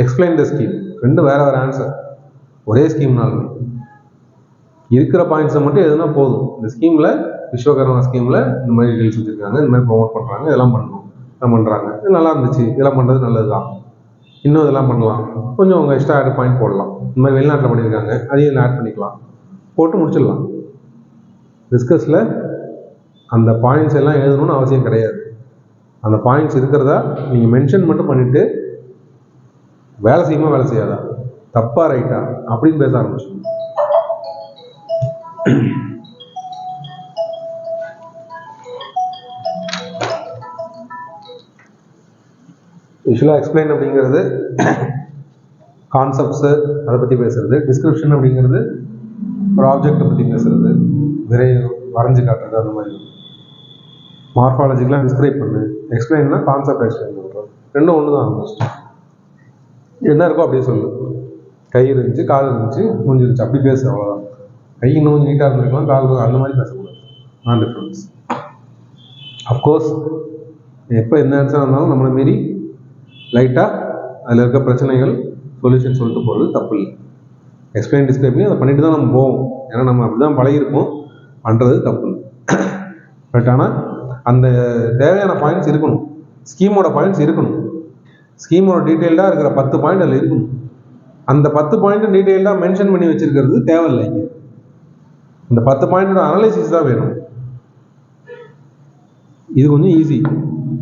explain the scheme, ரெண்டும் வேற வேற ஆன்சர், ஒரே ஸ்கீம்னாலுமே. இருக்கிற பாயிண்ட்ஸை மட்டும் எதுனா போதும். இந்த ஸ்கீமில் விஸ்வகர்மா ஸ்கீமில் இந்த மாதிரி டீல்ஸ் வச்சுருக்காங்க, இந்த மாதிரி ப்ரொமோட் பண்ணுறாங்க, இதெல்லாம் பண்ணணும், இதெல்லாம் பண்ணுறாங்க, இது நல்லா இருந்துச்சு, இதெல்லாம் பண்ணுறது நல்லது தான், இன்னும் இதெல்லாம் பண்ணலாம், கொஞ்சம் உங்கள் எக்ஸ்ட்ரா ஆட் பாயிண்ட் போடலாம், இந்த மாதிரி வெளிநாட்டில் பண்ணியிருக்காங்க அதையும் இதில் ஆட் பண்ணிக்கலாம், போட்டு முடிச்சிடலாம். டிஸ்கஸில் அந்த பாயிண்ட்ஸ் எல்லாம் எழுதணும்னு அவசியம் கிடையாது. அந்த பாயிண்ட்ஸ் இருக்கிறதா நீங்கள் மென்ஷன் மட்டும் பண்ணிவிட்டு வேலை செய்யுமா வேலை செய்யாதா, தப்பா ரைட்டா அப்படின்னு பேச ஆரம்பிச்சோம். யூஸ்வலாக எக்ஸ்பிளைன் அப்படிங்கிறது கான்செப்ட்ஸு அதை பற்றி பேசுறது, டிஸ்கிரிப்ஷன் அப்படிங்கிறது ஒரு ஆப்ஜெக்டை பற்றி பேசுறது, வரைஞ்சி காட்டுறது, அந்த மாதிரி. மார்ஃபாலஜிக்கெலாம் டிஸ்கிரைப் பண்ணு, எக்ஸ்பிளைன்னா கான்செப்ட் எக்ஸ்பிளைன் பண்ணுறோம், ரெண்டும் ஒன்று தான். ஆல்மோஸ்ட் என்ன இருக்கோ அப்படியே சொல்லு. கை இருந்துச்சு, கால் இருந்துச்சு, மூஞ்சி இருந்துச்சு, அப்படி பேசு, அவ்வளோதான். கை இன்னும் கொஞ்சம் நீட்டாக இருந்திருக்கலாம், கால் அந்த மாதிரி பேசக்கூடாது, நான் டிஃப்ரென்ஸ். அஃப்கோர்ஸ் எப்போ எந்த ஆன்சராக இருந்தாலும் நம்மளை மீறி லைட்டாக அதில் இருக்க பிரச்சனைகள் சொல்யூஷன் சொல்லிட்டு போகிறது தப்பு இல்லை. எக்ஸ்பிளைன் டிஸ்கிரைப் பண்ணி அதை பண்ணிட்டு தான் நம்ம போவோம். ஏன்னா நம்ம அப்படிதான் பழகிருப்போம், பண்ணுறது தப்பு. பட் ஆனால் அந்த தேவையான பாயிண்ட்ஸ் இருக்கணும், ஸ்கீமோட பாயிண்ட்ஸ் இருக்கணும், ஸ்கீமோட டீட்டெயில்டாக இருக்கிற 10 பாயிண்ட் அதில் இருக்கணும். அந்த 10 பாயிண்ட் டீட்டெயில்டாக மென்ஷன் பண்ணி வச்சிருக்கிறது தேவையில்லை. இங்கே இந்த 10 பாயிண்டோட அனலைசிஸ் தான் வேணும். இது கொஞ்சம் ஈஸி,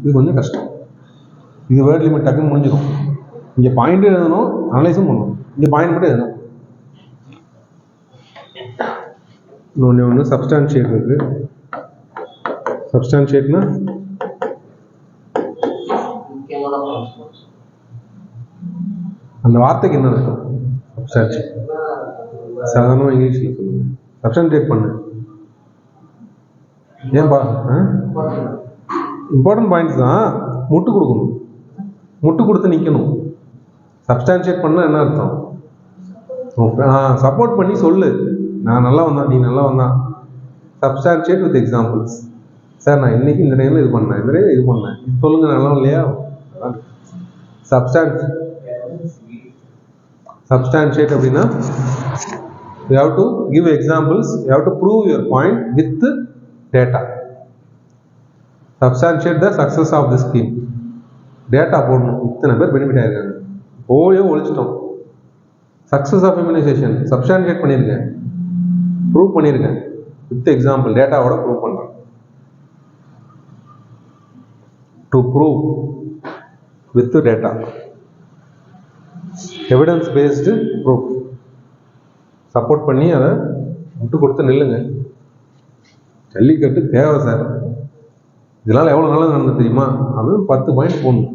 இது கொஞ்சம் கஷ்டம். இது வேர்ட் லிமிட் டக்குன்னு முடிஞ்சிடும். இங்கே பாயிண்ட் எழுதணும், அனலைஸும் பண்ணணும். இங்கே பாயிண்ட் மட்டும் எழுதணும். ஒன்று சப்ஸ்டான்ஷியேட் இருக்கு. சப்ஸ்டான்ஷியேட்னா அந்த வார்த்தைக்கு என்ன அர்த்தம்? சப்ஸ்டான்ஷியேட் சாதாரணமாக இங்கிலீஷில் சொல்லுங்க. சப்ஸ்டான்ஷியேட் பண்ணு. ஏன்பா? இம்பார்ட்டன்ட் பாயிண்ட்ஸ் தான். முட்டு கொடுக்கணும், முட்டு கொடுத்து நிற்கணும். சப்ஸ்டான்ஷியேட் பண்ண என்ன அர்த்தம்? சப்போர்ட் பண்ணி சொல்லு, நான் நல்லா வந்தான், நீ நல்லா வந்தான். Substantiate with examples. சார் நான் இன்னைக்கு இந்த டைமில் இது பண்ணேன், இந்த டைம் இது பண்ணேன், சொல்லுங்க நல்லா இல்லையா? சப்ஸ்டான்ஷியேட் அப்படின்னா you have to give examples, you have to prove your point with data. Substantiate the success of the scheme. Data போடணும். இத்தனை பேர் பெனிஃபிட் ஆயிருக்காங்க, போலியோ ஒழிச்சிட்டோம். சக்ஸஸ் ஆஃப் இம்யூனைசேஷன் சப்ஸ்டான்ஷியேட் பண்ணியிருக்கேன், ப்ரூவ் பண்ணியிருக்கேன் வித் எக்ஸாம்பிள், டேட்டாவோட ப்ரூவ் பண்ணுறேன். To prove with data, evidence based proof. Support பண்ணி அதை விட்டு கொடுத்து நில்லுங்க. ஜல்லிக்கட்டு தேவை சார், இதனால எவ்வளோ நல்லது நடந்தது தெரியுமா அப்படின்னு 10 பாயிண்ட் போடணும்,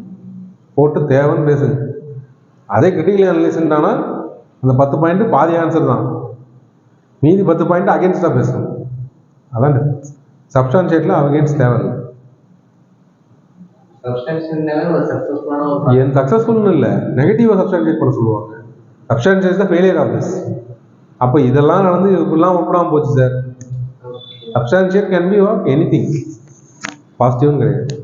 போட்டு தேவைன்னு பேசுங்க. அதே கிரிட்டிக்கல் அனலைஸ்ன்றானா அந்த 10 பாயிண்ட் பாதி ஆன்சர் தான், மீதி 10 பாயிண்ட் அகேன்ஸ்டாக பேசணும். அதான் சப்ஸ்டான்ஷியேட்ல அகேன்ஸ்ட் தேவையில்லை. என் சக்ஸஸ்ஃபுல்னு இல்லை, நெகட்டிவாக சப்ஸ்டான்ஷியேட் பண்ண சொல்லுவாங்க. சப்ஸ்டான்ஷியேட் தான் ஃபெயிலியர் ஆஃப் திஸ். அப்போ இதெல்லாம் நடந்து இப்படிலாம் ஒப்பிடாம போச்சு sir. Substantiate can be of anything, பாசிட்டிவும் கிடையாது.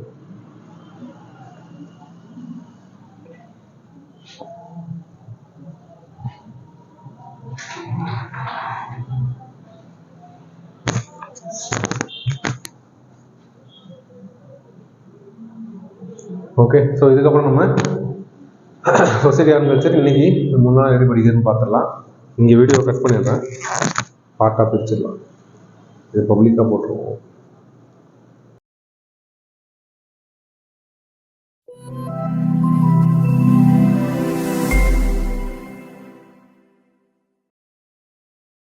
ஓகே, ஸோ இதுக்கப்புறம் நம்ம சொசைட்டி ஆன் கல்ச்சர் இன்னைக்கு 3 நாள் எப்படி படிக்கிறதுன்னு பார்த்துடலாம். இங்கே வீடியோ கட் பண்ணிடுறேன், பார்ட்டாக பிரிச்சிடலாம், இது பப்ளிக்காக போட்டுருவோம்.